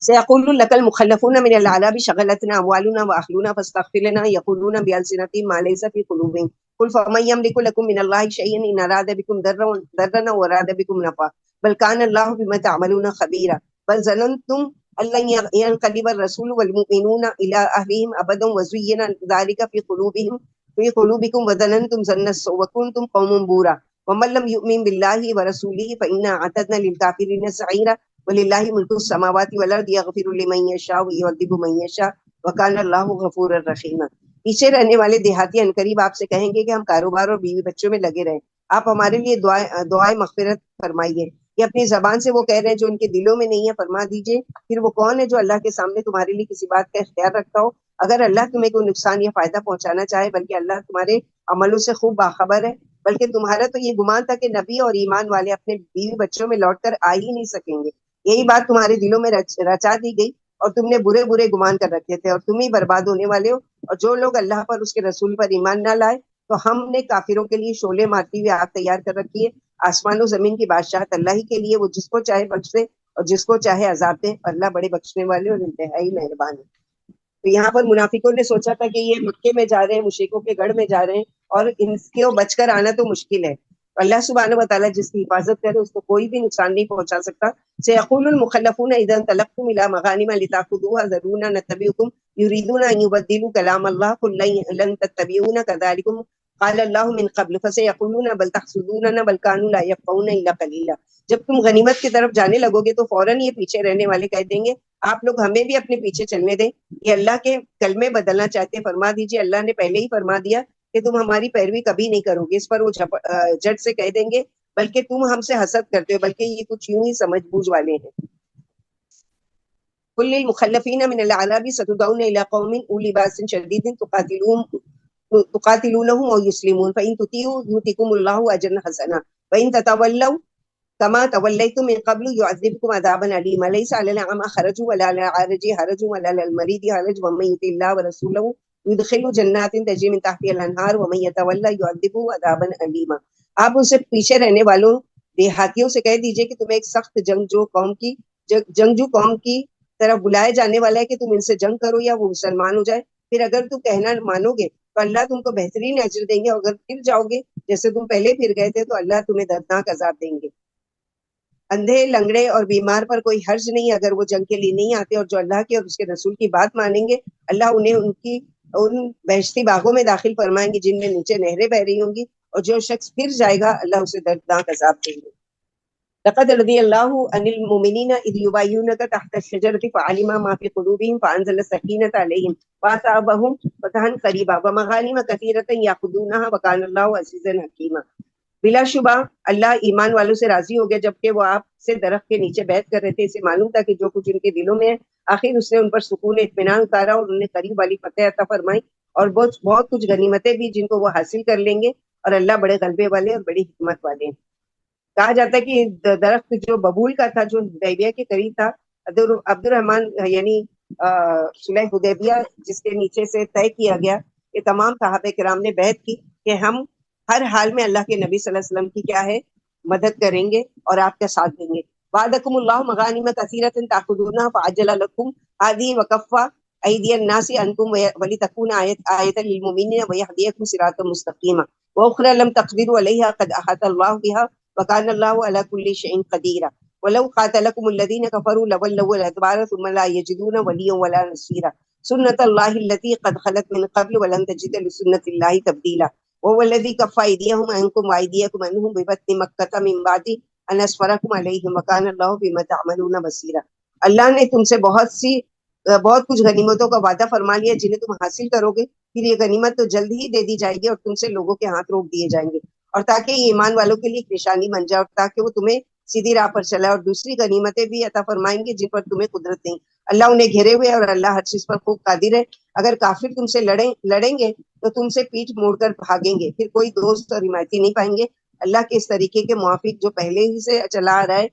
A: سيقول لك المخلفون من الأعراب شغلتنا أموالنا وأهلنا فاستغفر لنا يقولون بألسنتهم ما ليس في قلوبهم قل فمن يملك لكم من الله شيئا إن أراد بكم ضرا وأراد بكم نفعا بل كان الله بما تعملون خبيرا بل ظننتم أن لن ينقلب الرسول والمؤمنون إلى أهلهم أبدا وزين ذلك في قلوبكم وظننتم ظن السوء وكنتم قوم بورا ومن لم يؤمن بالله ورسوله فإنا أعتدنا للكافرين سعيرا وَلِلَّهِ مُلْكُ السَّمَاوَاتِ وَالْأَرْضِ يَغْفِرُ لِمَن يَشَاءُ وَيُعَذِّبُ مَن يَشَاءُ وَكَانَ اللَّهُ غَفُورًا رَحِيمًا. پیچھے رہنے والے دیہاتی عنقریب آپ سے کہیں گے کہ ہم کاروبار اور بیوی بچوں میں لگے رہیں. آپ ہمارے لیے دعائیں مغفرت فرمائیے. یہ اپنی زبان سے وہ کہہ رہے ہیں جو ان کے دلوں میں نہیں ہے. فرما دیجئے پھر وہ کون ہے جو اللہ کے سامنے تمہارے لیے کسی بات کا اختیار رکھتا ہو؟ اگر اللہ تمہیں کوئی نقصان یا فائدہ پہنچانا چاہے بلکہ اللہ تمہارے عملوں سے خوب باخبر ہے. بلکہ تمہارا تو یہ گمان تھا کہ نبی اور ایمان والے اپنے بیوی بچوں میں لوٹ کر آ ہی نہیں سکیں گے. یہی بات تمہارے دلوں میں رچا دی گئی اور تم نے برے برے گمان کر رکھے تھے اور تم ہی برباد ہونے والے ہو. اور جو لوگ اللہ پر اس کے رسول پر ایمان نہ لائے تو ہم نے کافروں کے لیے شعلے مارتی ہوئی آگ تیار کر رکھی ہے. آسمان و زمین کی بادشاہت اللہ ہی کے لیے. وہ جس کو چاہے بخش دے اور جس کو چاہے عذاب دے. اللہ بڑے بخشنے والے اور انتہائی مہربان ہے. تو یہاں پر منافقوں نے سوچا تھا کہ یہ مکے میں جا رہے ہیں, مشرکوں کے گڑھ میں جا رہے ہیں اور ان کو بچ کر آنا تو مشکل ہے. اللہ سبحانہ و تعالیٰ جس کی حفاظت کرے اس کو کوئی بھی نقصان نہیں پہنچا سکتا. سيقول المخلفون اذا انطلقتم الى مغانم لتاخذوها ذرونا نتبعكم يريدون ان يبدلوا كلام الله قل لن تتبعونا كذلكم قال الله من قبل فسيقولون بل تحسدوننا بل كانوا لا يفقهون الا قليلا. جب تم غنیمت کی طرف جانے لگو گے تو فوراً یہ پیچھے رہنے والے کہہ دیں گے آپ لوگ ہمیں بھی اپنے پیچھے چلنے دیں. یہ اللہ کے کلمے بدلنا چاہتے ہیں. فرما دیجئے اللہ نے پہلے ہی فرما دیا کہ تم ہماری پیروی کبھی نہیں کرو گے. اس پر وہ جٹ سے کہہ دیں گے بلکہ تم ہم سے حسد کرتے ہو, بلکہ یہ کچھ یوں ہی سمجھ بوجھ والے ہیں. قل للمخلفین من الاعراب ستدعون الى قوم اولی باس شدید تقاتلونهم او يسلمون فان تطيعوا يؤتكم الله اجرا حسنا وان تتولوا كما توليتم من قبل يعذبكم عذابا أليما ليس على الأعمى حرج ولا على العارج حرج ولا على المريض حرج ومن يطع الله ورسوله يدخل جنات تجري من تحتها الأنهار ومن يتولى يعذبه عذابا أليما. آپ ان سے پیچھے رہنے والوں دیہاتیوں سے کہہ دیجئے کہ تمہیں ایک سخت جنگجو قوم کی طرف بلائے جانے والا ہے کہ تم ان سے جنگ کرو یا وہ مسلمان ہو جائے. پھر اگر تم کہنا مانو گے تو اللہ تم کو بہترین اجر دیں گے. اگر پھر جاؤ گے جیسے تم پہلے پھر گئے تھے تو اللہ تمہیں دردناک عذاب دیں گے. اندھے لنگڑے اور بیمار پر کوئی حرج نہیں اگر وہ جنگ کے لیے نہیں آتے, اور جو اللہ کی اور اس کے رسول کی بات مانیں گے اللہ انہیں ان بہشتی باغوں میں داخل فرمائیں گے جن میں نیچے نہریں بہ رہی ہوں گی, اور جو شخص پھر جائے گا اللہ اسے دردناک عذاب دیں گے. لقد رضي الله عن المؤمنين إذ يبايعونك تحت الشجرة فعلم ما في قلوبهم فأنزل السكينة عليهم وأثابهم فتحا قريبا ومغانم كثيرة يأخذونها وكان الله عزيزا حكيما. بلا شبہ اللہ ایمان والوں سے راضی ہو گیا جبکہ وہ آپ سے درخت کے نیچے بیعت کر رہے تھے. اسے معلوم تھا کہ جو کچھ ان کے دلوں میں ہے آخر اس نے ان پر سکون اطمینان اتارا اور انہیں قریب والی فتح عطا فرمائی اور بہت کچھ غنیمتیں بھی جن کو وہ حاصل کر لیں گے. اور اللہ بڑے غلبے والے اور بڑی حکمت والے ہیں. کہا جاتا ہے کہ درخت جو ببول کا تھا جو حدیبیہ کے قریب تھا, عبد الرحمن یعنی صلح حدیبیہ جس کے نیچے سے طے کیا گیا کہ تمام صحابہ کرام نے بیعت کی کہ ہم ہر حال میں اللہ کے نبی صلی اللہ علیہ وسلم کی کیا ہے مدد کریں گے اور آپ کا ساتھ دیں گے. وعدکم اللہ مغانم کثیرۃ تاخذونها فعجل لكم هذه وكف ایدی الناس عنکم ولتکون آیۃ للمؤمنین ویہدیکم صراطا مستقیما واخری لم تقدروا علیہا قد احاط اللہ بها وكان الله على كل شيء قدير ولو قاتلكم الذين كفروا لولوا الادبار ثم لا يجدون وليا ولا نصيرا سنة الله التي قد خلت من قبل ولن تجد لسنة الله تبديلا وهو الذي كف أيديهم عنكم وأيديكم عنهم ببطن مكة من بعد أن أسفركم عليهم وكان الله بما تعملون بصيرا. اللہ نے تم سے بہت کچھ غنیمتوں کا وعدہ فرما لیا جنہیں تم حاصل کرو گے. پھر یہ غنیمت تو جلد ہی دے دی جائے گی اور تم سے لوگوں کے ہاتھ روک دیے جائیں گے, اور تاکہ یہ ایمان والوں کے لیے ایک نشانی بن جائے اور تاکہ وہ تمہیں سیدھی راہ پر چلائے, اور دوسری غنیمتیں بھی عطا فرمائیں گے جن پر تمہیں قدرت نہیں. اللہ انہیں گھیرے ہوئے اور اللہ ہر چیز پر خوب قادر ہے. اگر کافر تم سے لڑیں گے تو تم سے پیٹھ موڑ کر بھاگیں گے, پھر کوئی دوست اور حمایتی نہیں پائیں گے. اللہ کے اس طریقے کے موافق جو پہلے ہی سے چلا آ رہا ہے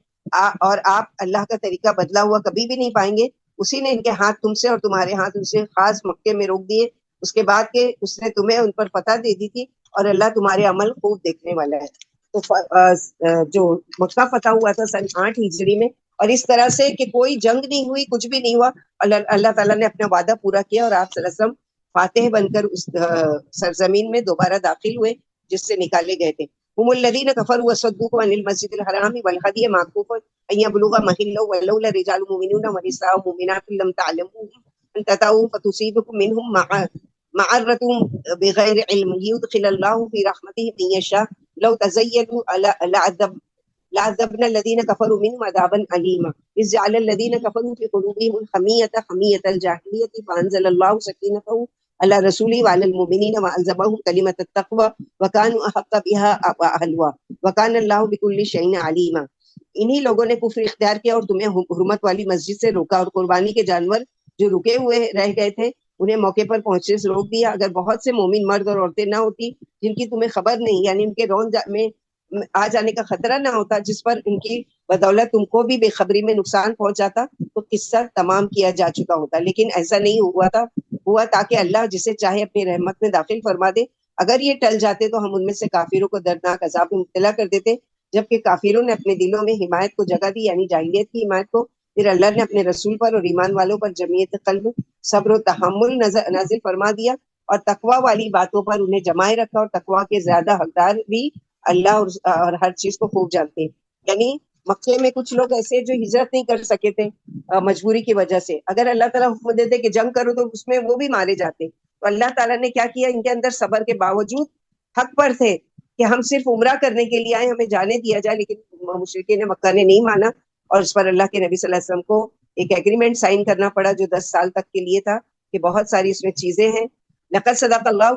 A: اور آپ اللہ کا طریقہ بدلا ہوا کبھی بھی نہیں پائیں گے. اسی نے ان کے ہاتھ تم سے اور تمہارے ہاتھ ان سے خاص مکے میں روک دیے. اس کے بعد کہ اس نے تمہیں ان پر فتح دے دی تھی اور اللہ تمہارے عمل خوب دیکھنے والا ہے. تو جو مکہ فتح ہوا تھا سن 8 ہجری میں، اور اس طرح سے کہ کوئی جنگ نہیں ہوئی، کچھ بھی نہیں ہوا. اللہ تعالیٰ نے اپنا وعدہ پورا کیا اور آپ صلی اللہ علیہ وسلم فاتح بن کر اس سرزمین میں دوبارہ داخل ہوئے جس سے نکالے گئے تھے. هم الذين كفروا وصدوكم عن المسجد الحرام والهدي معكوفا ان يبلغ محله ولولا رجال مؤمنون ونساء مؤمنات لم تعلموهم ان تطؤوا فتصيبكم منهم معرة بغير علم يدخل الله في رحمته من يشاء لو تزيلوا لعذبنا الذين كفروا منهم عذابا أليما إذ جعل الذين كفروا في قلوبهم الحمية حمية الجاهلية فأنزل الله سكينته على رسوله وعلى المؤمنين وألزمهم كلمة التقوى وكانوا أحق بها وأهلها وكان الله بكل شيء عليما. انہی لوگوں نے کفر اختیار کیا اور تمہیں حرمت والی مسجد سے روکا اور قربانی کے جانور جو رکے ہوئے رہ گئے تھے انہیں موقع پر پہنچنے سے روک دیا. اگر بہت سے مومن مرد اور عورتیں نہ ہوتی جن کی تمہیں خبر نہیں، یعنی ان کے رون میں آ جانے کا خطرہ نہ ہوتا جس پر ان کی بدولت تم کو بھی بے خبری میں نقصان پہنچ جاتا، تو قصہ تمام کیا جا چکا ہوتا. لیکن ایسا نہیں ہوا تاکہ اللہ جسے چاہے اپنی رحمت میں داخل فرما دے. اگر یہ ٹل جاتے تو ہم ان میں سے کافروں کو دردناک عذاب میں مبتلا کر دیتے. جبکہ کافروں نے اپنے دلوں میں حمایت کو جگہ دی، یعنی جاہلیت کی حمایت کو. پھر اللہ نے اپنے رسول پر اور ایمان والوں پر جمعیت قلب، صبر و تحمل نازل فرما دیا اور تقوی والی باتوں پر انہیں جمائے رکھا. اور تقوی کے زیادہ حقدار بھی اللہ اور ہر چیز کو خوب جانتے ہیں. یعنی مکے میں کچھ لوگ ایسے جو ہجرت نہیں کر سکے تھے مجبوری کی وجہ سے، اگر اللہ تعالیٰ حکم دیتے کہ جنگ کرو تو اس میں وہ بھی مارے جاتے. تو اللہ تعالیٰ نے کیا کیا، ان کے اندر صبر کے باوجود حق پر تھے کہ ہم صرف عمرہ کرنے کے لیے آئے، ہمیں جانے دیا جائے. لیکن مشرکین مکہ نے نہیں مانا اور اس پر اللہ کے نبی صلی اللہ علیہ وسلم کو ایک ایگریمنٹ سائن کرنا پڑا جو 10 سال تک کے لیے تھا کہ بہت ساری اس میں چیزیں ہیں. لقد صدق اللہ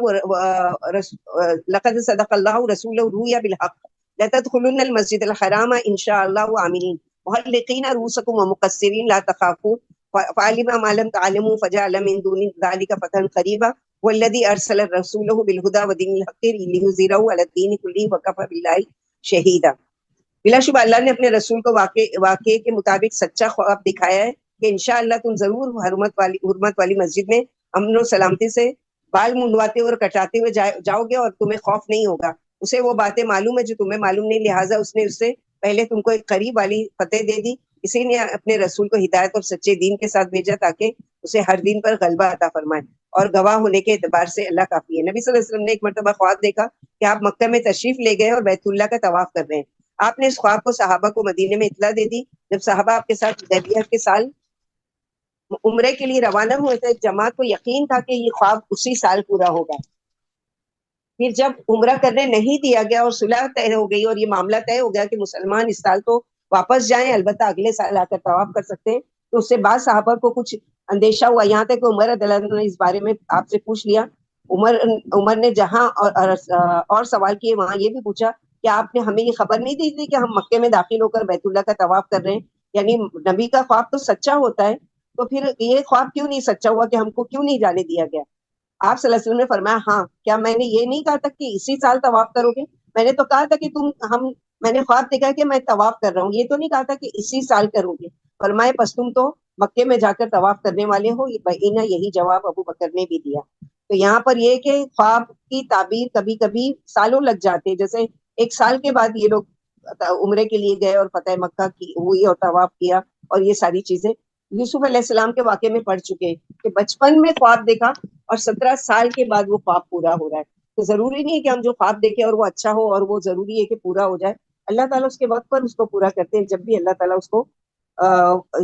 A: رسولہ الرؤیا بالحق لتدخلن المسجد الحرام ان شاء اللہ آمنین محلقین رؤوسکم ومقصرین لا تخافون فعلم ما لم تعلموا فجعل من دون ذلك فتحا قریبا والذی ارسل رسولہ بالہدی ودین الحق لیظہرہ علی الدین کلہ وکفی باللہ شہیدا. بلا شبہ اللہ نے اپنے رسول کو واقعے کے مطابق سچا خواب دکھایا ہے کہ انشاءاللہ تم ضرور حرمت والی مسجد میں امن و سلامتی سے بال منڈواتے اور کٹاتے ہوئے جاؤ گے اور تمہیں خوف نہیں ہوگا. اسے وہ باتیں معلوم ہے جو تمہیں معلوم نہیں، لہٰذا اس نے اس سے پہلے تم کو ایک قریب والی فتح دے دی. اسی نے اپنے رسول کو ہدایت اور سچے دین کے ساتھ بھیجا تاکہ اسے ہر دین پر غلبہ عطا فرمائے، اور گواہ ہونے کے اعتبار سے اللہ کافی ہے. نبی صلی اللہ علیہ وسلم نے ایک مرتبہ خواب دیکھا کہ آپ مکہ میں تشریف لے گئے اور بیت اللہ کا طواف کر رہے ہیں. آپ نے اس خواب کو صحابہ کو مدینے میں اطلاع دے دی. جب صحابہ آپ کے ساتھ حدیبیہ کے سال عمرے کے لیے روانہ ہوئے تھے، ایک جماعت کو یقین تھا کہ یہ خواب اسی سال پورا ہوگا. پھر جب عمرہ کرنے نہیں دیا گیا اور صلح طے ہو گئی اور یہ معاملہ طے ہو گیا کہ مسلمان اس سال تو واپس جائیں، البتہ اگلے سال آ کر طواف کر سکتے ہیں، تو اس سے بعض صحابہ کو کچھ اندیشہ ہوا. یہاں تک کہ عمر رضی اللہ عنہ نے اس بارے میں آپ سے پوچھ لیا. عمر نے جہاں اور سوال کیے وہاں یہ بھی پوچھا کہ آپ نے ہمیں یہ خبر نہیں دی تھی کہ ہم مکے میں داخل ہو کر بیت اللہ کا طواف کر رہے ہیں. یعنی نبی کا خواب تو سچا ہوتا ہے، تو پھر یہ خواب کیوں نہیں سچا ہوا کہ ہم کو کیوں نہیں جانے دیا گیا؟ آپ صلی اللہ علیہ وسلم نے فرمایا ہاں، کیا میں نے یہ نہیں کہا تھا کہ اسی سال طواف کرو گے؟ میں نے تو کہا تھا کہ میں نے خواب دیکھا کہ میں طواف کر رہا ہوں، یہ تو نہیں کہا تھا کہ اسی سال کرو گے. فرمائے پس تم تو مکے میں جا کر طواف کرنے والے ہو. یہی جواب ابو بکر نے بھی دیا. تو یہاں پر یہ کہ خواب کی تعبیر کبھی کبھی سالوں لگ جاتے، جیسے 1 سال کے بعد یہ لوگ عمرے کے لیے گئے اور فتح مکہ کی ہوئی اور طواف کیا اور یہ ساری چیزیں یوسف علیہ السلام کے واقعے میں پڑھ چکے کہ بچپن میں خواب دیکھا اور 17 سال کے بعد وہ خواب پورا ہو رہا ہے. تو ضروری نہیں ہے کہ ہم جو خواب دیکھیں اور وہ اچھا ہو اور وہ ضروری ہے کہ پورا ہو جائے. اللہ تعالیٰ اس کے وقت پر اس کو پورا کرتے ہیں جب بھی اللہ تعالیٰ اس کو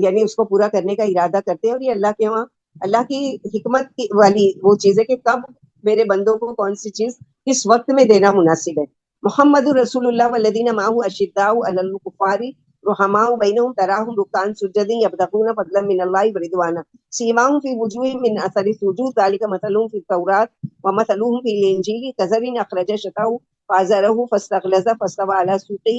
A: یعنی اس کو پورا کرنے کا ارادہ کرتے ہیں. اور یہ اللہ کے وہاں اللہ کی حکمت کی والی وہ چیز ہے کہ کب میرے بندوں کو کون سی چیز کس وقت میں دینا مناسب ہے. محمد رسول اللہ والذین معہ اشداء علی الکفار رحماء بینہم تراہم رکعا سجدا یبتغون فضلا من اللہ ورضوانا سیماہم فی وجوہہم من اثر السجود ذلک مثلہم فی التوراۃ ومثلہم فی الانجیل کزرع اخرج شطأہ فآزرہ فاستغلظ فاستوى علی سوقہ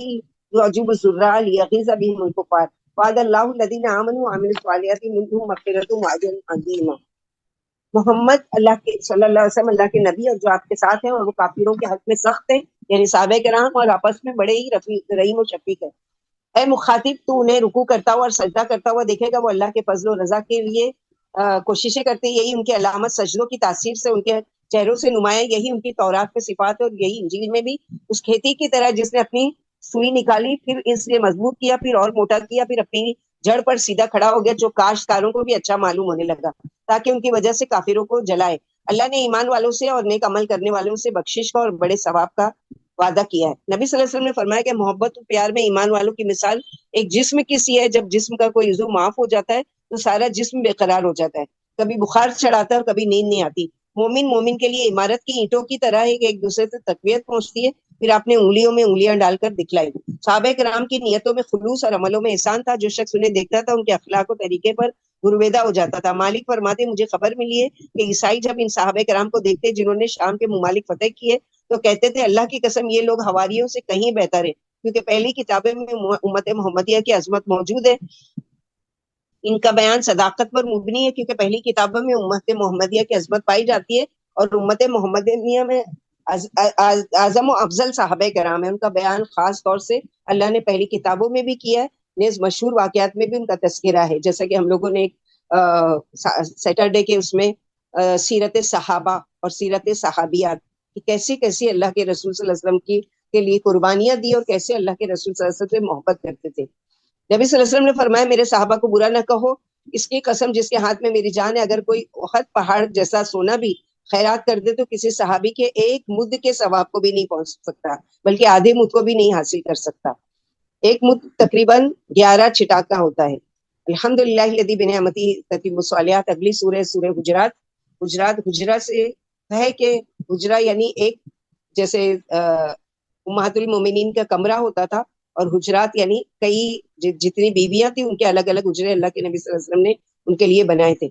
A: یعجب الزراع لیغیظ بہم الکفار وعد اللہ الذین آمنوا وعملوا الصالحات منہم مغفرۃ واجر عظیم. محمد اللہ کے صلی اللہ علیہ وسلم اللہ کے نبی اور جو آپ کے ساتھ ہیں اور وہ کافروں کے حق میں سخت ہیں، یعنی صحابہ کرام اور آپس میں بڑے ہی رحیم و شفیق ہے. اے مخاطب، تو انہیں رکوع کرتا ہوا اور سجدہ کرتا ہوا دیکھے گا، وہ اللہ کے فضل و رضا کے لیے کوششیں کرتے، یہی ان کی علامت سجدوں کی تاثیر سے ان کے چہروں سے نمایاں، یہی ان کی تورات میں صفات ہے، اور یہی انجیل میں بھی اس کھیتی کی طرح جس نے اپنی سوئی نکالی، پھر اس لیے مضبوط کیا، پھر اور موٹا کیا، پھر اپنی جڑ پر سیدھا کھڑا ہو گیا، جو کاشتکاروں کو بھی اچھا معلوم ہونے لگا تاکہ ان کی وجہ سے کافروں کو جلائے۔ اللہ نے ایمان والوں سے اور نیک عمل کرنے والوں سے بخشش کا اور بڑے ثواب کا وعدہ کیا ہے۔ نبی صلی اللہ علیہ وسلم نے فرمایا کہ محبت و پیار میں ایمان والوں کی مثال ایک جسم کی سی ہے، جب جسم کا کوئی عضو معاف ہو جاتا ہے تو سارا جسم بے قرار ہو جاتا ہے، کبھی بخار چڑھاتا ہے اور کبھی نیند نہیں آتی۔ مومن کے لیے عمارت کی اینٹوں کی طرح ہے کہ ایک دوسرے سے تقویت پہنچتی ہے، پھر آپ نے انگلیوں میں انگلیاں ڈال کر دکھلائی۔ صحابہ کرام کی نیتوں میں خلوص اور عملوں میں احسان تھا، جو شخص انہیں دیکھتا تھا ان کے اخلاق و طریقے پر گرویدہ ہو جاتا تھا۔ مالک فرماتے مجھے خبر ملی ہے کہ عیسائی جب ان صحابہ کرام کو دیکھتے جنہوں نے شام کے ممالک فتح کیے تو کہتے تھے اللہ کی قسم یہ لوگ حواریوں سے کہیں بہتر ہے، کیونکہ پہلی کتابیں میں امت محمدیہ کی عظمت موجود ہے۔ ان کا بیان صداقت پر مبنی ہے، کیونکہ پہلی کتابوں میں امت محمدیہ کی عظمت پائی جاتی ہے، اور امت محمدیہ میں اعظم و افضل صحابہ کرام ہے۔ ان کا بیان خاص طور سے اللہ نے پہلی کتابوں میں بھی کیا ہے، نیز مشہور واقعات میں بھی ان کا تذکرہ ہے، جیسا کہ ہم لوگوں نے سیٹرڈے کے اس میں سیرت صحابہ اور سیرت صحابیات کہ کیسی کیسی اللہ کے رسول صلی اللہ علیہ وسلم کے لیے قربانیاں دی اور کیسے اللہ کے رسول صلی اللہ علیہ وسلم سے محبت کرتے تھے۔ نبی صلی اللہ علیہ وسلم نے فرمایا میرے صحابہ کو برا نہ کہو، اس کی قسم جس کے ہاتھ میں میری جان ہے، اگر کوئی احد پہاڑ جیسا سونا بھی خیرات کر دے تو کسی صحابی کے ایک مد کے ثواب کو بھی نہیں پہنچ سکتا، بلکہ آدھے مد کو بھی نہیں حاصل کر سکتا۔ ایک مد تقریباً 11 چھٹاکا ہوتا ہے۔ الحمدللہ الذی بنعمتہ تتم الصالحات۔ اگلی سورہ حجرات سے ہے کہ حجرہ یعنی ایک، جیسے امہات المومنین کا کمرہ ہوتا تھا، اور حجرات یعنی کئی جتنی بیویاں تھیں ان کے الگ الگ حجرے اللہ کے نبی صلی اللہ علیہ وسلم نے ان کے لیے بنائے تھے۔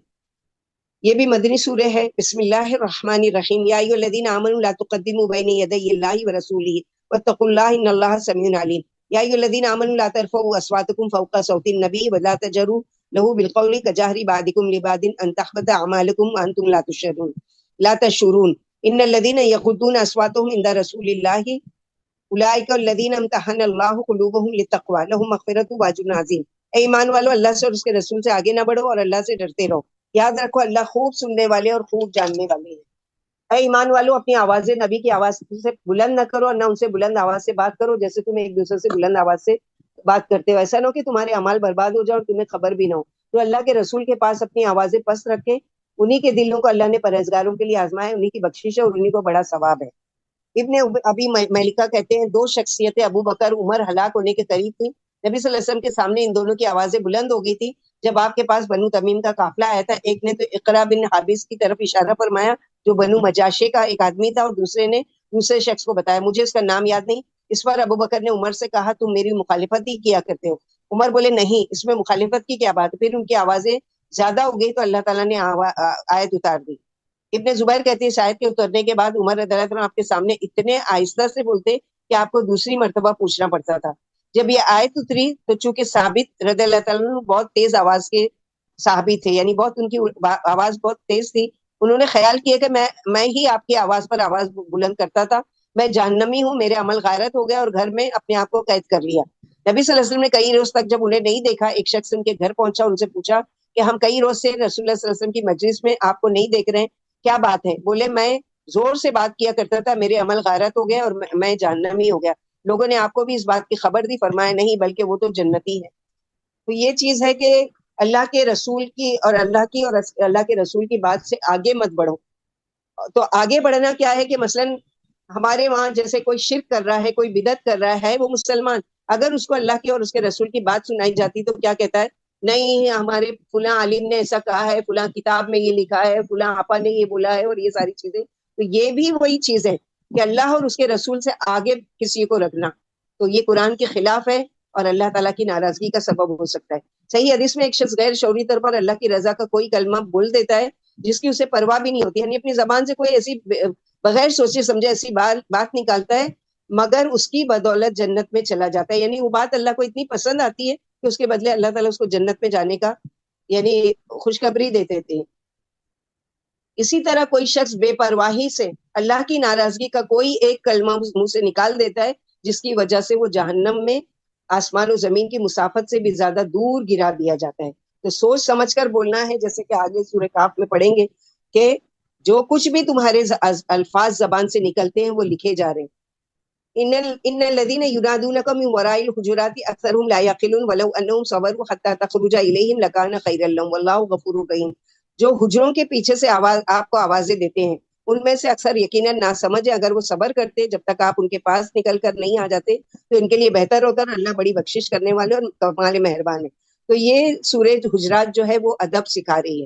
A: یہ بھی مدنی سورہ ہے۔ بسم اللہ الرحمن الرحیم۔ یا ایھا الذین آمنوا لا تقدموا بین یدی اللہ ورسولہ واتقوا اللہ ان اللہ سمیع علیم۔ یا ایھا الذین آمنوا لا ترفعوا اصواتکم فوق صوت النبی ولا تجهروا له بالقول كجهر بعضکم لبعض ان تحبط اعمالکم وانتم لا تشعرون ان الذین یغضون اصواتهم عند رسول اللہ اولئک الذین امتحن اللہ قلوبهم للتقوی لهم مغفرۃ واجر عظیم۔ اے ایمان والو، اللہ سے اور اس کے رسول سے آگے نہ بڑھو اور اللہ سے ڈرتے رہو، یاد رکھو اللہ خوب سننے والے اور خوب جاننے والے ہیں۔ اے ایمان والو، اپنی آوازیں نبی کی آواز سے بلند نہ کرو اور نہ ان سے بلند آواز سے بات کرو جیسے تم ایک دوسرے سے بلند آواز سے بات کرتے ہو، ایسا نہ ہو کہ تمہارے اعمال برباد ہو جائے اور تمہیں خبر بھی نہ ہو۔ تو اللہ کے رسول کے پاس اپنی آوازیں پست رکھیں، انہی کے دلوں کو اللہ نے پرہیزگاروں کے لیے آزمایا، انہی کی بخشش ہے اور انہی کو بڑا ثواب ہے۔ ابن ابی ملیکہ کہتے ہیں دو شخصیتیں ابو بکر عمر ہلاک ہونے کے قریب تھیں، نبی صلی اللہ علیہ وسلم کے سامنے ان دونوں کی آوازیں بلند ہو گئی تھی۔ جب آپ کے پاس بنو تمیم کا قافلہ آیا تھا، ایک نے تو اقرا بن حابس کی طرف اشارہ فرمایا جو بنو مجاشے کا ایک آدمی تھا، اور دوسرے نے دوسرے شخص کو بتایا، مجھے اس کا نام یاد نہیں۔ اس پر ابو بکر نے عمر سے کہا تم میری مخالفت ہی کیا کرتے ہو۔ عمر بولے نہیں، اس میں مخالفت کی کیا بات ہے۔ پھر ان کی آوازیں زیادہ ہو گئی تو اللہ تعالیٰ نے آیت اتار دی۔ ابن زبیر کہتے ہیں اس آیت کے اترنے کے بعد عمر رضی اللہ عنہ آپ کے سامنے اتنے آہستہ سے بولتے کہ آپ کو دوسری مرتبہ پوچھنا پڑتا تھا۔ جب یہ آیت اتری تو چونکہ ثابت رضی اللہ تعالیٰ عنہ بہت تیز آواز کے صحابی تھے، یعنی بہت ان کی آواز بہت تیز تھی، انہوں نے خیال کیا کہ میں ہی آپ کی آواز پر آواز بلند کرتا تھا، میں جہنمی ہوں، میرے عمل غارت ہو گیا، اور گھر میں اپنے آپ کو قید کر لیا۔ نبی صلی اللہ علیہ وسلم نے کئی روز تک جب انہیں نہیں دیکھا، ایک شخص ان کے گھر پہنچا، ان سے پوچھا کہ ہم کئی روز سے رسول اللہ صلی اللہ علیہ وسلم کی مجلس میں آپ کو نہیں دیکھ رہے ہیں، کیا بات ہے؟ بولے میں زور سے بات کیا کرتا تھا، میرے عمل غارت ہو گئے اور میں جہنمی ہو گیا، لوگوں نے آپ کو بھی اس بات کی خبر دی؟ فرمایا نہیں، بلکہ وہ تو جنتی ہے۔ تو یہ چیز ہے کہ اللہ کے رسول کی اور اللہ کے رسول کی بات سے آگے مت بڑھو۔ تو آگے بڑھنا کیا ہے کہ مثلاً ہمارے وہاں جیسے کوئی شرک کر رہا ہے، کوئی بدعت کر رہا ہے، وہ مسلمان، اگر اس کو اللہ کی اور اس کے رسول کی بات سنائی جاتی تو کیا کہتا ہے؟ نہیں، ہمارے فلاں عالم نے ایسا کہا ہے، فلاں کتاب میں یہ لکھا ہے، فلاں آپا نے یہ بولا ہے، اور یہ ساری چیزیں۔ تو یہ بھی وہی چیز ہے کہ اللہ اور اس کے رسول سے آگے کسی کو رکھنا، تو یہ قرآن کے خلاف ہے اور اللہ تعالیٰ کی ناراضگی کا سبب ہو سکتا ہے۔ صحیح حدیث میں ایک شخص غیر شعوری طور پر اللہ کی رضا کا کوئی کلمہ بول دیتا ہے جس کی اسے پرواہ بھی نہیں ہوتی، یعنی اپنی زبان سے کوئی ایسی بغیر سوچے سمجھے ایسی بات نکالتا ہے، مگر اس کی بدولت جنت میں چلا جاتا ہے، یعنی وہ بات اللہ کو اتنی پسند آتی ہے کہ اس کے بدلے اللہ تعالیٰ اس کو جنت میں جانے کا یعنی خوشخبری دیتے تھے۔ اسی طرح کوئی شخص بے پرواہی سے اللہ کی ناراضگی کا کوئی ایک کلمہ منہ سے نکال دیتا ہے جس کی وجہ سے وہ جہنم میں آسمان و زمین کی مسافت سے بھی زیادہ دور گرا دیا جاتا ہے۔ تو سوچ سمجھ کر بولنا ہے، جیسے کہ آگے سورہ کاف میں پڑھیں گے کہ جو کچھ بھی تمہارے الفاظ زبان سے نکلتے ہیں وہ لکھے جا رہے ہیں. ان الذين ينادونك من وراء الحجرات اكثرهم لا يعقلون ولو انهم صبروا حتى تخرج اليهم لكان خيرا لهم والله غفور رحيم. جو حجروں کے پیچھے سے آپ کو آوازیں دیتے ہیں ان میں سے اکثر یقیناً نہ سمجھے، اگر وہ صبر کرتے جب تک آپ ان کے پاس نکل کر نہیں آ جاتے تو ان کے لیے بہتر ہوتا، اور اللہ بڑی بخشش کرنے والے اور کمال مہربان ہے. تو یہ سورہ حجرات جو ہے وہ ادب سکھا رہی ہے،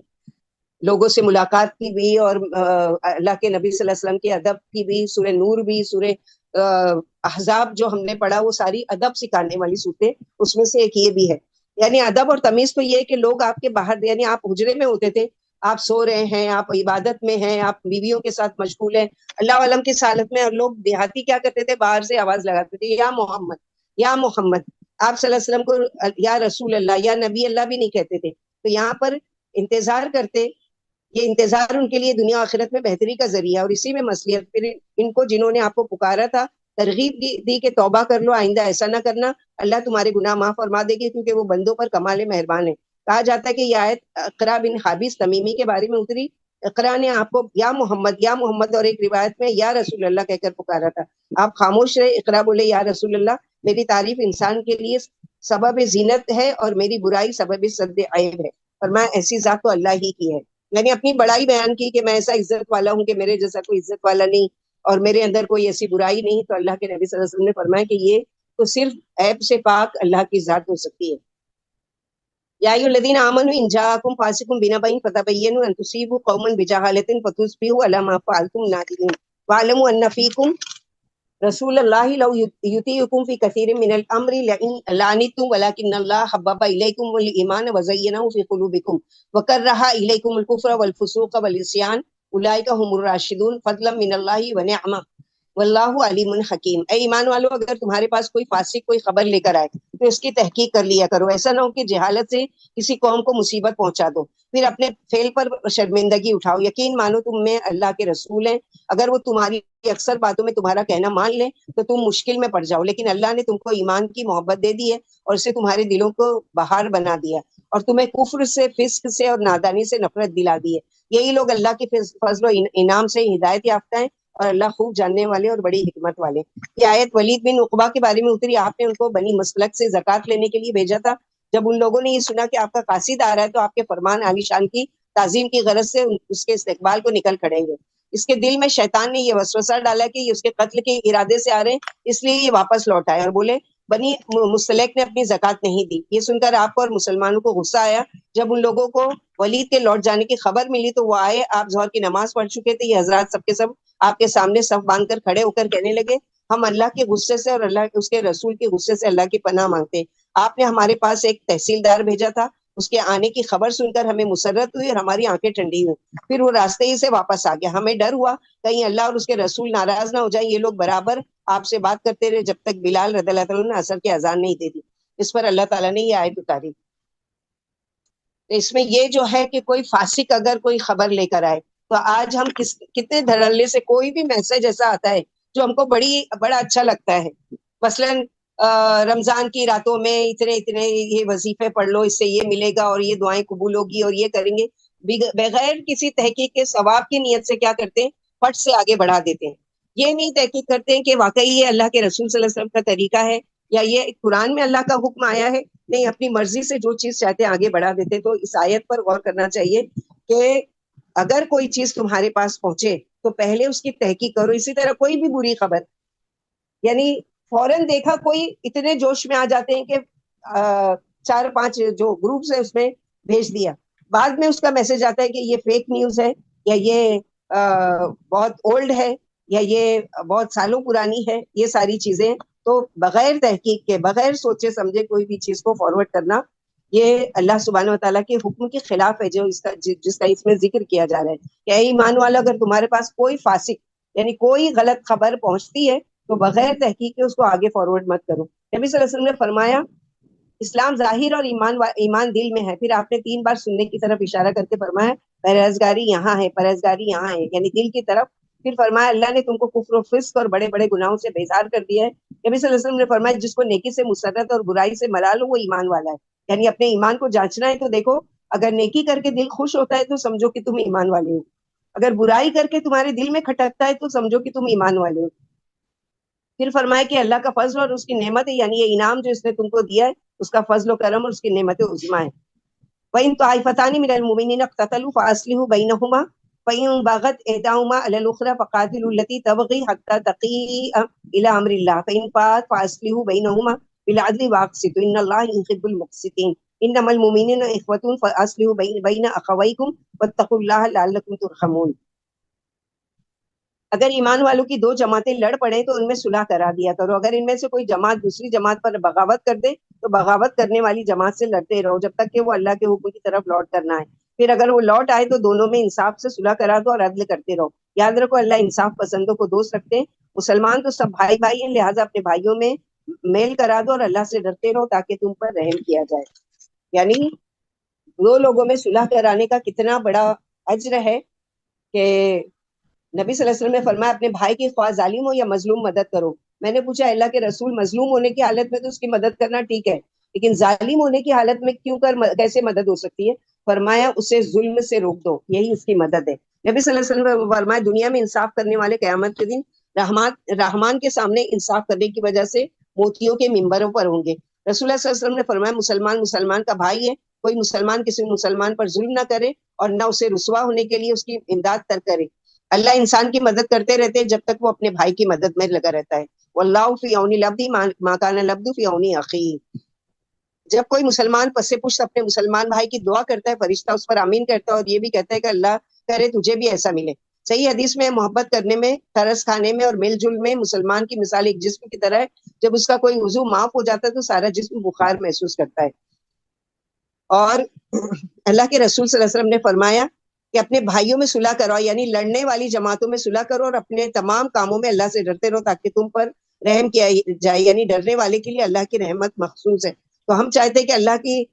A: لوگوں سے ملاقات کی بھی، اور اللہ کے نبی صلی اللہ علیہ وسلم کے ادب کی بھی. سورہ نور بھی، سورہ احزاب جو ہم نے پڑھا وہ ساری ادب سکھانے والی صورتیں، اس میں سے ایک یہ بھی ہے. یعنی ادب اور تمیز تو یہ ہے کہ لوگ آپ کے باہر، یعنی آپ حجرے میں ہوتے تھے، آپ سو رہے ہیں، آپ عبادت میں ہیں، آپ بیویوں کے ساتھ مشغول ہیں اللہ علم کی حالت میں، اور لوگ دیہاتی کیا کرتے تھے، باہر سے آواز لگاتے تھے یا محمد یا محمد. آپ صلی اللہ علیہ وسلم کو یا رسول اللہ یا نبی اللہ بھی نہیں کہتے تھے. تو یہاں پر انتظار کرتے، یہ انتظار ان کے لیے دنیا آخرت میں بہتری کا ذریعہ، اور اسی میں مصلحت. پھر ان کو جنہوں نے آپ کو پکارا تھا، ترغیب دی کہ توبہ کر لو، آئندہ ایسا نہ کرنا، اللہ تمہارے گناہ معاف فرما دے گی کیونکہ وہ بندوں پر کمال مہربان ہے. کہا جاتا ہے کہ یہ آیت اقرا بن حابس تمیمی کے بارے میں اتری. اقرا نے آپ کو یا محمد اور ایک روایت میں یا رسول اللہ کہہ کر پکارا تھا. آپ خاموش رہے، اقرا بولے یا رسول اللہ میری تعریف انسان کے لیے سبب زینت ہے اور میری برائی سبب سد عیب ہے، اور میں ایسی ذات تو اللہ ہی کی ہے. یعنی اپنی بڑائی بیان کی کہ میں ایسا عزت والا ہوں کہ میرے جیسا کوئی عزت والا نہیں، اور میرے اندر کوئی ایسی برائی نہیں. تو اللہ کے نبی صلی اللہ علیہ وسلم نے فرمایا کہ یہ تو صرف عیب سے پاک اللہ کی ذات ہو سکتی ہے. یا ایھا الذین آمنوا ان جاءکم فاسق بنبأ فتبینوا ان تصیبوا قوما بجہالۃ فتصبحوا علی ما فعلتم نادمین واعلموا ان فیکم رسول اللہ لو یطیعکم فی کثیر من الامر لعنتم ولکن اللہ حبب الیکم الایمان وزینہ فی قلوبکم وکرہ الیکم الکفر والفسوق والعصیان اولئک هم الراشدون فضلا من اللہ ونعمہ واللہ علیم حکیم. اے ایمان والو، اگر تمہارے پاس کوئی فاسق کوئی خبر لے کر آئے تو اس کی تحقیق کر لیا کرو. ایسا نہ ہو کہ جہالت سے کسی قوم کو مصیبت پہنچا دو، پھر اپنے فعل پر شرمندگی اٹھاؤ. یقین مانو تم میں اللہ کے رسول ہیں. اگر وہ تمہاری اکثر باتوں میں تمہارا کہنا مان لیں تو تم مشکل میں پڑ جاؤ، لیکن اللہ نے تم کو ایمان کی محبت دے دی ہے اور اسے تمہارے دلوں کو بہار بنا دیا، اور تمہیں کفر سے، فسق سے اور نادانی سے نفرت دلا دی ہے. یہی لوگ اللہ کے فضل و انعام سے ہدایت یافتہ ہیں، اور اللہ خوب جاننے والے اور بڑی حکمت والے. یہ آیت ولید بن عقبہ کے بارے میں اتری. آپ نے ان کو بنی مسلک سے زکوٰۃ لینے کے لیے بھیجا تھا. جب ان لوگوں نے یہ سنا کہ آپ کا قاصد آ رہا ہے تو آپ کے فرمان عالی شان کی تعظیم کی غرض سے اس کے استقبال کو نکل کھڑیں گے. اس کے دل میں شیطان نے یہ وسوسہ ڈالا کہ یہ اس کے قتل کے ارادے سے آ رہے ہیں، اس لیے یہ واپس لوٹ آئے اور بولے بنی مستلق نے اپنی زکوٰۃ نہیں دی. یہ سن کر آپ کو اور مسلمانوں کو غصہ آیا. جب ان لوگوں کو ولید کے لوٹ جانے کی خبر ملی تو وہ آئے، آپ ظہر کی نماز پڑھ چکے تھے. یہ حضرات سب کے سب آپ کے سامنے صف باندھ کر کھڑے ہو کر کہنے لگے ہم اللہ کے غصے سے اور اللہ اس کے رسول کے غصے سے اللہ کی پناہ مانگتے ہیں. آپ نے ہمارے پاس ایک تحصیلدار بھیجا تھا، اس کے آنے کی خبر سن کر ہمیں مسرت ہوئی اور ہماری آنکھیں ٹھنڈی ہوئی. پھر وہ راستے ہی سے واپس آ گیا. ہمیں ڈر ہوا کہیں اللہ اور اس کے رسول ناراض نہ ہو جائیں. یہ لوگ برابر آپ سے بات کرتے رہے جب تک بلال رضی اللہ تعالیٰ نے عصر کی اذان نہیں دے دی. اس پر اللہ تعالیٰ نے یہ آیت اتاری. اس میں یہ جو ہے کہ کوئی فاسق اگر کوئی خبر لے کر آئے تو آج ہم کتنے دھڑلے سے کوئی بھی میسج ایسا آتا ہے جو ہم کو بڑا اچھا لگتا ہے. مثلاً رمضان کی راتوں میں اتنے یہ وظیفے پڑھ لو، اس سے یہ ملے گا اور یہ دعائیں قبول ہوگی اور یہ کریں گے. بغیر کسی تحقیق کے ثواب کی نیت سے کیا کرتے ہیں، فٹ سے آگے بڑھا دیتے ہیں. یہ نہیں تحقیق کرتے ہیں کہ واقعی یہ اللہ کے رسول صلی اللہ علیہ وسلم کا طریقہ ہے یا یہ قرآن میں اللہ کا حکم آیا ہے. نہیں، اپنی مرضی سے جو چیز چاہتے ہیں آگے بڑھا دیتے. تو اس آیت پر غور کرنا چاہیے کہ اگر کوئی چیز تمہارے پاس پہنچے تو پہلے اس کی تحقیق کرو. اسی طرح کوئی بھی بری خبر، یعنی فوراً دیکھا کوئی اتنے جوش میں آ جاتے ہیں کہ 4-5 جو گروپس ہیں اس میں بھیج دیا، بعد میں اس کا میسج آتا ہے کہ یہ فیک نیوز ہے یا یہ بہت اولڈ ہے یا یہ بہت سالوں پرانی ہے. یہ ساری چیزیں تو بغیر تحقیق کے، بغیر سوچے سمجھے کوئی بھی چیز کو فارورڈ کرنا، یہ اللہ سبحانہ و تعالیٰ کے حکم کے خلاف ہے، جو جس کا اس میں ذکر کیا جا رہا ہے کہ اے ایمان والا، اگر تمہارے پاس کوئی فاسق یعنی کوئی غلط خبر پہنچتی ہے تو بغیر تحقیق کے اس کو آگے فارورڈ مت کرو. نبی صلی اللہ علیہ وسلم نے فرمایا اسلام ظاہر اور ایمان دل میں ہے. پھر آپ نے 3 بار سننے کی طرف اشارہ کر کے فرمایا پرہیزگاری یہاں ہے، پرہیزگاری یہاں ہے، یعنی دل کی طرف. پھر فرمایا اللہ نے تم کو کفر و فسق اور بڑے بڑے گناہوں سے بیزار کر دیا ہے. نبی صلی اللہ علیہ وسلم نے فرمایا جس کو نیکی سے مسرت اور برائی سے ملال ہو وہ ایمان والا ہے. یعنی اپنے ایمان کو جانچنا ہے تو دیکھو اگر نیکی کر کے دل خوش ہوتا ہے تو سمجھو کہ تم ایمان والے ہو, اگر برائی کر کے تمہارے دل میں کھٹکتا ہے تو سمجھو کہ تم ایمان والے ہو. پھر فرمائے کہ اللہ کا فضل اور اس کی نعمت ہے, یعنی یہ انعام جو اس نے تم کو دیا ہے اس کا فضل و کرم اور اس کی نعمت عظمیٰ ہے. وَإِن طَائِفَتَانِ مِنَ الْمُؤْمِنِينَ اقْتَتَلُوا فَأَصْلِحُوا بَيْنَهُمَا فَإِن بَغَتْ إِحْدَاهُمَا عَلَى الْأُخْرَى فَقَاتِلُوا الَّتِي تَبْغِي حَتَّى تَفِيءَ إِلَى أَمْرِ اللَّهِ فَإِن فَاءَتْ فَأَصْلِحُوا بَيْنَهُمَا بِالْعَدْلِ وَأَقْسِطُوا إِنَّ اللَّهَ يُحِبُّ الْمُقْسِطِينَ إِنَّمَا الْمُؤْمِنُونَ إِخْوَةٌ فَأَصْلِحُوا بَيْنَ أَخَوَيْكُمْ وَاتَّقُوا اللَّهَ لَعَلَّكُمْ تُرْحَمُونَ. اگر ایمان والوں کی دو جماعتیں لڑ پڑیں تو ان میں صلح کرا دیا کرو. اگر ان میں سے کوئی جماعت دوسری جماعت پر بغاوت کر دے تو بغاوت کرنے والی جماعت سے لڑتے رہو جب تک کہ وہ اللہ کے حکم کی طرف لوٹ کرنا ہے. پھر اگر وہ لوٹ آئے تو دونوں میں انصاف سے صلح کرا دو اور عدل کرتے رہو. یاد رکھو اللہ انصاف پسندوں کو دوست رکھتے ہیں. مسلمان تو سب بھائی بھائی ہیں, لہٰذا اپنے بھائیوں میں میل کرا دو اور اللہ سے ڈرتے رہو تاکہ تم پر رحم کیا جائے. یعنی دو لوگوں میں صلح کرانے کا کتنا بڑا اجر ہے کہ نبی صلی اللہ علیہ وسلم نے فرمایا اپنے بھائی کی خواہ ظالم ہو یا مظلوم مدد کرو. میں نے پوچھا اللہ کے رسول مظلوم ہونے کی حالت میں تو اس کی مدد کرنا ٹھیک ہے, لیکن ظالم ہونے کی حالت میں کیسے مدد ہو سکتی ہے؟ فرمایا اسے ظلم سے روک دو, یہی اس کی مدد ہے. نبی صلی اللہ علیہ وسلم نے فرمایا دنیا میں انصاف کرنے والے قیامت کے دن رحمان کے سامنے انصاف کرنے کی وجہ سے موتیوں کے ممبروں پر ہوں گے. رسول اللہ صلی اللہ علیہ وسلم نے فرمایا مسلمان کا بھائی ہے, کوئی مسلمان کسی مسلمان پر ظلم نہ کرے اور نہ اسے رسوا ہونے کے لیے اس کی امداد تر کرے. اللہ انسان کی مدد کرتے رہتے جب تک وہ اپنے بھائی کی مدد میں لگا رہتا ہے. واللہ فی عون العبد ما کان العبد فی عون اخیہ. جب کوئی مسلمان پس پشت اپنے مسلمان بھائی کی دعا کرتا ہے فرشتہ اس پر آمین کرتا ہے اور یہ بھی کہتا ہے کہ اللہ کرے تجھے بھی ایسا ملے. صحیح حدیث میں محبت کرنے میں, ترس کھانے میں اور مل جل میں مسلمان کی مثال ایک جسم کی طرح ہے. جب اس کا کوئی عضو معاف ہو جاتا ہے تو سارا جسم بخار محسوس کرتا ہے. اور اللہ کے رسول صلی اللہ علیہ وسلم نے فرمایا کہ اپنے بھائیوں میں صلح کرو, یعنی لڑنے والی جماعتوں میں صلح کرو اور اپنے تمام کاموں میں اللہ سے ڈرتے رہو تاکہ تم پر رحم کیا جائے. یعنی ڈرنے والے کے لیے اللہ کی رحمت مخصوص ہے. تو ہم چاہتے ہیں کہ اللہ کی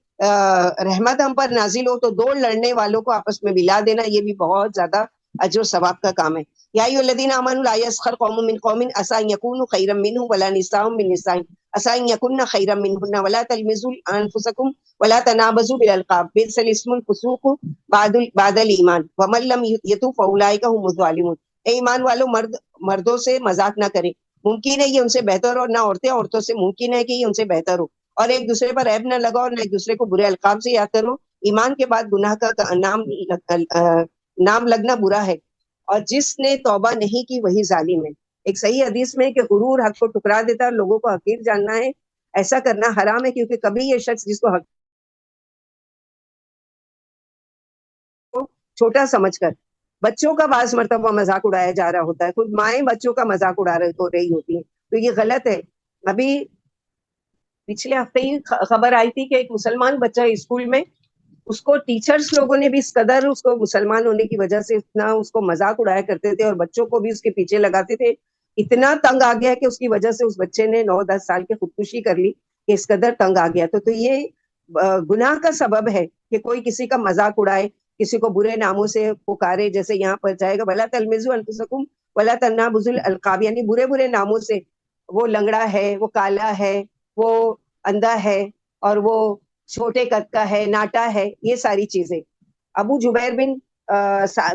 A: رحمت ہم پر نازل ہو, تو دو لڑنے والوں کو آپس میں ملا دینا یہ بھی بہت زیادہ اجر و ثواب کا کام ہے. یا ایھا الذین آمنوا لا یسخر قوم من قوم عسى ان یکونوا خیرا منهم ولا نساء من نساء عسى ان یکن خیرا منهن ولا تلمزوا انفسکم ولا تنابزوا بالالقاب بئس الاسم الفسوق بعد الایمان ومن لم یتب فاولئک هم الظالمون. اے ایمان والو, مردوں سے مذاق نہ کریں, ممکن ہے یہ ان سے بہتر ہو, نہ عورتوں سے ممکن ہے کہ یہ ان سے بہتر ہو, اور ایک دوسرے پر عیب نہ لگاؤ اور نہ ایک دوسرے کو برے القاب سے یاد کرو. ایمان کے بعد گناہ کا نام لگنا برا ہے, اور جس نے توبہ نہیں کی وہی ظالم ہے. ایک صحیح حدیث میں کہ غرور حق کو ٹکرا دیتا ہے اور لوگوں کو حقیر جاننا ہے, ایسا کرنا حرام ہے, کیونکہ کبھی یہ شخص جس کو حق چھوٹا سمجھ کر بچوں کا بعض مرتبہ مذاق اڑایا جا رہا ہوتا ہے, خود مائیں بچوں کا مذاق اڑا رہی ہوتی ہیں, تو یہ غلط ہے. ابھی پچھلے ہفتے ہی خبر آئی تھی کہ ایک مسلمان بچہ اسکول میں, اس کو ٹیچرز لوگوں نے بھی اس قدر اس کو مسلمان ہونے کی وجہ سے اتنا اس کو مذاق اڑایا کرتے تھے اور بچوں کو بھی اس کے پیچھے لگاتے تھے, اتنا تنگ آ گیا کہ اس کی وجہ سے اس بچے نے 9-10 سال کی خودکشی کر لی کہ اس قدر تنگ آ گیا. تو یہ گناہ کا سبب ہے کہ کوئی کسی کا مذاق اڑائے, کسی کو برے ناموں سے پکارے, جیسے یہاں پر جائے گا ولا تلمزوا انفسکم ولا تنابزوا الالقاب, یعنی برے برے ناموں سے, وہ لنگڑا ہے, وہ کالا ہے, وہ اندھا ہے, اور وہ چھوٹے قد کا ہے, ناٹا ہے, یہ ساری چیزیں. ابو جبیر بن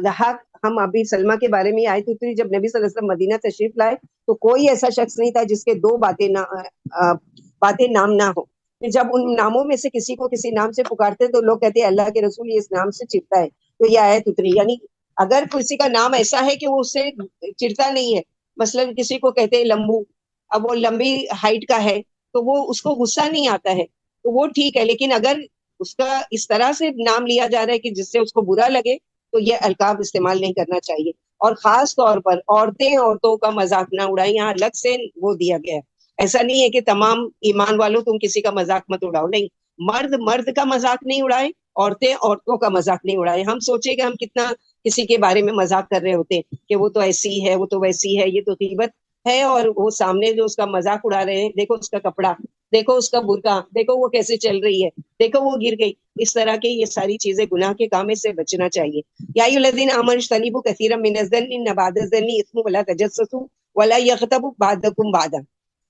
A: ضحاک, ہم ابھی سلمہ کے بارے میں آئے تھے, جب نبی صلی اللہ علیہ وسلم مدینہ تشریف لائے تو کوئی ایسا شخص نہیں تھا جس کے دو باتیں نام نہ ہو. جب ان ناموں میں سے کسی کو کسی نام سے پکارتے تو لوگ کہتے ہیں اللہ کے رسول یہ اس نام سے چڑھتا ہے, تو یہ آیت اتری. یعنی اگر کسی کا نام ایسا ہے کہ وہ اس سے چڑھتا نہیں ہے, مثلا کسی کو کہتے ہیں لمبو, اب وہ لمبی ہائٹ کا ہے تو وہ اس کو غصہ نہیں آتا ہے, تو وہ ٹھیک ہے, لیکن اگر اس کا اس طرح سے نام لیا جا رہا ہے کہ جس سے اس کو برا لگے تو یہ القاب استعمال نہیں کرنا چاہیے. اور خاص طور پر عورتوں کا مذاق نہ اڑائیں, یہاں الگ سے وہ دیا گیا ہے. ایسا نہیں ہے کہ تمام ایمان والوں تم کسی کا مذاق مت اڑاؤ, نہیں, مرد کا مذاق نہیں اڑائے, عورتوں کا مذاق نہیں اڑائے. ہم سوچے کہ ہم کتنا کسی کے بارے میں مذاق کر رہے ہوتے ہیں کہ وہ تو ایسی ہے, وہ تو ویسی ہے, یہ تو غیبت ہے, اور وہ سامنے جو اس کا مذاق اڑا رہے ہیں, دیکھو اس کا کپڑا, دیکھو اس کا برقع, دیکھو وہ کیسے چل رہی ہے, دیکھو وہ گر گئی. اس طرح کے یہ ساری چیزیں گناہ کے کام سے بچنا چاہیے. یا ایھا الذین آمنوا اجتنبوا کثیرا من الظن ان بعض الظن اثم ولا تجسسوا ولا یغتب بعضکم بعضا.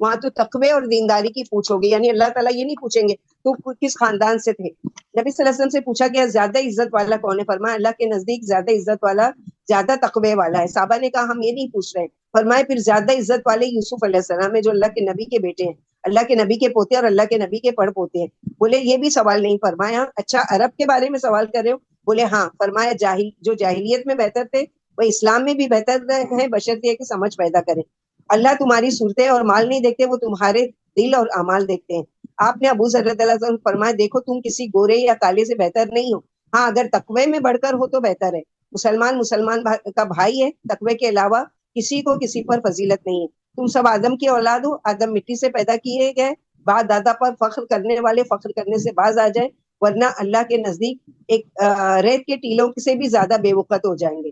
A: وہاں تو تقوی اور دینداری کی پوچھ ہوگی، یعنی اللہ تعالیٰ یہ نہیں پوچھیں گے تو کس خاندان سے تھے. نبی صلی اللہ علیہ وسلم سے پوچھا گیا زیادہ عزت والا کون ہے؟ فرمایا اللہ کے نزدیک زیادہ عزت والا زیادہ تقوی والا ہے. صحابہ نے کہا ہم یہ نہیں پوچھ رہے. فرمایا پھر زیادہ عزت والے یوسف علیہ السلام ہے جو اللہ کے نبی کے بیٹے ہیں، اللہ کے نبی کے پوتے اور اللہ کے نبی کے پڑ پوتے ہیں. بولے یہ بھی سوال نہیں. فرمایا اچھا عرب کے بارے میں سوال کر رہے ہو؟ بولے ہاں. فرمایا جو جاہلیت میں بہتر تھے وہ اسلام میں بھی بہتر ہے، بشرطیہ کہ سمجھ پیدا کریں. اللہ تمہاری صورتیں اور مال نہیں دیکھتے، وہ تمہارے دل اور اعمال دیکھتے ہیں. آپ نے ابو ذر رضی اللہ عنہ فرمایا دیکھو تم کسی گورے یا کالے سے بہتر نہیں ہو، ہاں اگر تقوی میں بڑھ کر ہو تو بہتر ہے. مسلمان کا بھائی ہے، تقوی کے علاوہ کسی کو کسی پر فضیلت نہیں ہے. تم سب آدم کی اولاد ہو، آدم مٹی سے پیدا کیے گئے. باپ دادا پر فخر کرنے والے فخر کرنے سے باز آ جائے، ورنہ اللہ کے نزدیک ایک ریت کے ٹیلوں سے بھی زیادہ بے وقت ہو جائیں گے.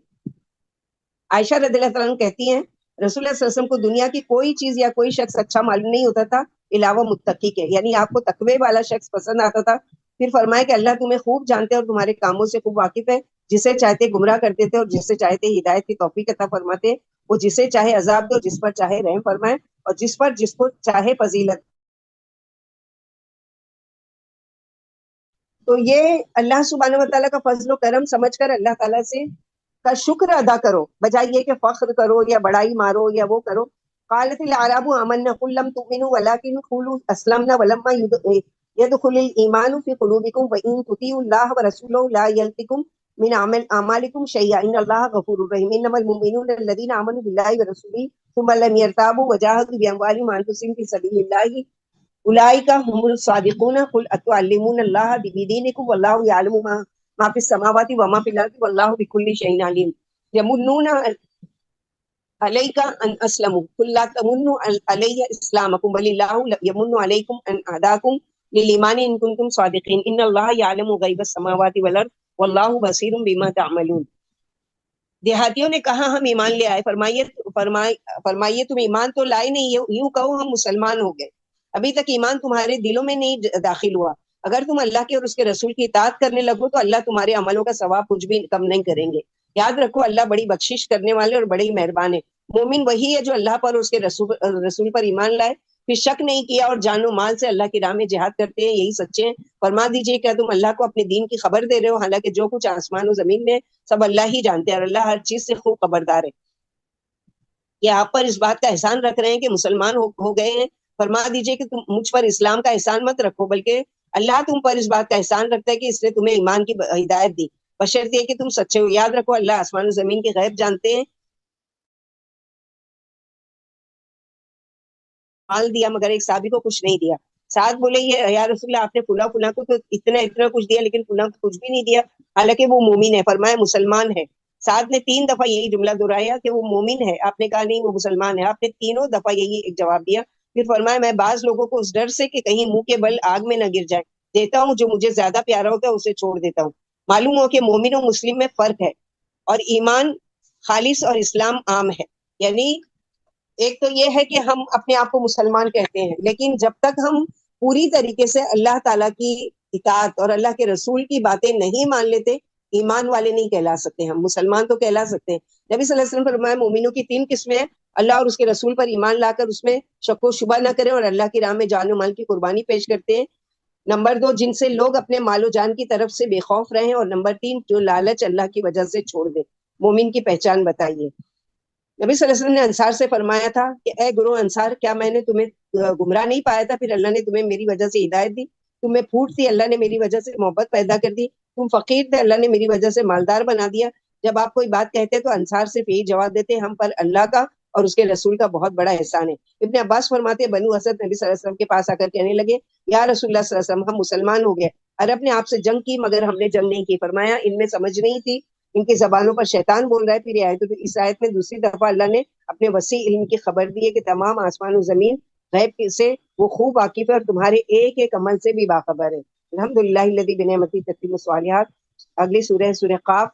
A: عائشہ رضی اللہ عنہ کہتی ہیں رسول اللہ صلی اللہ علیہ وسلم کو دنیا کی کوئی چیز یا کوئی شخص اچھا معلوم نہیں ہوتا تھا علاوہ متقی کے، یعنی آپ کو تقوی والا شخص پسند آتا تھا. پھر فرمایا کہ اللہ تمہیں خوب جانتے اور تمہارے کاموں سے خوب واقف ہے. جسے چاہتے گمراہ کرتے تھے اور جسے چاہتے ہدایت کی توفیق عطا فرماتے. وہ جسے چاہے عذاب دو، جس پر چاہے رحم فرمائے، اور جس کو چاہے فضیلت. تو یہ اللہ سبحانہ و تعالیٰ کا فضل و کرم سمجھ کر اللہ تعالیٰ سے کا شکر ادا کرو، بجائے یہ کہ فخر کرو یا بڑائی مارو یا وہ کرو. قالت الاعراب آمنا قل لم تؤمنوا ولكن قولوا اسلمنا ولما يدخل الايمان في قلوبكم وان تطيعوا الله ورسوله لا يلتكم من اعمالكم شيئا ان الله غفور رحيم. انما المؤمنون الذين امنوا بالله ورسوله ثم لم يرتابوا وجاهدوا باموالهم وانفسهم في سبيل الله اولئک هم الصادقون. قل اتعلمون الله بدینکم والله یعلم ما فی السماوات وما فی الارض والله بكل شیء علیم. یمنون علیک ان اسلموا قل لا تمنوا علی اسلامکم بل اللہ یمن علیکم ان ہداکم للایمان ان کنتم صادقین ان اللہ یعلم غیب السماوات والارض واللہ بصیر بما تعملون. دیہاتیوں نے کہا ہم ایمان لے آئے. فرمائیے تم ایمان تو لائے نہیں، یوں کہو ہم مسلمان ہو گئے. ابھی تک ایمان تمہارے دلوں میں نہیں داخل ہوا. اگر تم اللہ کے اور اس کے رسول کی اطاعت کرنے لگو تو اللہ تمہارے عملوں کا ثواب کچھ بھی کم نہیں کریں گے. یاد رکھو اللہ بڑی بخشش کرنے والے اور بڑے ہی مہربان ہے. مومن وہی ہے جو اللہ پر اور اس کے رسول پر ایمان لائے، پھر شک نہیں کیا اور جان و مال سے اللہ کی راہ میں جہاد کرتے ہیں، یہی سچے ہیں. فرما دیجئے کیا تم اللہ کو اپنے دین کی خبر دے رہے ہو، حالانکہ جو کچھ آسمان و زمین میں سب اللہ ہی جانتے ہیں اور اللہ ہر چیز سے خوب خبردار ہے. کہ آپ پر اس بات کا احسان رکھ رہے ہیں کہ مسلمان ہو گئے ہیں. فرما دیجئے کہ تم مجھ پر اسلام کا احسان مت رکھو، بلکہ اللہ تم پر اس بات کا احسان رکھتا ہے کہ اس نے تمہیں ایمان کی ہدایت دی، بشرط یہ کہ تم سچے ہو. یاد رکھو اللہ آسمان و زمین کے غیب جانتے ہیں. مال دیا مگر ایک صحابی کو کچھ نہیں دیا. سعد بولے یہ یا رسول اللہ آپ نے فلاں کو تو اتنا کچھ دیا لیکن فلاں کو کچھ بھی نہیں دیا حالانکہ وہ مومن ہے. فرمایا مسلمان ہے. سعد نے 3 دفعہ یہی جملہ دہرایا کہ وہ مومن ہے. آپ نے کہا نہیں وہ مسلمان ہے. آپ نے تینوں دفعہ یہی ایک جواب دیا. پھر فرمایا میں بعض لوگوں کو اس ڈر سے کہ کہیں منہ کے بل آگ میں نہ گر جائے دیتا ہوں، جو مجھے زیادہ پیارا ہوتا ہے اسے چھوڑ دیتا ہوں. معلوم ہو کہ مومن و مسلم میں فرق ہے، اور ایمان خالص اور اسلام عام ہے. یعنی ایک تو یہ ہے کہ ہم اپنے آپ کو مسلمان کہتے ہیں، لیکن جب تک ہم پوری طریقے سے اللہ تعالیٰ کی اطاعت اور اللہ کے رسول کی باتیں نہیں مان لیتے، ایمان والے نہیں کہلا سکتے. ہم مسلمان تو کہلا سکتے ہیں. نبی صلی اللہ علیہ وسلم فرمایا مومنوں کی 3 قسمیں ہیں: اللہ اور اس کے رسول پر ایمان لا کر اس میں شک و شبہ نہ کریں اور اللہ کی راہ میں جان و مال کی قربانی پیش کرتے ہیں. نمبر 2 جن سے لوگ اپنے مال و جان کی طرف سے بے خوف رہیں. اور نمبر 3 جو لالچ اللہ کی وجہ سے چھوڑ دے. مومن کی پہچان بتائیے. نبی صلی اللہ علیہ وسلم نے انصار سے فرمایا تھا کہ اے گروہ انصار، کیا میں نے تمہیں گمراہ نہیں پایا تھا؟ پھر اللہ نے تمہیں میری وجہ سے ہدایت دی. تمہیں پھوٹ تھی، اللہ نے میری وجہ سے محبت پیدا کر دی. تم فقیر تھے، اللہ نے میری وجہ سے مالدار بنا دیا. جب آپ کوئی بات کہتے تو انصار صرف یہی جواب دیتے ہم پر اللہ کا اور اس کے رسول کا بہت بڑا احسان ہے. ابن عباس فرماتے بنو اسد نبی صلی اللہ علیہ وسلم کے پاس آ کر کہنے لگے یا رسول اللہ صلی اللہ علیہ وسلم ہم مسلمان ہو گئے. عرب نے آپ سے جنگ کی مگر ہم نے جنگ نہیں کی. فرمایا ان میں سمجھ نہیں تھی، ان کی زبانوں پر شیطان بول رہا ہے. پھر اس آیت میں دوسری دفعہ اللہ نے اپنے وسیع علم کی خبر دی ہے کہ تمام آسمان و زمین غیب سے وہ خوب واقف ہے اور تمہارے ایک ایک عمل سے بھی باخبر ہے. الحمدللہ الذی بنعمتہ تتم الصالحات. اگلی سورہ قاف،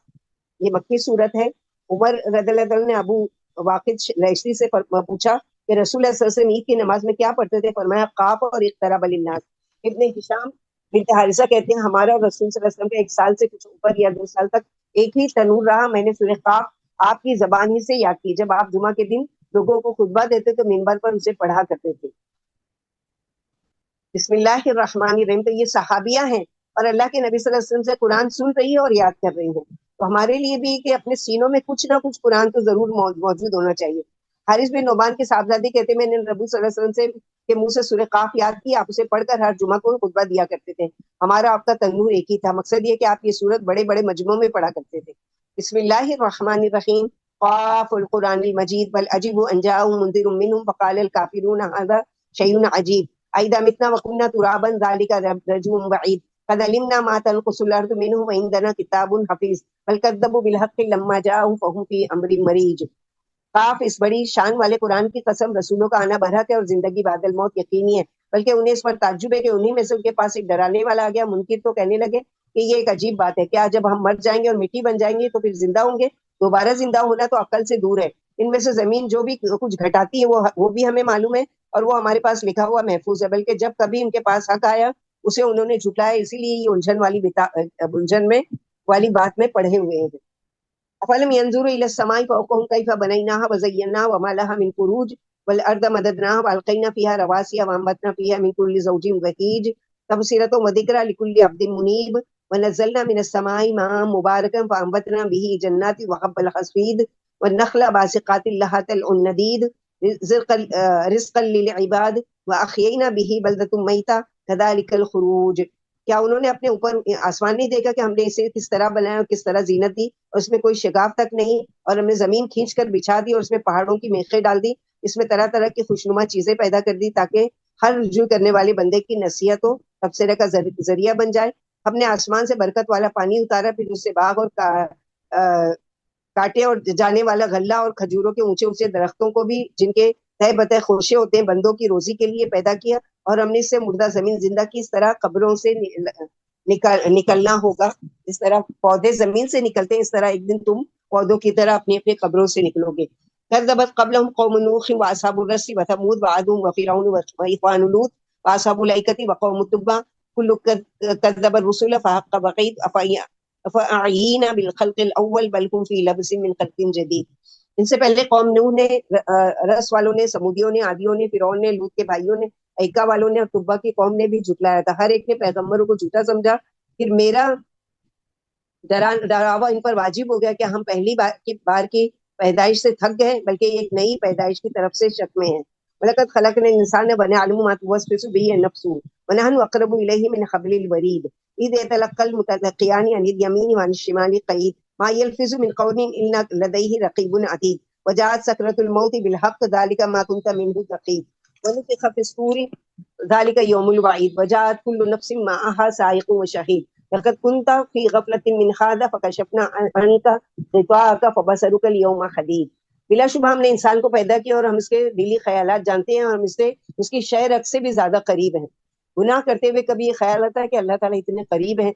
A: یہ مکی صورت ہے. عمر رضی اللہ عنہ نے ابو واقد ریشی سے پوچھا کہ رسول اللہ صلی اللہ علیہ وسلم عید کی نماز میں کیا پڑھتے تھے؟ فرمایا قاف اور اقترب للناس. ابن ہشام بنت حارثہ کہتے ہیں ہمارا اور رسول صلی اللہ علیہ وسلم کا 1 سال سے کچھ اوپر یا 2 سال تک ایک ہی تنور رہا. میں نے سورہ قاف آپ کی زبان ہی سے یاد کی. جب آپ جمعہ کے دن لوگوں کو خطبہ دیتے تو منبر پر اسے پڑھا کرتے تھے۔ بسم اللہ الرحمن الرحیم، تو یہ صحابیہ ہیں اور اللہ کے نبی صلی اللہ علیہ وسلم سے قرآن سن رہی ہے اور یاد کر رہی ہیں، تو ہمارے لیے بھی کہ اپنے سینوں میں کچھ نہ کچھ قرآن تو ضرور موجود ہونا چاہیے۔ حارث بن نعمان کے صاحبزادے کہتے ہیں میں نے نبی صلی اللہ علیہ وسلم سے کے منہ سے سورہ قاف یاد کی، آپ اسے پڑھ کر ہر جمعہ کو خطبہ دیا کرتے تھے، ہمارا آپ کا تنور ایک ہی تھا، مقصد یہ کہ آپ یہ سورت بڑے بڑے مجموعوں میں پڑھا کرتے تھے۔ بسم اللہ الرحمن الرحیم، قاف القرآن المجید بل عجیب ان جاءهم منذر منهم فقال الكافرون هذا شيء عجیب اذا متنا وكنا ترابا ذلك رجم بعید قد علمنا ما تنقص الارض منهم وعندنا کتاب حفیظ بل كذبوا بالحق لما جاءهم فهم في امر مریج۔ کاف، اس بڑی شان والے قرآن کی قسم، رسولوں کا آنا برحق ہے اور زندگی بعد الموت یقینی ہے، بلکہ انہیں اس پر تعجب ہے کہ انہی میں سے ان کے پاس ایک ڈرانے والا آ گیا۔ منکر تو کہنے لگے کہ یہ ایک عجیب بات ہے، کیا جب ہم مر جائیں گے اور مٹی بن جائیں گے تو پھر زندہ ہوں گے؟ دوبارہ زندہ ہونا تو عقل سے دور ہے۔ ان میں سے زمین جو بھی کچھ گھٹاتی ہے وہ بھی ہمیں معلوم ہے اور وہ ہمارے پاس لکھا ہوا محفوظ ہے، بلکہ جب کبھی ان کے پاس حق آیا اسے انہوں نے جھٹلایا، اسی لیے یہ الجھن میں والی بات میں پڑھے ہوئے ہیں۔ افلم ينظروا الى السماء فوقهم كيف بنيناها وزيناها وما لها من فروج والارض مددناها والقينا فيها رواسي وانبتنا فيها من كل زوج بهيج تبصرة وذكرى لكل عبد منيب ونزلنا من السماء ماء مباركا فانبتنا به جنات وحب الحصيد والنخل باسقات لها طلع نديد رزقا للعباد واحيينا به بلدة ميتا كذلك الخروج۔ کیا انہوں نے اپنے اوپر آسمان نہیں دیکھا کہ ہم نے اسے کس طرح بنایا اور کس طرح زینت دی، اور اس میں کوئی شگاف تک نہیں، اور ہم نے زمین کھینچ کر بچھا دی اور اس میں پہاڑوں کی میخیں ڈال دی، اس میں طرح طرح کی خوشنما چیزیں پیدا کر دی تاکہ ہر رجوع کرنے والے بندے کی نصیحت ہو، تبصرے کا ذریعہ بن جائے۔ ہم نے آسمان سے برکت والا پانی اتارا، پھر اس سے باغ اور کاٹے اور جانے والا غلہ اور کھجوروں کے اونچے اونچے درختوں کو بھی جن کے تہ بتہ خوشے ہوتے ہیں بندوں کی روزی کے لیے پیدا کیا، اور ہم نے اس سے مردہ زمین زندہ کی، اس طرح قبروں سے نکلنا ہوگا، اس طرح پودے زمین سے نکلتے ہیں، اس طرح ایک دن تم پودوں کی طرح اپنی اپنی قبروں سے نکلو گے۔ كذبت قبلهم قوم نوح واصحاب الرس وثمود وعاد وفرعون واخوان لوط واصحاب الايكه وقوم تبع كل كذب الرسل فحق وعيد افاعينا بالخلق الاول بل هم في لبس من خلق جديد۔ ان سے پہلے قوم نوح نے، رس والوں نے، سمودیوں نے، عادیوں نے، فرعون نے، لوط کے بھائیوں نے، ایکا والوں نے اور تبا کی قوم نے بھی جھٹلایا تھا، ہر ایک نے پیغمبروں کو جھوٹا سمجھا، پھر میرا ڈراوا ان پر واجب ہو گیا کہ ہم پہلی بار کی پیدائش سے تھک گئے بلکہ ایک نئی پیدائش کی طرف سے شک میں ہیں۔ وَلَقَدْ خَلَقْنَا الْإِنسَانَ وَنَعْلَمُ مَا تُوَسْوِسُ بِهِ نَفْسُهُ وَنَحْنُ أَقْرَبُ إِلَيْهِ مِنْ حَبْلِ الْوَرِيدِ إِذْ يَتَلَقَّى الْمُتَلَقِّيَانِ عَنِ الْيَمِينِ وَعَنِ الشِّمَالِ قَعِيدٌ مَا يَلْفِظُ مِنْ قَوْلٍ إِلَّا لَدَيْهِ رَقِيبٌ عَتِيدٌ وَجَاءَتْ سَكْرَةُ الْمَوْتِ بِالْحَقِّ ذَلِكَ مَا كُنْتَ مِنْهُ تَحِيدُ وَنُفِخَ فِي الصُّورِ ذَلِكَ يَوْمُ الْوَعِيدِ وَجَاءَتْ كُلُّ نَفْسٍ مَعَهَا سَائِقٌ وَشَهِيدٌ لقد كنت في غفلة من هذا فكشفنا عنك غطاءك فبصرك اليوم حديد۔ بلا شبہ ہم نے انسان کو پیدا کیا اور ہم اس کے دلی خیالات جانتے ہیں اور ہم اس کی شے رگ سے بھی زیادہ قریب ہیں۔ گناہ کرتے ہوئے کبھی یہ خیال آتا ہے کہ اللہ تعالیٰ اتنے قریب ہیں،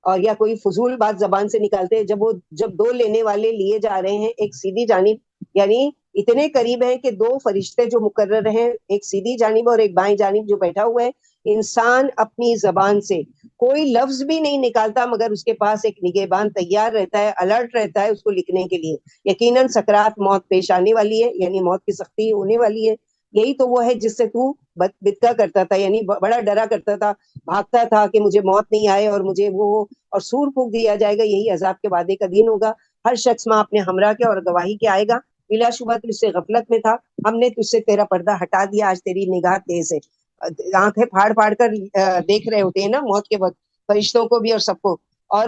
A: اور یا کوئی فضول بات زبان سے نکالتے ہیں جب دو لینے والے لیے جا رہے ہیں ایک سیدھی جانب، یعنی اتنے قریب ہیں کہ دو فرشتے جو مقرر ہیں ایک سیدھی جانب اور ایک بائیں جانب جو بیٹھا ہوا ہے، انسان اپنی زبان سے کوئی لفظ بھی نہیں نکالتا مگر اس کے پاس ایک نگہبان تیار رہتا ہے، الرٹ رہتا ہے اس کو لکھنے کے لیے۔ یقیناً سکرات موت پیش آنے والی ہے، یعنی موت کی سختی ہونے والی ہے، یہی تو وہ ہے جس سے تو بدکا کرتا تھا، یعنی بڑا ڈرا کرتا تھا، بھاگتا تھا کہ مجھے موت نہیں آئے اور مجھے وہ اور سور پھونک دیا جائے گا، یہی عذاب کے وعدے کا دن ہوگا۔ ہر شخص ماں اپنے ہمراہ کے اور گواہی کے آئے گا۔ بلا شبہ تو اس سے غفلت میں تھا، ہم نے تجھ سے تیرا پردہ ہٹا دیا، آج تیری نگاہ تیز ہے۔ آنکھیں پھاڑ پھاڑ کر دیکھ رہے ہوتے ہیں نا موت کے وقت، فرشتوں کو بھی اور سب کو، اور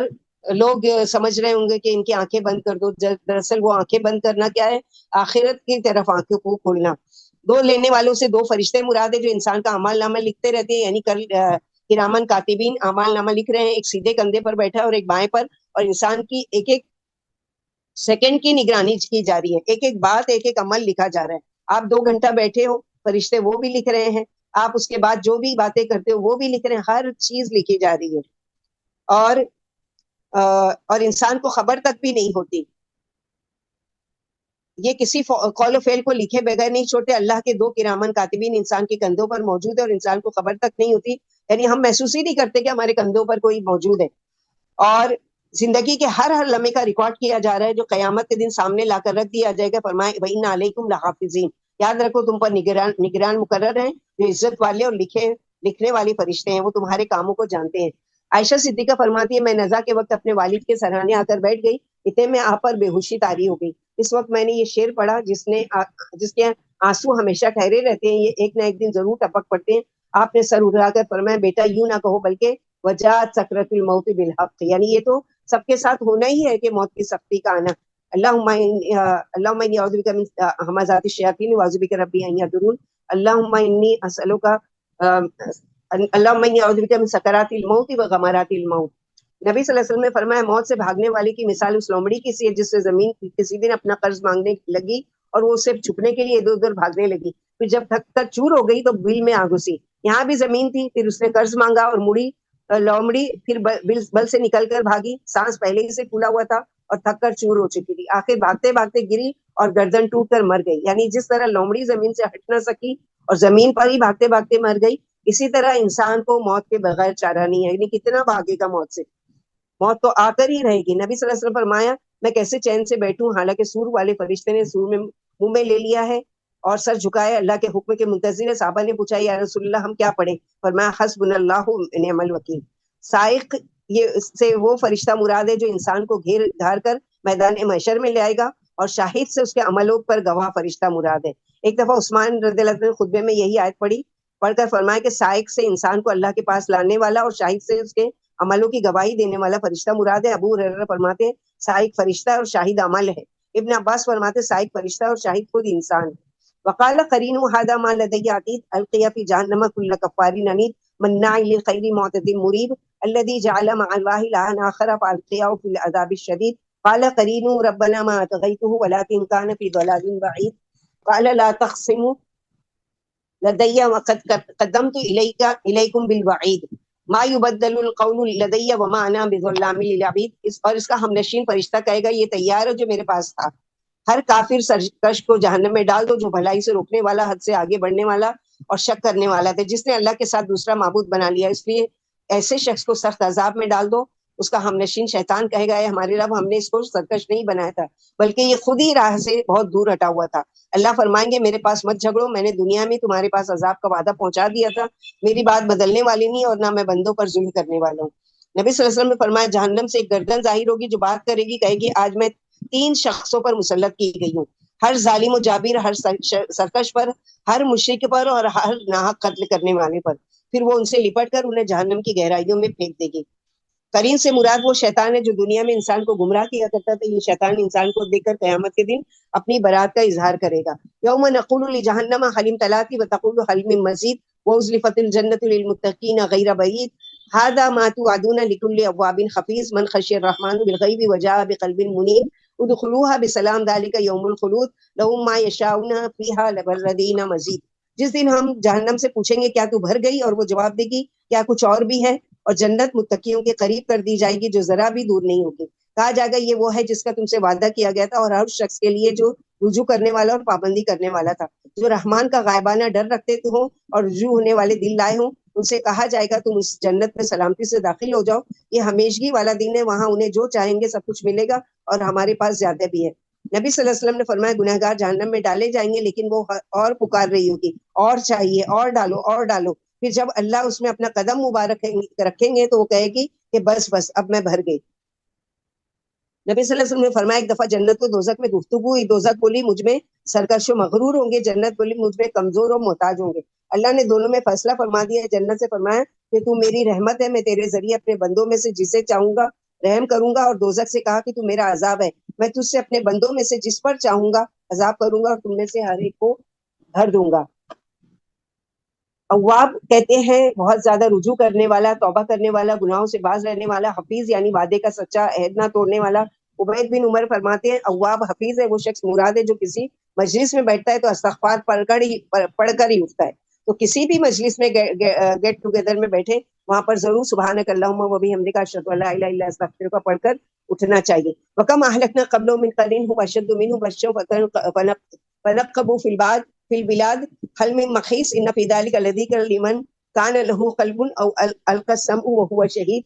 A: لوگ سمجھ رہے ہوں گے کہ ان کی آنکھیں بند کر دو، دراصل وہ آنکھیں بند کرنا کیا ہے؟ آخرت کی طرف آنکھوں کو کھولنا۔ دو لینے والوں سے دو فرشتے مراد ہے جو انسان کا اعمال نامہ لکھتے رہتے ہیں، یعنی کرامن کاتبین اعمال نامہ لکھ رہے ہیں، ایک سیدھے کندھے پر بیٹھا ہے اور ایک بائیں پر، اور انسان کی ایک ایک سیکنڈ کی نگرانی کی جا رہی ہے، ایک ایک بات ایک ایک عمل لکھا جا رہا ہے۔ آپ 2 گھنٹہ بیٹھے ہو، فرشتے وہ بھی لکھ رہے ہیں، آپ اس کے بعد جو بھی باتیں کرتے ہو وہ بھی لکھ رہے ہیں، ہر چیز لکھی جا رہی ہے، اور انسان کو خبر تک بھی نہیں ہوتی۔ یہ کسی قول و فعل کو لکھے بغیر نہیں چھوڑتے، اللہ کے 2 کرامن کاتبین انسان کے کندھوں پر موجود ہے اور انسان کو خبر تک نہیں ہوتی، یعنی ہم محسوس ہی نہیں کرتے کہ ہمارے کندھوں پر کوئی موجود ہے۔ اور زندگی کے ہر ہر لمحے کا ریکارڈ کیا جا رہا ہے جو قیامت کے دن سامنے لا کر رکھ دیا جائے گا. فرمائے وَإِنَّ عَلَيْكُمْ لَحَافِظِينَ, یاد رکھو تم پر نگران مقرر ہیں جو عزت والے اور لکھنے والے فرشتے ہیں, وہ تمہارے کاموں کو جانتے ہیں. عائشہ صدیقہ فرماتی ہے میں نزا کے وقت اپنے والد کے سرانے آ کر بیٹھ گئی, اتنے میں آپ پر بے ہوشی طاری ہو گئی. اس وقت میں نے یہ شعر پڑھا جس کے آنسو ہمیشہ ٹھہرے رہتے ہیں, یہ ایک نہ ایک دن ضرور ٹپک پڑتے ہیں. آپ نے سر اٹھا کر فرمایا بیٹا یوں نہ کہو بلکہ وجاءت سکرۃ الموت بالحق, یعنی یہ تو سب کے ساتھ ہونا ہی ہے کہ موت کی سختی کا آنا. اللہم انی اعوذ بک من ہمزات الشیاطین واعوذ بک ربی ان یحضرون. اللہم انی اسألک اللہم انی اعوذ بک من سکرات الموت و غمرات الموت. نبی صلی اللہ علیہ وسلم نے فرمایا موت سے بھاگنے والے کی مثال اس لومڑی کی سی ہے جس سے زمین کسی دن اپنا قرض مانگنے لگی اور وہ اسے چھپنے کے لیے ادھر ادھر بھاگنے لگی, پھر جب تھک کر چور ہو گئی تو بل میں آ گھسی. یہاں بھی زمین تھی, پھر اس نے قرض مانگا اور مڑی لومڑی پھر بل سے نکل کر بھاگی, سانس پہلے ہی سے پھولا ہوا تھا اور تھک کر چور ہو چکی تھی. آخر بھاگتے بھاگتے گری اور گردن ٹوٹ کر مر گئی. یعنی جس طرح لومڑی زمین سے ہٹ نہ سکی اور زمین پر ہی بھاگتے بھاگتے مر گئی, اسی طرح انسان کو موت کے بغیر چارہ نہیں ہے. یعنی کتنا بھاگے گا موت سے, موت تو آ کر ہی رہے گی. نبی صلی اللہ علیہ وسلم فرمایا میں کیسے چین سے بیٹھوں حالانکہ سور والے فرشتے نے سور میں منہ میں لے لیا ہے اور سر جھکائے اللہ کے حکم کے منتظر ہے. صحابہ نے پوچھا یا رسول اللہ ہم کیا پڑھیں؟ فرمایا حسبنا اللہ و نعم الوکیل. سائق یہ اس سے وہ فرشتہ مراد ہے جو انسان کو گھیر دھار کر میدان محشر میں لے آئے گا, اور شاہد سے اس کے عملوں پر گواہ فرشتہ مراد ہے. ایک دفعہ عثمان رضی اللہ عنہ نے خطبے میں یہی آیت پڑھ کر فرمایا کہ سائق سے انسان کو اللہ کے پاس لانے والا اور شاہد سے اس کے عملوں کی گواہی دینے والا فرشتہ مراد ہے. ابو ہریرہ فرماتے ہیں سائق فرشتہ اور شاہد عمل ہے. ابن عباس فرماتے سائق فرشتہ اور شاہد خود انسان ہے. وقال قرین هذا ما لدي عتيد القي في جهنم كل كفار عنيد مناع للخير معتد مريب الذي جعل مع الله الها اخر فالقيه في العذاب الشديد. قال قرين ربنا ما اطغيته ولكن كان في ضلال بعيد. قال لا تخصموا لدي وقد قدمت اليكم بالوعيد ما يبدل القول لدي وما انا بظلام للعبيد. اور اس کا ہم نشین فرشتہ کہے گا یہ تیار ہے جو میرے پاس تھا. ہر کافر سرکش کو جہنم میں ڈال دو جو بھلائی سے روکنے والا, حد سے آگے بڑھنے والا اور شک کرنے والا تھا, جس نے اللہ کے ساتھ دوسرا معبود بنا لیا. اس لیے ایسے شخص کو سخت عذاب میں ڈال دو. اس کا ہم نشین شیطان کہے گا ہمارے رب ہم نے اس کو سرکش نہیں بنایا تھا بلکہ یہ خود ہی راہ سے بہت دور ہٹا ہوا تھا. اللہ فرمائیں گے میرے پاس مت جھگڑو, میں نے دنیا میں تمہارے پاس عذاب کا وعدہ پہنچا دیا تھا, میری بات بدلنے والی نہیں اور نہ میں بندوں پر ظلم کرنے والا ہوں. نبی صلی اللہ علیہ وسلم نے فرمایا جہنم سے ایک گردن ظاہر ہوگی جو بات کرے گی, کہے گی آج میں 3 شخصوں پر مسلط کی گئی ہوں, ہر ظالم و جابر, ہر سرکش پر, ہر مشرک پر اور ہر ناحق قتل کرنے والے پر. پھر وہ ان سے لپٹ کر انہیں جہنم کی گہرائیوں میں پھینک دے گی. قرین سے مراد وہ شیطان ہے جو دنیا میں انسان کو گمراہ کیا کرتا تھا. یہ شیطان انسان کو دیکھ کر قیامت کے دن اپنی برات کا اظہار کرے گا. یوم نقول لجہنم حل امتلأت وتقول حل من مزید وازلفت الجنۃ للمتقین غیر بعید هذا ما توعدون لكل اواب حفیظ من خشی الرحمن بالغیب وجاء بقلب منیب ادخلوها بسلام ذلك یوم الخلود لهم ما یشاؤون فیها للذین مزید. جس دن ہم جہنم سے پوچھیں گے کیا تو بھر گئی, اور وہ جواب دے گی کیا کچھ اور بھی ہے, اور جنت متقیوں کے قریب کر دی جائے گی جو ذرا بھی دور نہیں ہوگی. کہا جائے گا یہ وہ ہے جس کا تم سے وعدہ کیا گیا تھا, اور ہر شخص کے لیے جو رجوع کرنے والا اور پابندی کرنے والا تھا, جو رحمان کا غائبانہ ڈر رکھتے ہوں اور رجوع ہونے والے دل لائے ہوں, ان سے کہا جائے گا تم اس جنت میں سلامتی سے داخل ہو جاؤ, یہ ہمیشگی والا دن ہے, وہاں انہیں جو چاہیں گے سب کچھ ملے گا اور ہمارے پاس زیادہ بھی ہے. نبی صلی اللہ علیہ وسلم نے فرمایا گنہگار جہنم میں ڈالے جائیں گے لیکن وہ اور پکار رہی ہوگی اور چاہیے اور ڈالو اور ڈالو. پھر جب اللہ اس میں اپنا قدم مبارک رکھیں گے تو وہ کہے گی کہ بس بس اب میں بھر گئی. نبی صلی اللہ علیہ وسلم نے فرمایا ایک دفعہ جنت و دوزخ میں گفتگو ہوئی. دوزخ بولی مجھ میں سرکش و مغرور ہوں گے, جنت بولی مجھ میں کمزور و محتاج ہوں گے. اللہ نے دونوں میں فیصلہ فرما دیا ہے. جنت سے فرمایا کہ تو میری رحمت ہے, میں تیرے ذریعے اپنے بندوں میں سے جسے چاہوں گا رحم کروں گا, اور دوزخ سے کہا کہ تو میرا عذاب ہے, میں تجھ سے اپنے بندوں میں سے جس پر چاہوں گا عذاب کروں گا اور تم میں سے ہر ایک کو بھر دوں گا. اواب کہتے ہیں بہت زیادہ رجوع کرنے والا, توبہ کرنے والا, گناہوں سے باز رہنے والا. حفیظ یعنی وعدے کا سچا, عہد نہ توڑنے والا. عبید بن عمر فرماتے ہیں اواب حفیظ ہے وہ شخص مراد ہے جو کسی مجلس میں بیٹھتا ہے تو استغفار پڑھ کر ہی اٹھتا ہے. تو کسی بھی مجلس میں گیٹ ٹوگیدر میں بیٹھے وہاں پر ضرور سبحانک اللہم و بحمدک اشہد ان لا الہ الا انت استغفرک پڑھ کر اٹھنا چاہیے. وکم اہلکنا قبلہم من قرن هم اشد منهم بطشا فنقبوا في البلاد هل من محيص ان في ذلك لذكرى لمن كان له قلب او القى السمع وهو شهيد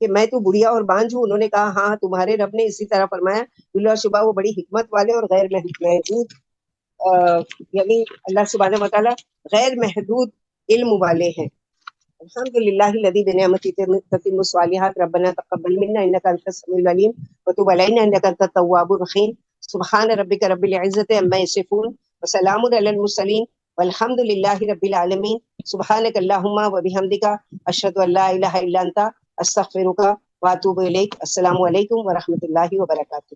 A: کہ میں تو بڑھیا اور بانجھ ہوں؟ انہوں نے کہا ہاں تمہارے رب نے اسی طرح فرمایا، بلا شبہ وہ بڑی حکمت والے اور غیر محدود یعنی اللہ سبحانہ وتعالی غیر محدود علم والے ہیں۔ الحمد للہ الذی بنعمتہ تتم الصالحات، ربنا تقبل منا انک انت السمیع العلیم وتب علینا انک انت التواب الرحیم۔ سبحان ربک رب العزۃ عما یصفون وسلام علی المرسلین والحمد للہ رب العالمین۔ سبحانک اللہم وبحمدک، اشہد ان لا الہ الا انت، استغفرک واتوب الیک۔ السلام علیکم ورحمۃ اللہ وبرکاتہ۔